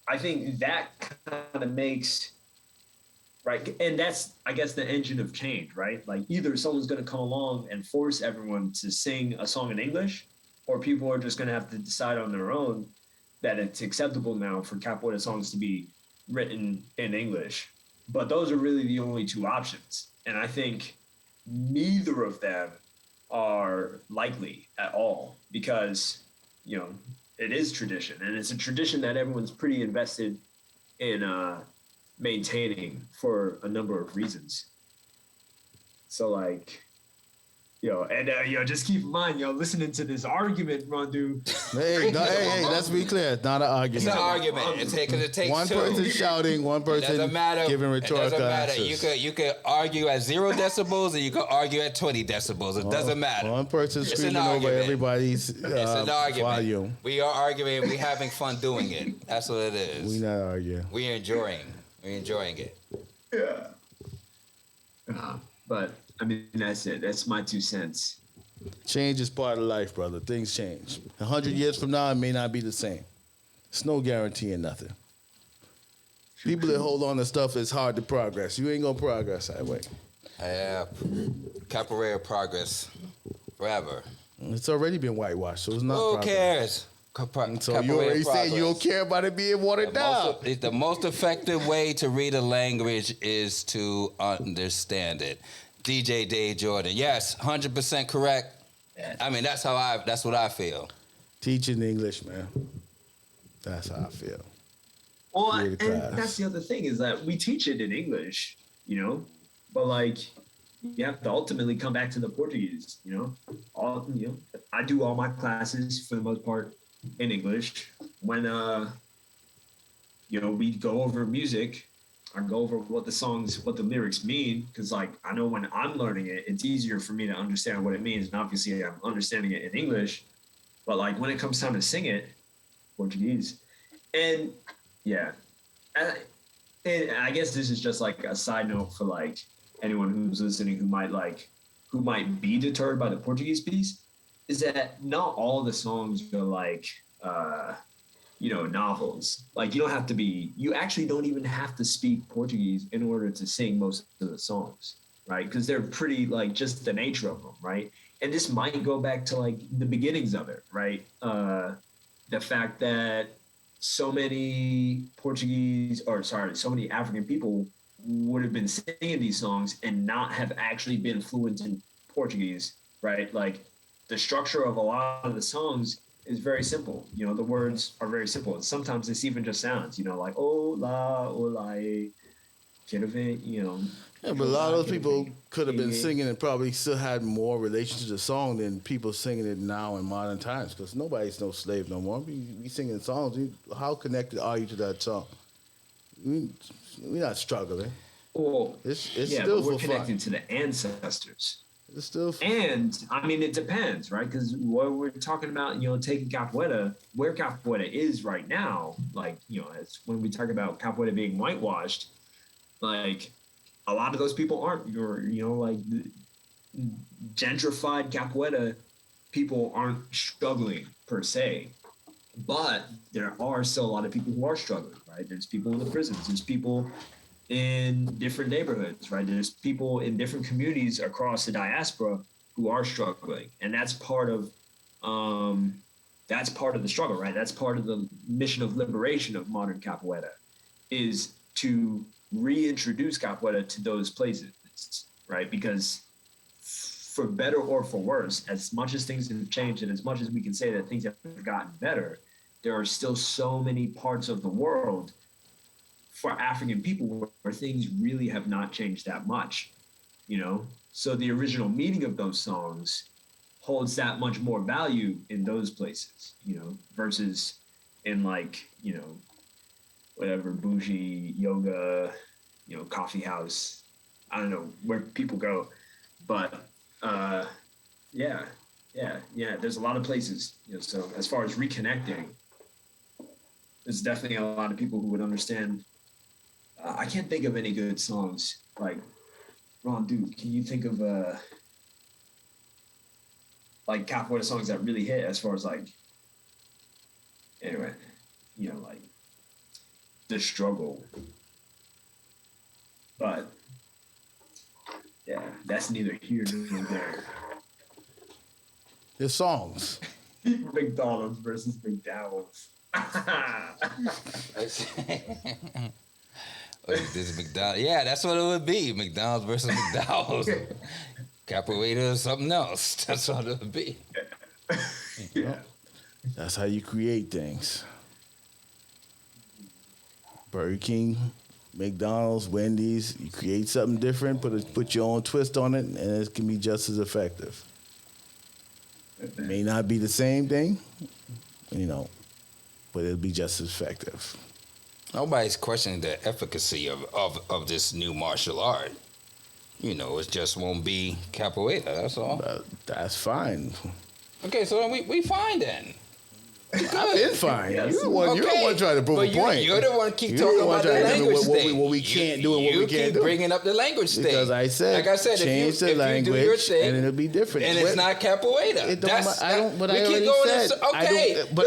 I think that kind of makes, right? And that's, I guess, the engine of change, right? Like either someone's going to come along and force everyone to sing a song in English, or people are just going to have to decide on their own that it's acceptable now for capoeira songs to be written in English. But those are really the only two options. And I think neither of them are likely at all because, it is tradition, and it's a tradition that everyone's pretty invested in maintaining for a number of reasons. So like, just keep in mind, listening to this argument, Rondu. Hey, let's be clear. It's not an argument. It's an argument. It takes one two. person shouting, one person giving rhetorical answers. You could argue at 0 decibels, and you could argue at 20 decibels. It doesn't matter. One person screaming over everybody's it's an argument. volume. We are arguing. We're having fun doing it. That's what it is. We not arguing. We're enjoying it. Yeah. But I mean, that's it. That's my 2 cents. Change is part of life, brother. Things change. 100 years from now, it may not be the same. It's no guarantee in nothing. People that hold on to stuff is hard to progress. You ain't gonna progress that way. Yeah, capoeira progress forever. It's already been whitewashed, so it's not. Who progress. cares? So you already said you don't care about it being watered down. The most effective way to read a language is to understand it. DJ Dave Jordan. Yes, 100% correct. I mean, that's what I feel. Teaching English, man. That's how I feel. Well, and that's the other thing is that we teach it in English, but like you have to ultimately come back to the Portuguese, I do all my classes for the most part in English. When we go over music, I go over what the lyrics mean, because like I know when I'm learning it, it's easier for me to understand what it means, and obviously I'm understanding it in English. But like when it comes time to sing it, Portuguese, and yeah, and I guess this is just like a side note for like anyone who's listening who might be deterred by the Portuguese piece, is that not all the songs are like novels. Like you actually don't even have to speak Portuguese in order to sing most of the songs, right? Because they're pretty like just the nature of them, right? And this might go back to like the beginnings of it, right? The fact that so many African people would have been singing these songs and not have actually been fluent in Portuguese, right? Like the structure of a lot of the songs is very simple. The words are very simple. And sometimes it's even just sounds, like hola, hola, quero ver, Yeah, but a lot of those people could have been singing and probably still had more relation to the song than people singing it now in modern times, because nobody's no slave no more. We singing songs. How connected are you to that song? We're not struggling. Well, it's yeah, still but we're for connecting fun. to the ancestors. It's still And I mean, it depends, right? Because what we're talking about, taking capoeira, where capoeira is right now, like, it's when we talk about capoeira being whitewashed, like a lot of those people aren't like gentrified capoeira people aren't struggling per se, but there are still a lot of people who are struggling, right? There's people in the prisons, there's people in different neighborhoods, right? There's people in different communities across the diaspora who are struggling, and that's part of the struggle, right? That's part of the mission of liberation of modern capoeira, is to reintroduce capoeira to those places, right? Because for better or for worse, as much as things have changed and as much as we can say that things have gotten better, there are still so many parts of the world for African people where things really have not changed that much, So the original meaning of those songs holds that much more value in those places, versus in like, whatever bougie yoga, coffee house. I don't know where people go, but yeah. There's a lot of places, so as far as reconnecting, there's definitely a lot of people who would understand. I can't think of any good songs. Like, Ron, dude, can you think of like capoeira songs that really hit as far as like, anyway, like the struggle. But yeah, that's neither here nor there. the songs. McDonald's versus McDowell's. This McDonald's. Yeah, that's what it would be. McDonald's versus McDowell's. Capoeira or something else. That's what it would be. Yeah. That's how you create things. Burger King, McDonald's, Wendy's. You create something different, put your own twist on it, and it can be just as effective. It may not be the same thing, but it'll be just as effective. Nobody's questioning the efficacy of this new martial art. It just won't be capoeira, that's all. That's fine. Okay, so we fine then. I've been fine. Yes. You're the one trying to prove a point. You're the one keep talking about the language thing. What we can't do and what we can't do. You keep bringing up the language thing. Because I said, change the language you do your thing, and it'll be different. And it's not capoeira.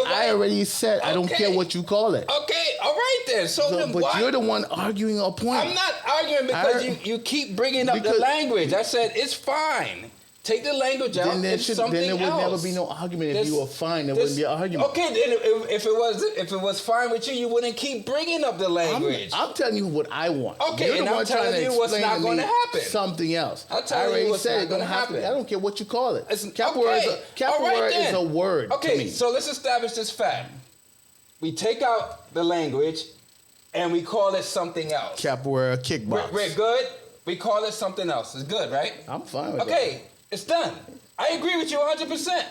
I already said I don't care what you call it. Okay, all right then. But you're the one arguing a point. I'm not arguing because you keep bringing up the language. I said it's fine. Take the language out. Then there would never be no argument. If you were fine, there wouldn't be an argument. Okay, then if it was fine with you, you wouldn't keep bringing up the language. I'm telling you what I want. Okay, and I'm telling you what's not going to happen. Something else. I'm telling you what's not going to happen. I don't care what you call it. Capoeira is a word. Okay, to me. So let's establish this fact. We take out the language, and we call it something else. Capoeira kickbox. We're good. We call it something else. It's good, right? I'm fine with that. Okay. It's done. I agree with you 100%.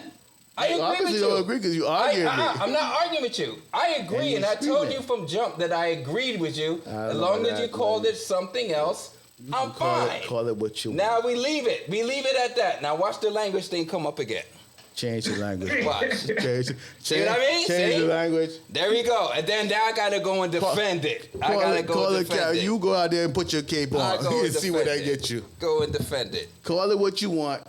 I agree with you. Don't agree because you arguing with me. I'm not arguing with you. I agree, and I told you from jump that I agreed with you. As long as you called it something else, I'm fine. Call it what you want. Now we leave it. We leave it at that. Now watch the language thing come up again. Change the language. Watch. See what I mean? Change the language. There we go. And then I gotta go and defend it. I gotta go and defend it. You go out there and put your cape on and see what that gets you. Go and defend it. Call it what you want.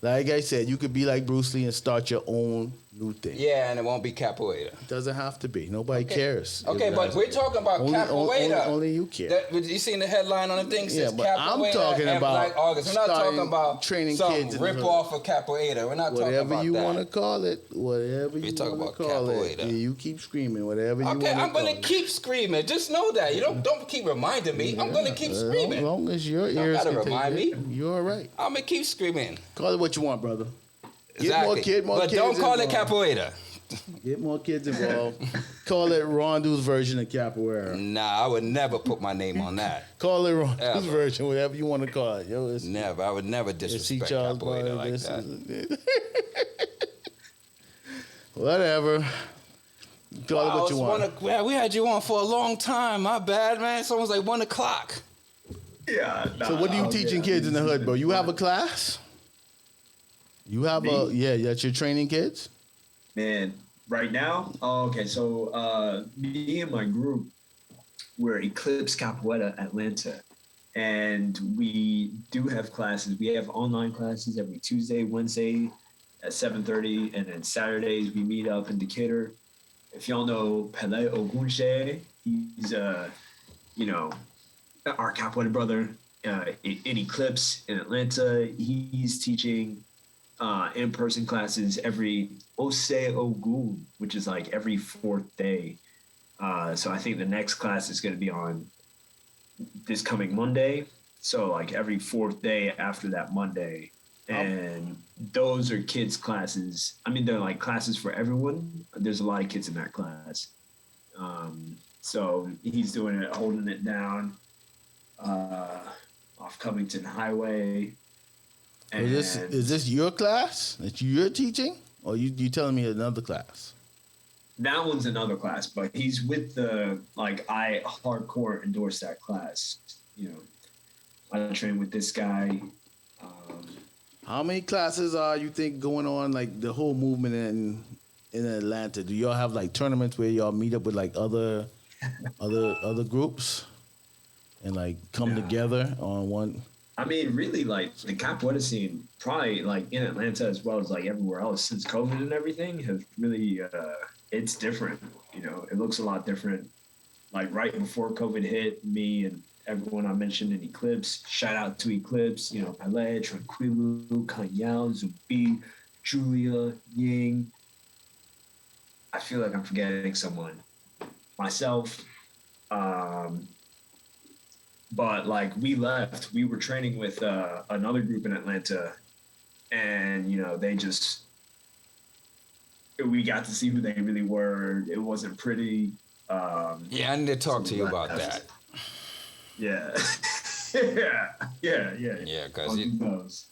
Like I said, you could be like Bruce Lee and start your own new thing. Yeah, and it won't be capoeira. It doesn't have to be. Nobody cares. Okay, but we're talking about capoeira. Only you care. You seen the headline on the thing? Says but capoeira I'm talking and about Black August. We're not talking about training some kids rip off of capoeira. We're not talking about that. Whatever you want to call it. Whatever you want to call it. Yeah, you keep screaming. Whatever you want to call it. Okay, I'm going to keep screaming. Just know that. You don't keep reminding me. I'm going to keep screaming. As long as your ears can remind me. You're all right. I'm going to keep screaming. Call it what you want, brother. Exactly. Get more kids don't call involved. it capoeira. Get more kids involved. Call it Rondu's version of capoeira. Nah, I would never put my name on that. Call it Rondu's version, whatever you want to call it. Yo, never. I would never disrespect capoeira like that. Whatever. Call it what you want. We had you on for a long time. My bad, man. It's almost like 1 o'clock. Yeah. So what are you teaching kids in the hood, bro? You have a class? You have that you're training kids? Man, right now? Oh, okay. So me and my group, we're Eclipse Capoeira Atlanta. And we do have classes. We have online classes every Tuesday, Wednesday at 7:30. And then Saturdays, we meet up in Decatur. If y'all know Pele Ogunse, he's, our Capoeira brother in Eclipse in Atlanta. He's teaching in-person classes every Ose Ogun, which is like every 4th day. So I think the next class is going to be on this coming Monday. So like every 4th day after that Monday. And those are kids' classes. I mean, they're like classes for everyone. There's a lot of kids in that class. So he's doing it, holding it down off Covington Highway. Is this your class that you're teaching, or you telling me another class? That one's another class, but he's with I hardcore endorse that class. I train with this guy. How many classes are you think going on, like the whole movement in Atlanta? Do y'all have like tournaments where y'all meet up with like other groups and like come together on one? I mean, really, like the capoeira scene, probably like in Atlanta as well as like everywhere else since COVID and everything, has really it's different. It looks a lot different. Like right before COVID hit, me and everyone I mentioned in Eclipse, shout out to Eclipse, Pele, Tranquilo, Kanyao, Zubi, Julia, Ying. I feel like I'm forgetting someone. Myself. But like we left, we were training with another group in Atlanta, and they just, we got to see who they really were. It wasn't pretty. Yeah, I need to talk to you about that. Yeah. Yeah, because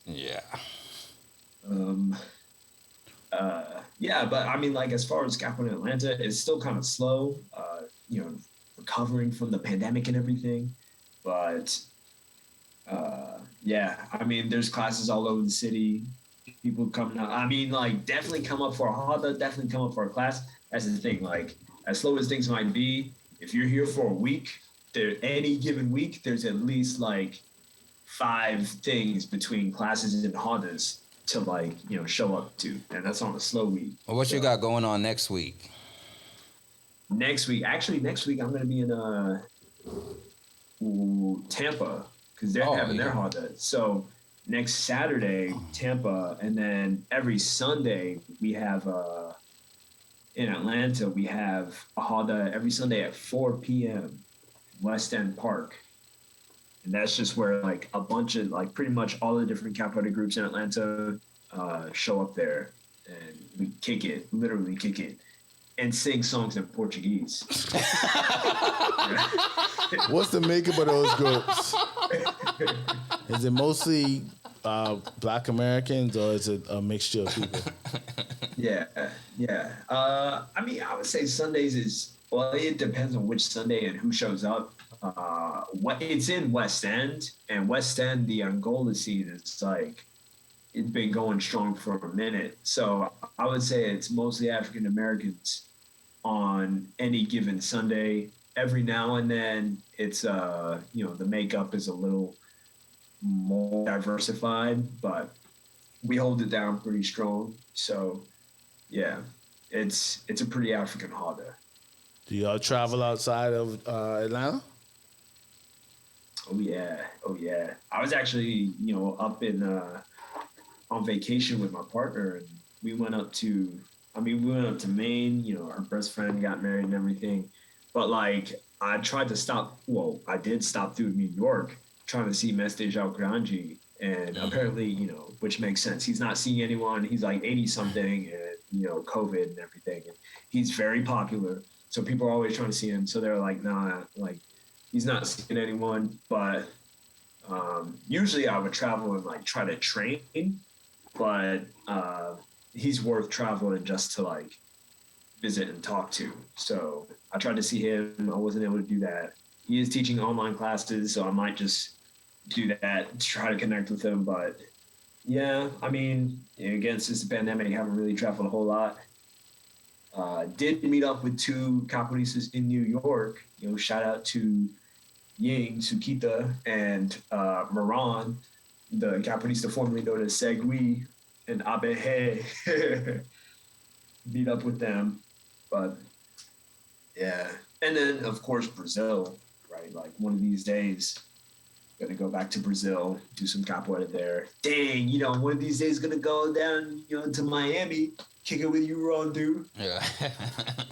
yeah. Yeah, but I mean, like, as far as Kappa in Atlanta, it's still kind of slow, recovering from the pandemic and everything. But yeah, I mean, there's classes all over the city. People coming out. I mean, like, definitely come up for a HADA, definitely come up for a class. That's the thing. Like, as slow as things might be, if you're here for a week, any given week, there's at least like 5 things between classes and HADAs to, like, show up to, and that's on a slow week. Well, what you got going on next week? Next week I'm going to be in Tampa, because they're having their HADA. So next Saturday, Tampa, and then every Sunday we have in Atlanta we have a HADA every Sunday at 4 p.m. West End Park. And that's just where, like, a bunch of, like, pretty much all the different capoeira groups in Atlanta show up there, and we literally kick it, and sing songs in Portuguese. What's the makeup of those groups? Is it mostly Black Americans, or is it a mixture of people? Yeah. I mean, I would say Sundays it depends on which Sunday and who shows up. It's in West End, and West End, the Angola scene is like, it's been going strong for a minute. So I would say it's mostly African Americans on any given Sunday. Every now and then it's the makeup is a little more diversified, but we hold it down pretty strong. So yeah, it's a pretty African HADA. Do y'all travel outside of Atlanta? Oh yeah. I was actually, up in on vacation with my partner, and we went up to Maine. Her best friend got married and everything. But, like, I did stop through New York trying to see Mestre Jao Grande, and apparently, which makes sense. He's not seeing anyone. He's like 80 something, and COVID and everything. And he's very popular, so people are always trying to see him. So they're like, nah, like, he's not seeing anyone. But usually I would travel and, like, try to train, but he's worth traveling just to, like, visit and talk to. So I tried to see him. I wasn't able to do that. He is teaching online classes, so I might just do that to try to connect with him. But yeah, I mean, again, since the pandemic, I haven't really traveled a whole lot. Did meet up with 2 capoeiristas in New York. Shout out to Ying, Sukita, and Moran, the capoeirista formerly known as Segui, and Abehe. Meet up with them. But yeah. And then, of course, Brazil, right? Like, one of these days, gonna go back to Brazil, do some capoeira there. Dang, one of these days gonna go down, to Miami, kick it with you, Ron, dude. Yeah.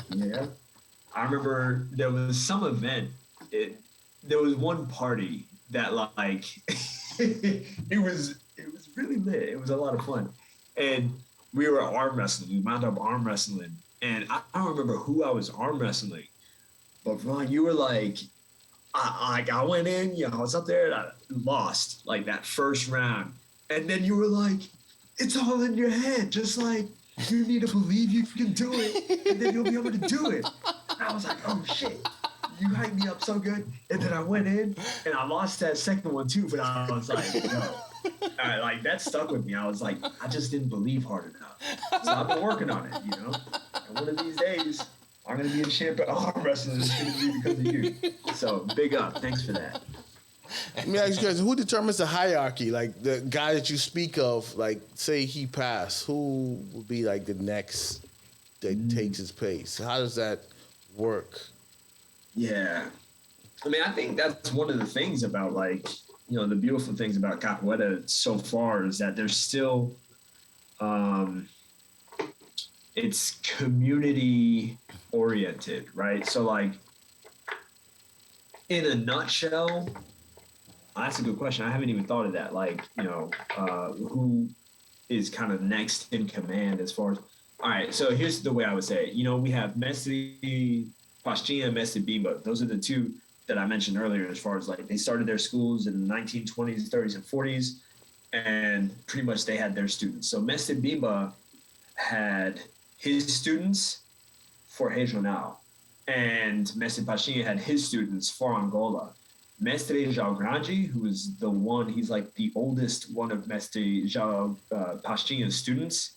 Yeah. I remember there was some event. There was one party that, like, it was really lit. It was a lot of fun. And we were arm wrestling. We wound up arm wrestling. And I don't remember who I was arm wrestling. But Ron, you were like, I went in, I was up there and I lost, like, that first round. And then you were like, it's all in your head. Just, like, you need to believe you can do it, and then you'll be able to do it. And I was like, oh shit. You hyped me up so good. And then I went in and I lost that second one too, but I was like, no. Like, that stuck with me. I was like, I just didn't believe hard enough. So I've been working on it, And one of these days, I'm going to be a champion arm wrestling. It's going to be because of you. So big up. Thanks for that. Let me ask you guys, who determines the hierarchy? Like, the guy that you speak of, like, say he passed, who would be, like, the next that takes his place? How does that work? Yeah. I mean, I think that's one of the things about, like, the beautiful things about capoeira so far is that there's still, it's community oriented, right? So, like, in a nutshell, that's a good question. I haven't even thought of that. Like, who is kind of next in command as far as, All right, so here's the way I would say it. You know, we have Mestre Pastinha and Mestre Bimba. Those are the two that I mentioned earlier as far as like they started their schools in the 1920s, 30s, and 40s, and pretty much they had their students. So Mestre Bimba had his students for Regional, and Mestre Pastinha had his students for Angola. Mestre João Grande, who is the one, he's like the oldest one of Mestre João Pastinha's students.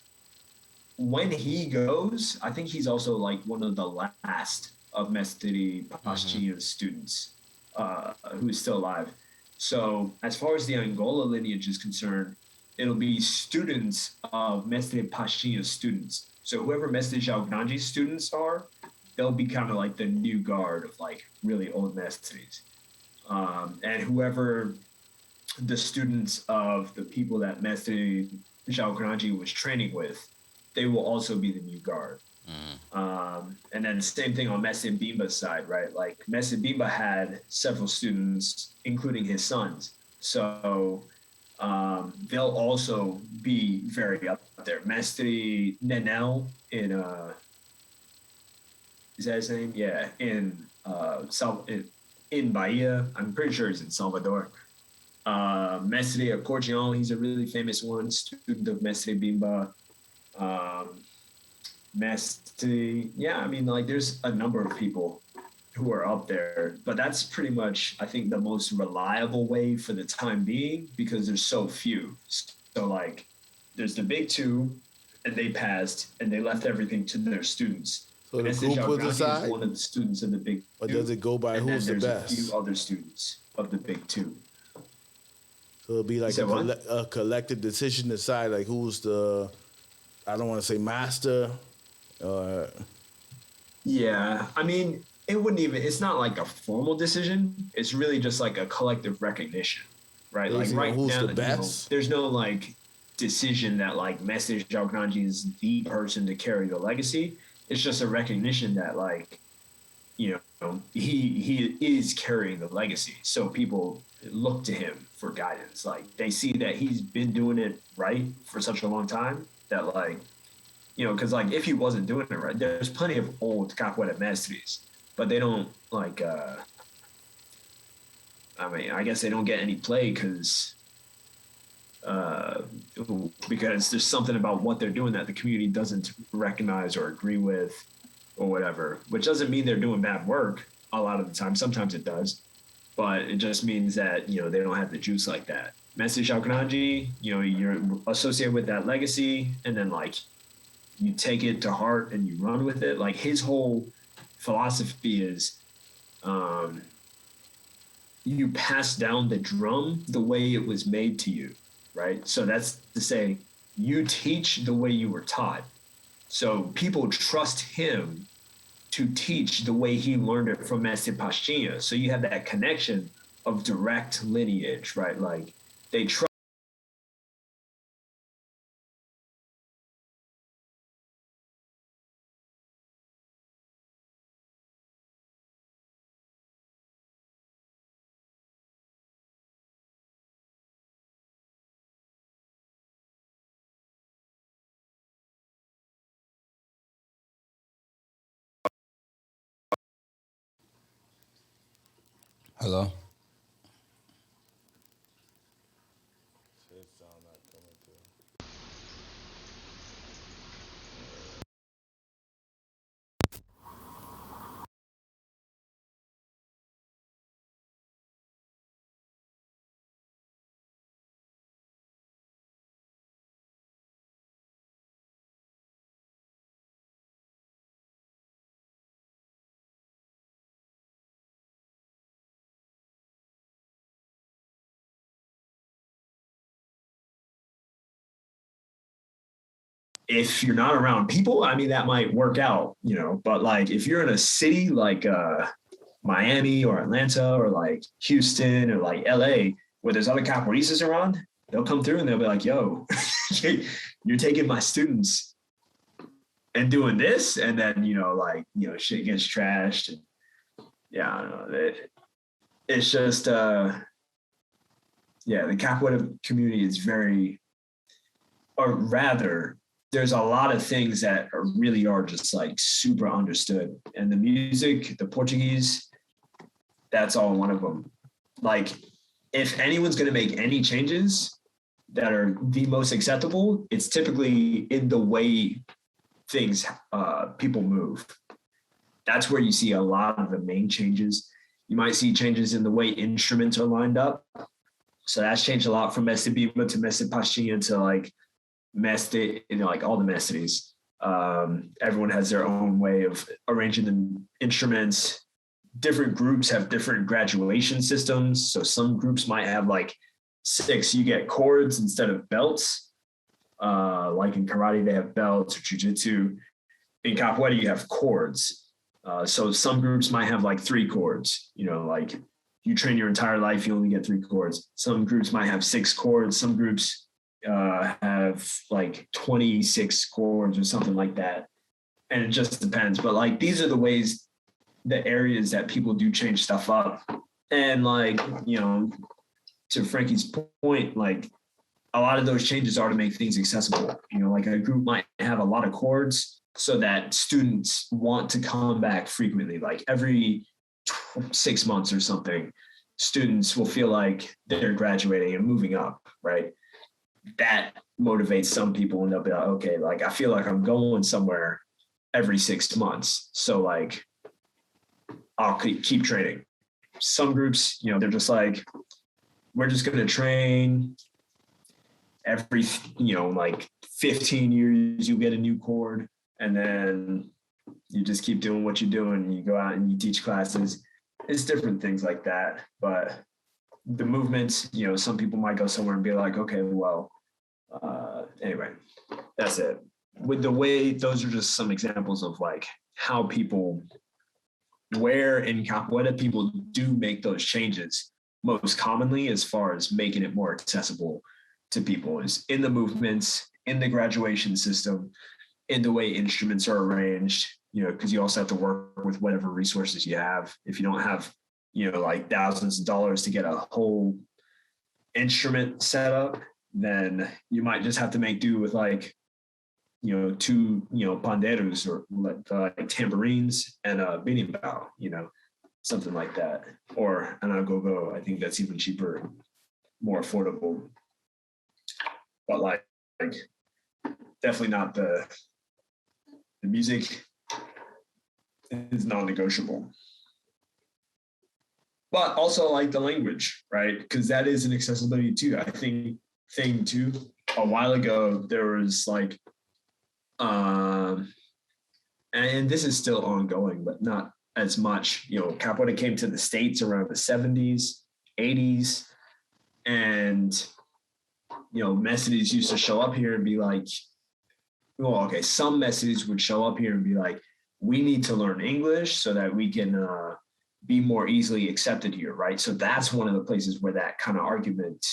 When he goes, I think he's also like one of the last of Mestre Pastinha's students who is still alive. So as far as the Angola lineage is concerned, it'll be students of Mestre Pastinha's students. So whoever Mestre João Grande's students are, they'll be kind of like the new guard of like really old mestres. And whoever the students of the people that Mestre João Grande was training with, they will also be the new guard. And then the same thing on Mestre Bimba's side, right? Like Mestre Bimba had several students, including his sons. So they'll also be very up there. Mestre Nenel in is that his name? Yeah, in Bahia. I'm pretty sure he's in Salvador. Mestre Accordion, he's a really famous one, student of Mestre Bimba. Mestre, yeah, I mean, like there's a number of people who are up there, but that's pretty much, I think, the most reliable way for the time being because there's so few. So like, there's the big two, and they passed, and they left everything to their students. So the group will decide? Is one of the students of the big Or two, does it go by who's the best? There's a few other students of the big two. So it'll be like a collective decision to decide like who's the, I don't want to say master. Yeah, I mean, it's not like a formal decision. It's really just like a collective recognition, right? Like right who's now, the best? There's no like decision that like Mestre João Grande is the person to carry the legacy. It's just a recognition that like, you know, he is carrying the legacy. So people look to him for guidance. Like they see that he's been doing it right for such a long time that like, you know, because like if he wasn't doing it right, there's plenty of old capoeira mestres, but they don't like. I mean, I guess they don't get any play because there's something about what they're doing that the community doesn't recognize or agree with, or whatever. Which doesn't mean they're doing bad work a lot of the time. Sometimes it does, but it just means that you know they don't have the juice like that. Mestre João Grande, you know, you're associated with that legacy, and then like. You take it to heart and you run with it. Like his whole philosophy is you pass down the drum the way it was made to you, right? So that's to say you teach the way you were taught. So people trust him to teach the way he learned it from Mestre Pastinha. So you have that connection of direct lineage, right? Like they trust. Hello? If you're not around people, I mean, that might work out, you know, but like if you're in a city like Miami or Atlanta or like Houston or like LA, where there's other capoeiristas around, they'll come through and they'll be like, yo, you're taking my students and doing this. And then, you know, like, you know, shit gets trashed. And yeah, I don't know. It's just, yeah, the capoeira community is very, or rather, there's a lot of things that really are just like super understood. And the music, the Portuguese, that's all one of them. Like, if anyone's going to make any changes that are the most acceptable, it's typically in the way things, people move. That's where you see a lot of the main changes. You might see changes in the way instruments are lined up. So that's changed a lot from Mestre Bima to Mestre Pastinha to like Mestre, like all the Mestres. Everyone has their own way of arranging the instruments. Different groups have different graduation systems. So some groups might have like 6, you get chords instead of belts. Like in karate, they have belts, or jiu-jitsu. In capoeira, you have chords. So some groups might have like 3 chords, like you train your entire life, you only get 3 chords. Some groups might have 6 chords. Some groups have like 26 chords or something like that. And it just depends. But like, these are the ways, the areas that people do change stuff up. And like, to Frankie's point, like a lot of those changes are to make things accessible. Like a group might have a lot of chords so that students want to come back frequently, like every 6 months or something. Students will feel like they're graduating and moving up, right? That motivates some people, and they'll be like, okay, like I feel like I'm going somewhere every 6 months. So like, I'll keep training. Some groups, they're just like, we're just going to train every, like 15 years, you get a new chord, and then you just keep doing what you're doing. You go out and you teach classes. It's different things like that. But the movements, some people might go somewhere and be like, okay, well, anyway, that's it. With the way, those are just some examples of like how people, where in capoeira people do make those changes most commonly, as far as making it more accessible to people, is in the movements, in the graduation system, in the way instruments are arranged, because you also have to work with whatever resources you have. If you don't have, like thousands of dollars to get a whole instrument set up, then you might just have to make do with like, 2, panderos, or like tambourines and a berimbau, something like that. Or an agogo. I think that's even cheaper, more affordable. But like definitely not the music is non-negotiable. But also like the language, right? Because that is an accessibility too. I think thing too, a while ago, there was like, and this is still ongoing, but not as much, capoeira came to the States around the 70s, 80s. And, messages used to show up here and be like, well, okay, some messages would show up here and be like, we need to learn English so that we can be more easily accepted here, right? So that's one of the places where that kind of argument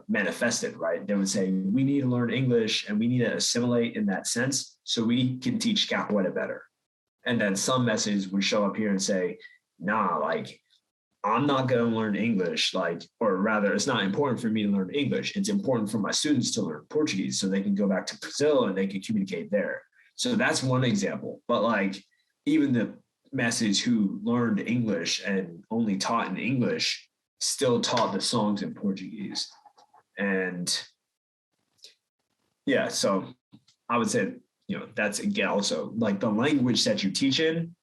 manifested, right? They would say, we need to learn English and we need to assimilate in that sense so we can teach capoeira better. And then some messages would show up here and say, nah, like, I'm not going to learn English, like, or rather, it's not important for me to learn English. It's important for my students to learn Portuguese so they can go back to Brazil and they can communicate there. So that's one example. But like, even the message who learned English and only taught in English still taught the songs in Portuguese. And yeah, so I would say, that's again also like the language that you teach in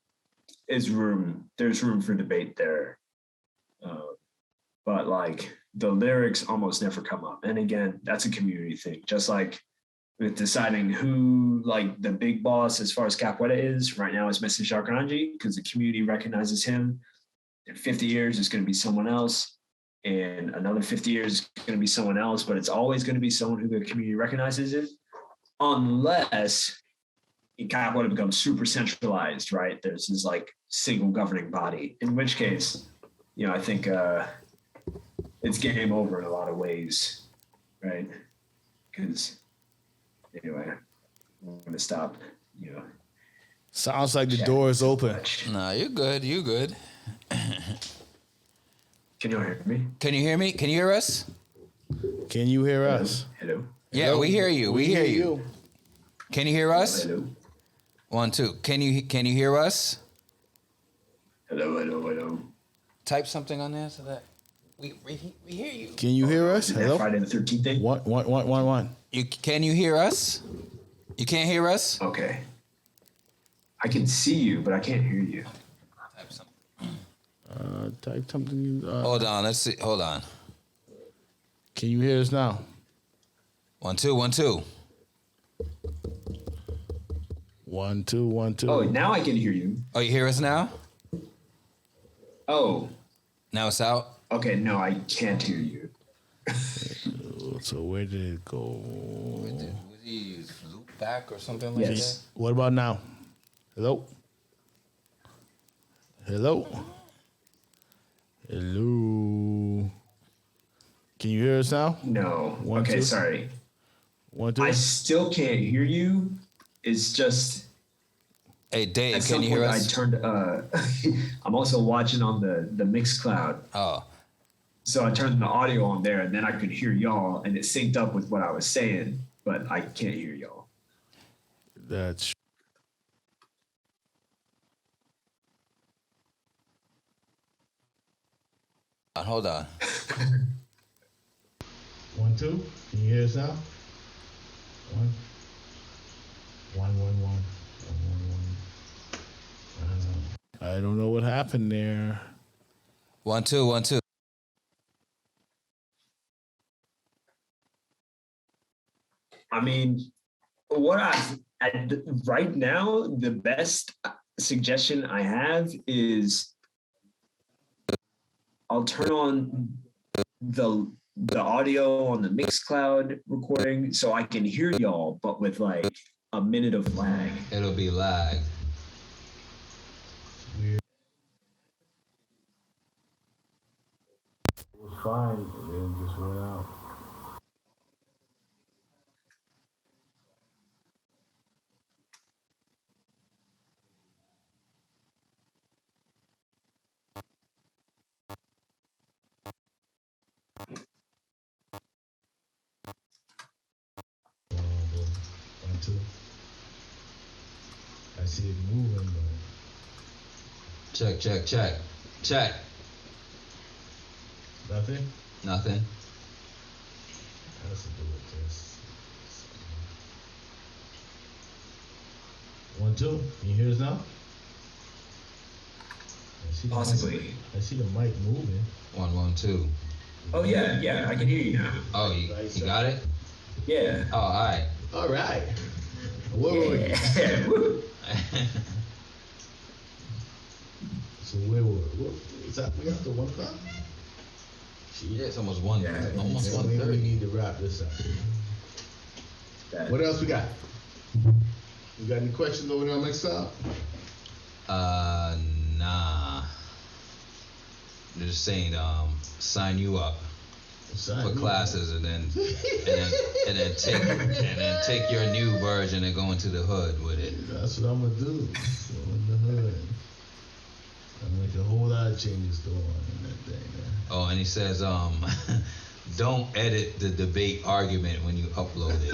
there's room for debate there. But like the lyrics almost never come up. And again, that's a community thing, just like with deciding who like the big boss as far as capoeira is right now is Mr. Sharkanji, because the community recognizes him. In 50 years, it's going to be someone else. In another 50 years, it's going to be someone else, but it's always going to be someone who the community recognizes it, unless capoeira becomes super centralized, right? There's this like single governing body, in which case, I think it's game over in a lot of ways, right? Because anyway, I'm going to stop, Sounds like the door is open. Nah, you're good. You good. Can you hear me? Can you hear me? Can you hear us? Can you hear us? Hello? Yeah, we hear you. We hear you. Can you hear us? Hello. 1, 2. Can you hear us? Hello. Type something on there so that we hear you. Can you hear us? Is that Hello? Friday the 13th thing? One. Can you hear us? You can't hear us? Okay. I can see you, but I can't hear you. Type something. Type something. Hold on. Let's see. Hold on. Can you hear us now? 1, 2. 1, 2. 1, 2, 1, 2. Oh, now I can hear you. Oh, you hear us now? Oh, Now it's out. okay. No, I can't hear you. So where did it go? Would you use loop back or something like Yes. What about now? Hello? Hello? Can you hear us now? No. 1, Okay, 2. sorry. 1, 2. I still can't hear you. It's just that? Hey, Dave, at can some you hear point us? I turned. I'm also watching on the Mixcloud, Oh, so I turned the audio on there, and then I could hear y'all, and it synced up with what I was saying, but I can't hear y'all. That's hold on. 1, 2. Can you hear us now? 1. I don't know what happened there. 1, 2. 1, 2. I mean, right now, the best suggestion I have is I'll turn on the audio on the Mixcloud recording so I can hear y'all, but with like a minute of lag. It'll be lag. It was fine, and then it just went out. I see it moving, but Check. nothing. Nothing. Has to do with this. 1, 2. Can you hear us now? Possibly. I see the mic moving. 1, 1, 2. Oh yeah, I can hear you now. Oh, you got it? Yeah. Oh, all right. All right. Where were we? Yeah. So where were we? Is that we after 1 o'clock? Yeah, it's almost 1. Yeah, Almost Yeah, maybe we 1:30. need to wrap this up. That- What else we got? You got any questions over there on Mixcloud? Nah. They're just saying, sign you up for classes and then take your new version and go into the hood with it. That's what I'm gonna do. Go in the hood. I'm make a whole lot of changes going on in that thing, man. Oh, and he says, don't edit the debate argument when you upload it.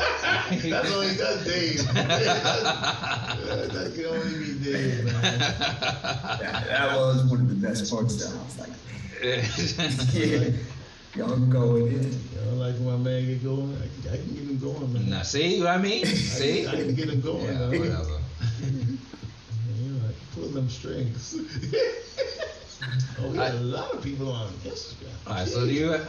That's only that's Dave. That can only be Dave, man. that was one of the best parts of that. I was like, yeah, y'all going in. You know, like when my man get going, I can get him going, man. Now, see what I mean? See? I can get him going, Yeah, man. whatever. You know, I can pull them strings. Oh, we got a lot of people on Instagram. All right, so do you?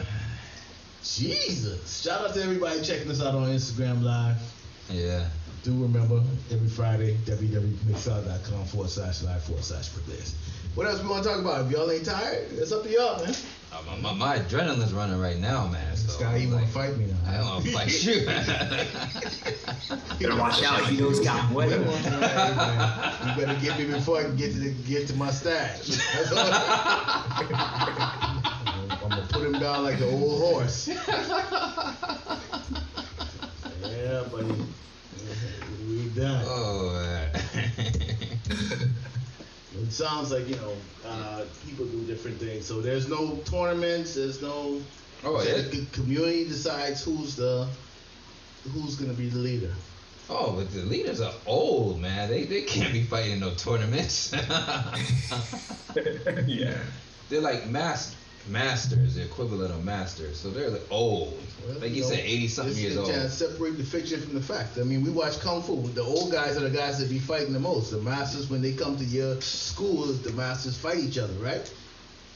Jesus. Shout out to everybody checking us out on Instagram Live. Yeah. Do remember, every Friday, www.mixcloud.com/live/players. What else we want to talk about? If y'all ain't tired, it's up to y'all, man. My adrenaline's running right now, man. So This guy even want to fight me now. I don't want to fight you. Better watch out. He knows got You weather. better get me before I can get to my stash. That's all. I'm gonna put him down like the old horse. Yeah, buddy. We done. Oh, It sounds like, people do different things. So there's no tournaments. There's no. Oh, yeah. The community decides who's gonna be the leader. Oh, but the leaders are old, man. They can't be fighting in no tournaments. Yeah. They're like masters, the equivalent of masters. So they're like old. Well, Like you said, 80-something years old. To separate the fiction from the fact. I mean, we watch Kung Fu. The old guys are the guys that be fighting the most. The masters, when they come to your school, the masters fight each other, right?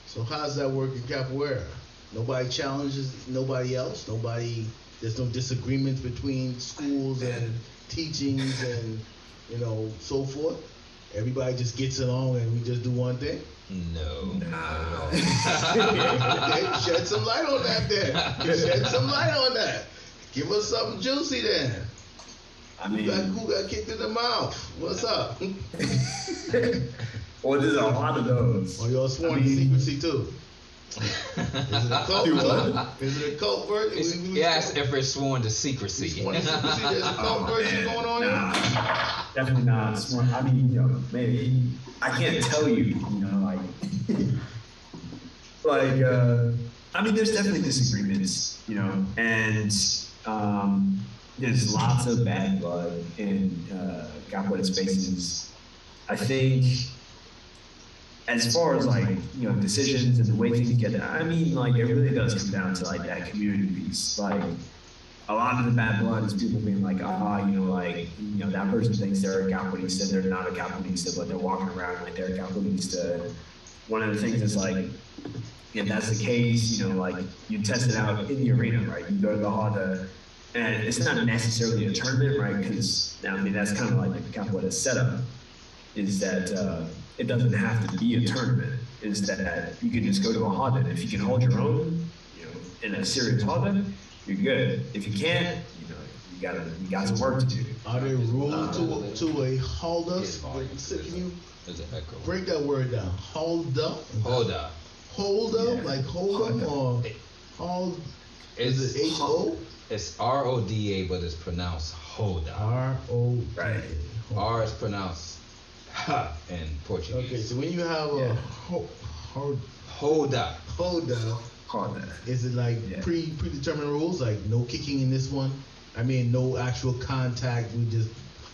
So how does that work in capoeira? Nobody challenges nobody else. There's no disagreements between schools and teachings and, so forth. Everybody just gets along and we just do one thing. No. Okay, shed some light on that then. Shed some light on that. Give us something juicy then. I mean, Who got kicked in the mouth? What's up? well, there's a lot of those. Or y'all sworn to secrecy too? Is it a cult? Is it a cult version? Yes, if it's sworn to secrecy. Sworn to secrecy, there's a cult version going on here? Definitely not sworn. I mean, maybe I can't tell you, I mean, there's definitely disagreements, and there's lots of bad blood in capoeira spaces. I think, as far as decisions and the way things get, I mean, it really does come down to that community piece. A lot of the bad blood is people being like, that person thinks they're a capoeirista, they're not a capoeirista, but they're walking around like they're a capoeirista. One of the things is if that's the case, you test it out in the arena, right? You go to the Honda, and it's not necessarily a tournament, right? Because I mean that's kind of like the capoeira setup, is that it doesn't have to be a tournament. Is that you can just go to a Honda, and if you can hold your own, in a serious Honda, you're good. If you can't, you got some work to do. Are there rules to a Honda? Can you break that word down? Holda? Holda. Holda? Like hold 'em or hold? Is it H-O? It's R-O-D-A, but it's pronounced Holda. R-O-D-A. Right. R is pronounced ha in Portuguese. Okay, so when you have a Holda. Is it predetermined rules, like no kicking in this one? I mean, no actual contact.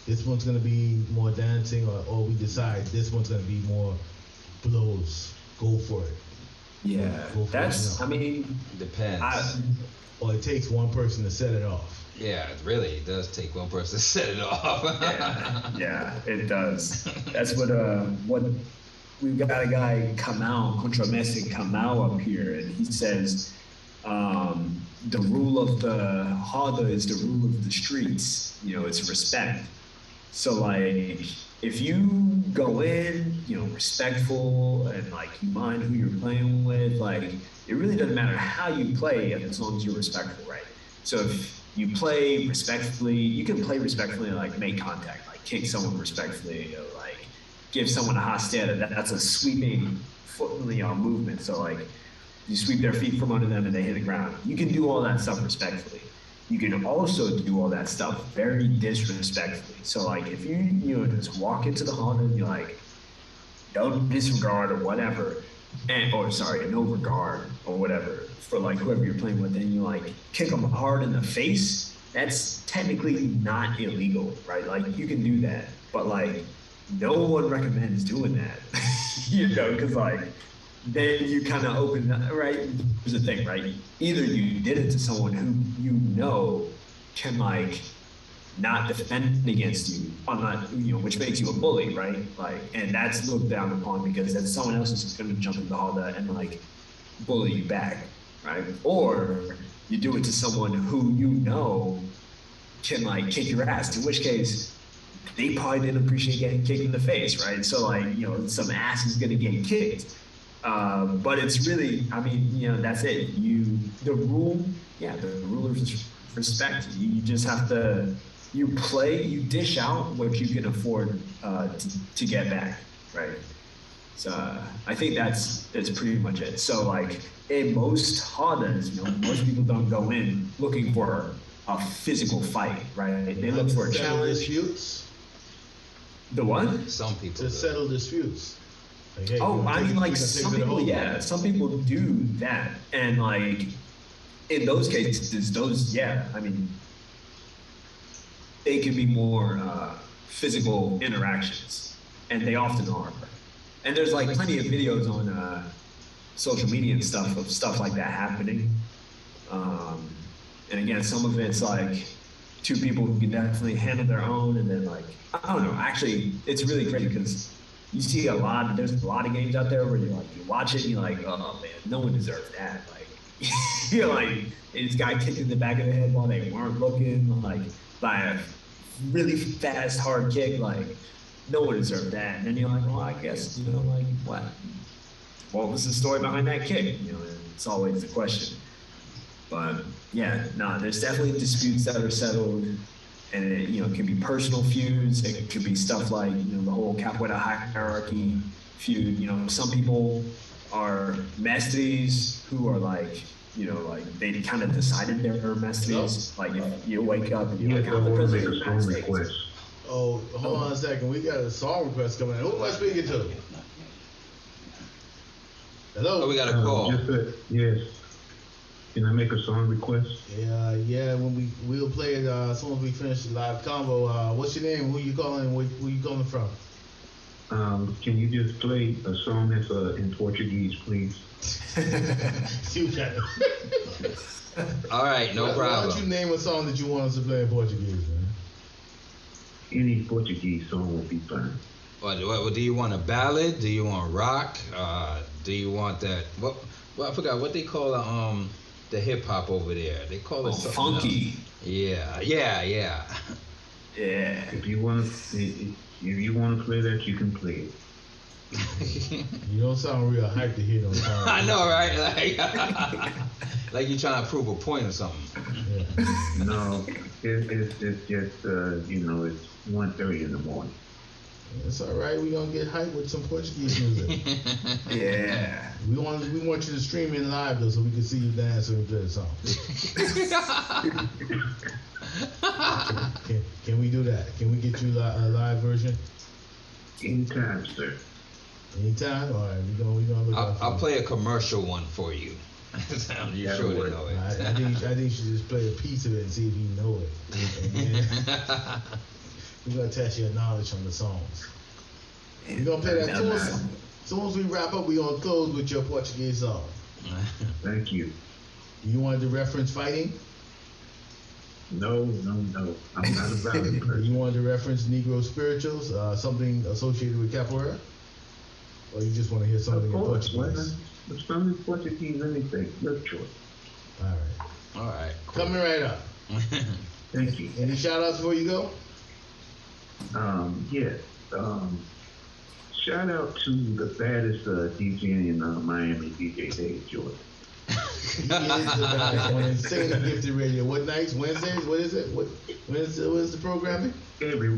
This one's gonna be more dancing, or we decide this one's gonna be more blows. Go for it. Yeah, I mean, depends. Or it takes one person to set it off. Yeah, it really does take one person to set it off. yeah, it does. That's what we've got a guy Contramestre Kamau up here, and he says the rule of the Honda is the rule of the streets. It's respect. So if you go in, respectful and you mind who you're playing with, it really doesn't matter how you play as long as you're respectful, right? So if you play respectfully, you can play respectfully and make contact, kick someone respectfully, give someone a hostera. That's a sweeping foot movement. So you sweep their feet from under them and they hit the ground. You can do all that stuff respectfully. You can also do all that stuff very disrespectfully. So if you just walk into the Honda and you're don't disregard or whatever, no regard or whatever for whoever you're playing with, and you kick them hard in the face, that's technically not illegal, right? You can do that, but no one recommends doing that, because then you kind of open, right? Here's the thing, right? Either you did it to someone who can not defend against you, which makes you a bully, right? And that's looked down upon because then someone else is going to jump in the Honda and bully you back, right? Or you do it to someone who can kick your ass, in which case they probably didn't appreciate getting kicked in the face, right? So some ass is going to get kicked. But it's really, that's it. The rule is respect. You just have to, you dish out what you can afford to get back, right? So I think that's pretty much it. So in most Hondas, most people don't go in looking for a physical fight, right? They look for a challenge. Disputes. The what? Some people to settle disputes. Hey, some people, some people do that, and in those cases, they can be more physical interactions, and they often are. And there's like plenty of videos on social media and stuff like that happening. And again, some of it's like two people who can definitely handle their own, and then like, I don't know, actually it's really great because you see there's a lot of games out there where you watch it and you're like, oh man, no one deserves that. Like, you're like, this guy kicked in the back of the head while they weren't looking, like by a really fast, hard kick, like no one deserved that. And then you're like, well, I guess, like what? What was the story behind that kick? And it's always the question. But yeah, there's definitely disputes that are settled, and it can be personal feuds. It could be stuff like the whole capoeira hierarchy feud. Some people are mestres who are like they kind of decided they're mestres. Like if you wake up and you're like, I'm the president of the United States. Oh, hold on a second. We got a song request coming in. Who am I speaking to? Hello. Oh, we got a call. Yes. Can I make a song request? Yeah. When we'll play it as soon as we finish the live combo. What's your name? Who you calling? Where you calling from? Can you just play a song that's in Portuguese, please? You got it. All right, no problem. Why don't you name a song that you want us to play in Portuguese, man? Any Portuguese song will be fine. What do you want? A ballad? Do you want rock? Do you want that? Well, I forgot what they call the hip hop over there. They call it something funky. else. Yeah. Yeah. If you want to play that, you can play it. You don't sound real hyped to hear those songs. I know, right? Like you're trying to prove a point or something. Yeah. No, it's just it's 1:30 in the morning. It's all right. We gonna get hyped with some Portuguese music. Yeah. We want you to stream in live though, so we can see you dance and play the song. Can we do that? Can we get you a live version? Anytime, sir. Anytime. All right. We gonna look out for I'll play a commercial one for you. You're sure to know it. I think you should just play a piece of it and see if you know it. We're gonna test your knowledge on the songs. We're gonna play that as soon as we wrap up. We're gonna close with your Portuguese song. Thank you. You wanted to reference fighting? No. I'm not a violent person. You wanted to reference Negro spirituals, something associated with capoeira? Or you just want to hear something in Portuguese? What's something in Portuguese, anything. Your choice. All right. Cool. Coming right up. Thank you. Any shout outs before you go? Yes. Shout out to the baddest DJ in Miami, DJ Dave Jordan. He is the best on Insanely Gifted Radio. What nights? Wednesdays? What is it? What is the programming? Every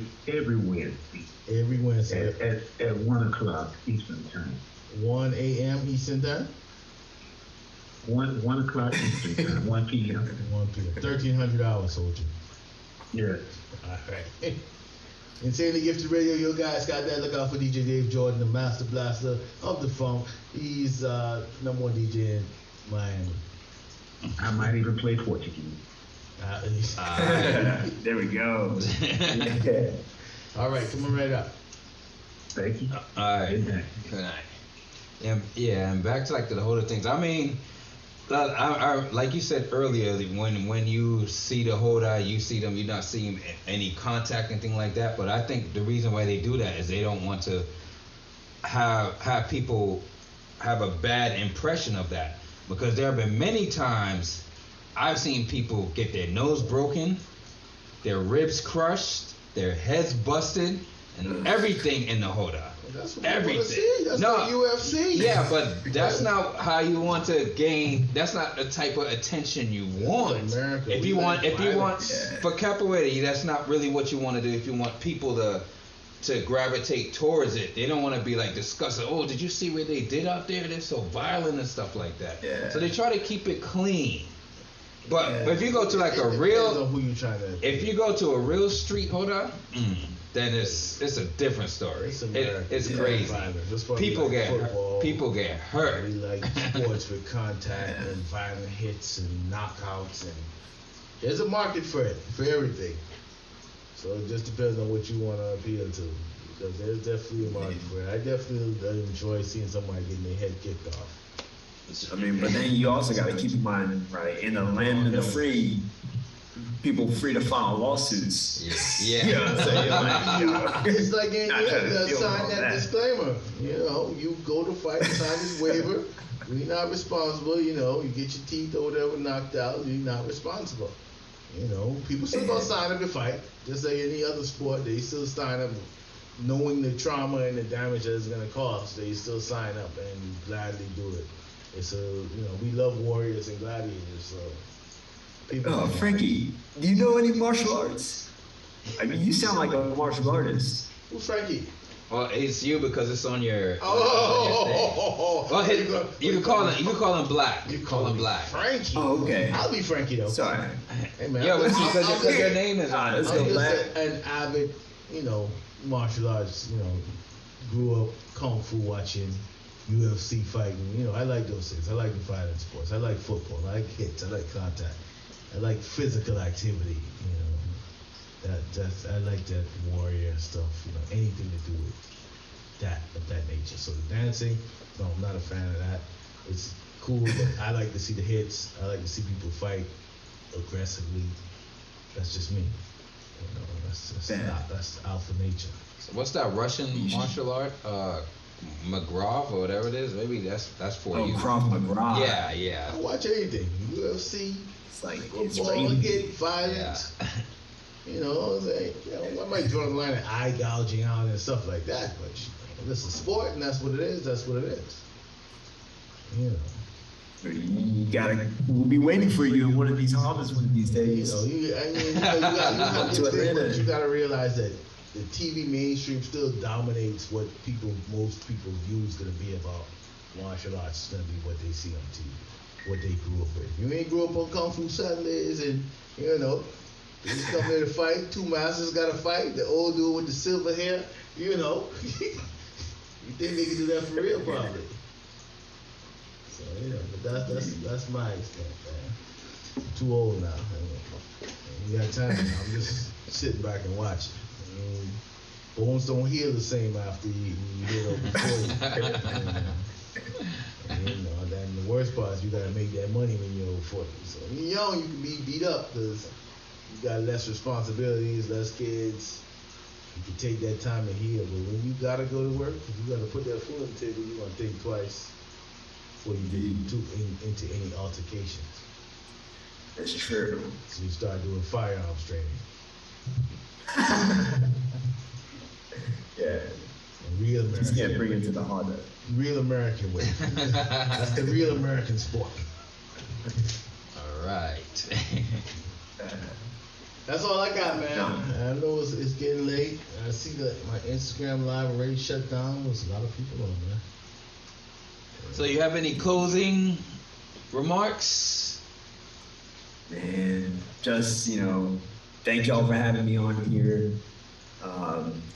Wednesday. Every Wednesday. At 1 o'clock Eastern Time. 1 a.m. Eastern Time? 1 o'clock Eastern Time. 1 p.m. 1 p.m. 1,300 hours, soldier. Yes. All right. Insanely Gifted Radio, you guys got that. Look out for DJ Dave Jordan, the master blaster of the funk. He's number one DJ in Miami. I might even play Portuguese. There we go. All right, coming right up. Thank you. All right. Good night. Yeah, and back to the whole of things. I mean, I like you said earlier, when you see the holder, you see them, you're not seeing any contact and things like that. But I think the reason why they do that is they don't want to have people have a bad impression of that. Because there have been many times I've seen people get their nose broken, their ribs crushed, their heads busted, and everything in the holder. That's what everything. That's not UFC. Yeah, but that's not how you want to gain. That's not the type of attention you want. America, if you want for capoeira, that's not really what you want to do. If you want people to gravitate towards it, they don't want to be like discussing. Oh, did you see what they did out there? They're so violent and stuff like that. Yeah. So they try to keep it clean. But if you go to like a real, if you go to a real street holder, then it's a different story. It's crazy. People get hurt. We like sports with contact and violent hits and knockouts, and there's a market for it, for everything. So it just depends on what you want to appeal to. Because there's definitely a market for it. I definitely enjoy seeing somebody getting their head kicked off. I mean, but then you also got to keep in mind, right? In the land of the free, people free to file lawsuits. Yeah. You know what I'm saying? Like, you know, It's like you not trying to gotta deal with sign all that that. disclaimer. You know, you go to fight, sign this waiver. We're not responsible. You know, you get your teeth or whatever knocked out. You're not responsible. You know, people still gonna sign up to fight. Just like any other sport, they still sign up, knowing the trauma and the damage that it's gonna cause. They still sign up and gladly do it. It's we love warriors and gladiators. So, people. Oh, Frankie, do you know any martial arts? I mean, you sound like a martial artist. Who's Frankie? Well, it's you because it's on your. Oh, Well, you can call him Black. You call him Black. Frankie. Oh, okay. I'll be Frankie though. Sorry. Hey man. Yeah, I'm just- because your name is. Ah, let's I'm go just Black. an avid, martial arts. Grew up kung fu watching, UFC fighting. I like those things. I like the fighting sports. I like football. I like hits. I like contact. I like physical activity. I like that warrior stuff. Anything to do with that of that nature. So the dancing, no, I'm not a fan of that. It's cool, but I like to see the hits. I like to see people fight aggressively. That's just me. That's alpha nature. So what's that Russian martial art? McGraw or whatever it is. Maybe that's for Oh, you. Krav Maga. Yeah. I watch anything. UFC, It's like it's football, crazy. hit, violence. I might draw the line of eye gouging out and stuff like that, but this is sport, and that's what it is. That's what it is. You gotta. We'll be waiting for you in one of these harbors one of these days. You have To to Atlanta. but you got to realize that the TV mainstream still dominates what most people's view is going to be about martial arts. It's going to be what they see on TV, what they grew up with. You ain't grew up on Kung Fu Saturdays and, they just come here to fight. Two masters got to fight. The old dude with the silver hair, you think they can do that for real, probably. So, but that's my extent, man. I'm too old now. You got time now. I'm just sitting back and watching. Bones don't heal the same after you hit over before. Then the worst part is you gotta make that money when you're over 40. So when you're young, you can be beat up because you got less responsibilities, less kids. You can take that time to heal. But when you gotta go to work, if you gotta put that food on the table, you're gonna think twice before you get into any altercations. It's true. So you start doing firearms training. Yeah. Real Just American. can't bring it to the harder. Real American way. That's the real American sport. All right. That's all I got, man. No. I know it's getting late. I see that my Instagram live already shut down. There's a lot of people on there. So you have any closing remarks? Man, just, thank y'all for having me on here.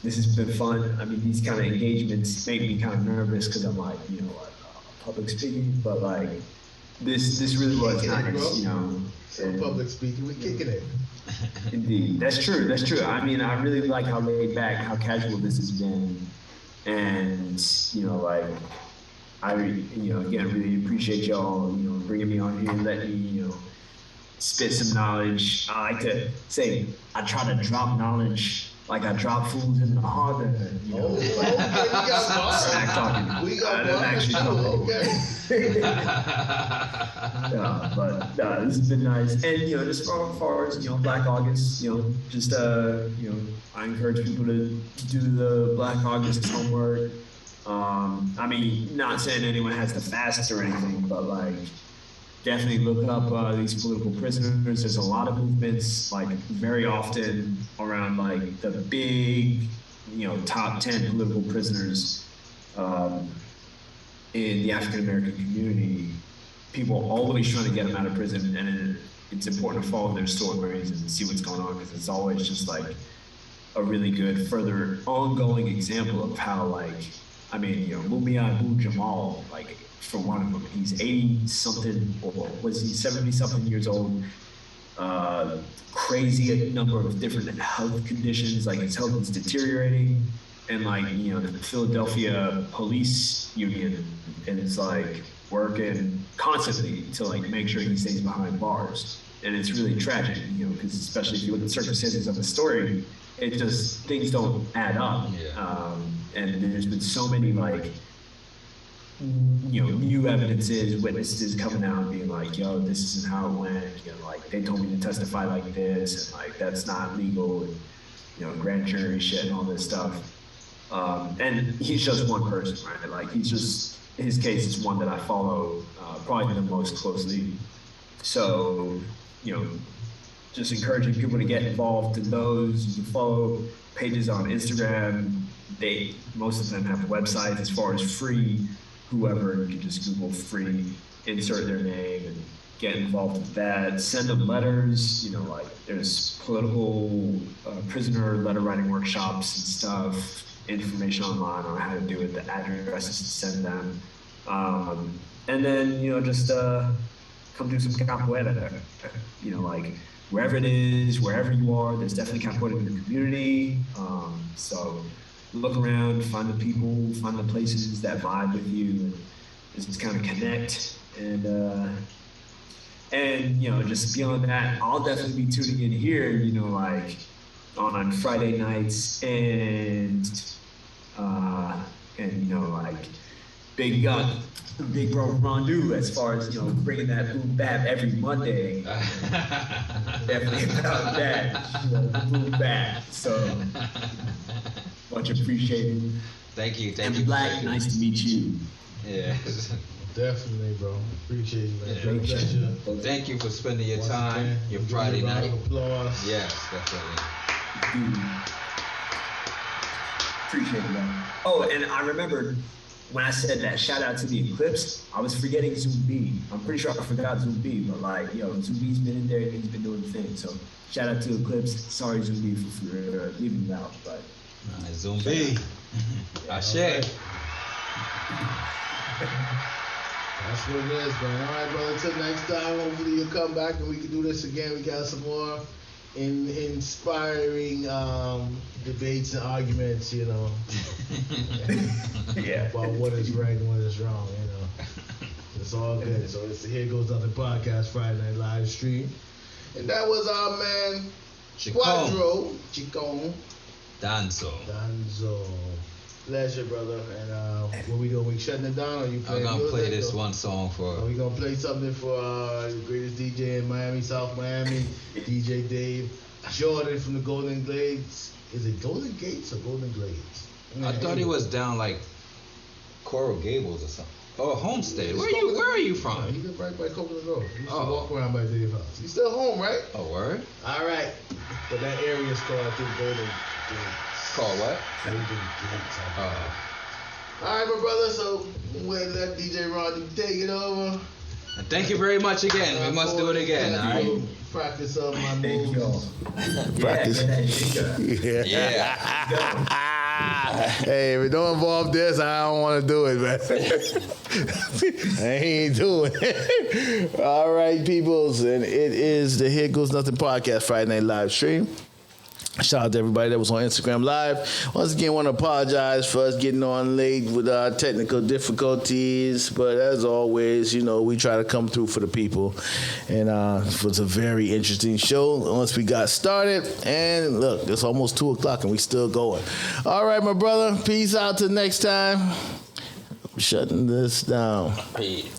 This has been fun. I mean, these kind of engagements make me kind of nervous because I'm like, public speaking, but like, this really was nice, So public speaking, we're kicking it. Indeed, that's true. I mean, I really like how laid back, how casual this has been, and I again really appreciate y'all, bringing me on here, letting me, spit some knowledge. I like to say I try to drop knowledge like I drop food in the harbor. Okay, we got bars. Smack talking. We got I bars. actually Okay. but this has been nice. And just as far as Black August, I encourage people to do the Black August homework. I mean, not saying anyone has to fast or anything, but like definitely look up these political prisoners. There's a lot of movements, like very often around like the big, top 10 political prisoners in the African American community. People are always trying to get them out of prison, and it's important to follow their stories and see what's going on because it's always just like a really good further ongoing example of how Mumia Abu Jamal, for one of them, he's 80 something or was he 70 something years old, crazy number of different health conditions, like his health is deteriorating, and like the Philadelphia Police Union is like working constantly to like make sure he stays behind bars, and it's really tragic, because especially if you look at the circumstances of the story, it just things don't add up, and there's been so many like new evidences, witnesses coming out and being like, yo, this isn't how it went, like they told me to testify like this, and like that's not legal, and grand jury shit and all this stuff. And he's just one person, right? Like his case is one that I follow probably the most closely. So, just encouraging people to get involved in those. You can follow pages on Instagram. Most of them have websites as far as free. Whoever, you can just Google free, insert their name, and get involved with that. Send them letters, like there's political prisoner letter writing workshops and stuff, information online on how to do it, the addresses to send them. And then, just come do some capoeira there. Like wherever it is, wherever you are, there's definitely capoeira in your community. So look around, find the people, find the places that vibe with you, and just kind of connect. And just beyond that, I'll definitely be tuning in here, like on Friday nights, and like big bro Rondu, as far as bringing that boom bap every Monday. Definitely about that, boom bap. So much appreciated. Thank you. And Black, nice to meet you. Yeah. Definitely, bro. Appreciate you, man. Yeah. Thank you for spending your time, your Friday night. Applause. Yes, definitely. Appreciate it, man. Oh, and I remembered when I said that shout out to the Eclipse, I was forgetting Zoom B. I'm pretty sure I forgot Zoom B, but like, Zoom B's been in there and he's been doing the thing. So shout out to Eclipse. Sorry, Zoom B, for leaving you out, but. Zoom B. Ashe. That's what it is, man. All right, brother. Until next time, hopefully you'll come back and we can do this again. We got some more inspiring debates and arguments, Yeah. about what is right and what is wrong, It's all good. So it's the Here Goes Nothing podcast Friday night live stream. And that was our man, Kwadjo. Ticum. Danso. Pleasure, brother. And what we doing? We shutting it down, or you playing? I'm gonna play this one song for. Are we gonna play something for the greatest DJ in Miami, South Miami, DJ Dave Jordan from the Golden Glades. Is it Golden Gates or Golden Glades? I thought he was down like Coral Gables or something. Oh, Homestead. Where are you from? He live right by Coconut Grove. He used to walk around by Dave's house. He's still home, right? Oh, word? All right. But that area is called, I think, Golden Gates. Called what? Golden Gates. All right, my brother. So we'll let DJ Ron take it over. And thank you very much again. We must do it again. All right. Practice up my moves. Practice. Yeah. Hey, if it don't involve this, I don't want to do it, man. I ain't doing it. All right, peoples, and it is the Here Goes Nothing podcast Friday night live stream. Shout out to everybody that was on Instagram Live. Once again, want to apologize for us getting on late with our technical difficulties. But as always, we try to come through for the people. And it was a very interesting show once we got started. And look, it's almost 2 o'clock and we still going. All right, my brother. Peace out till next time. I'm shutting this down. Peace.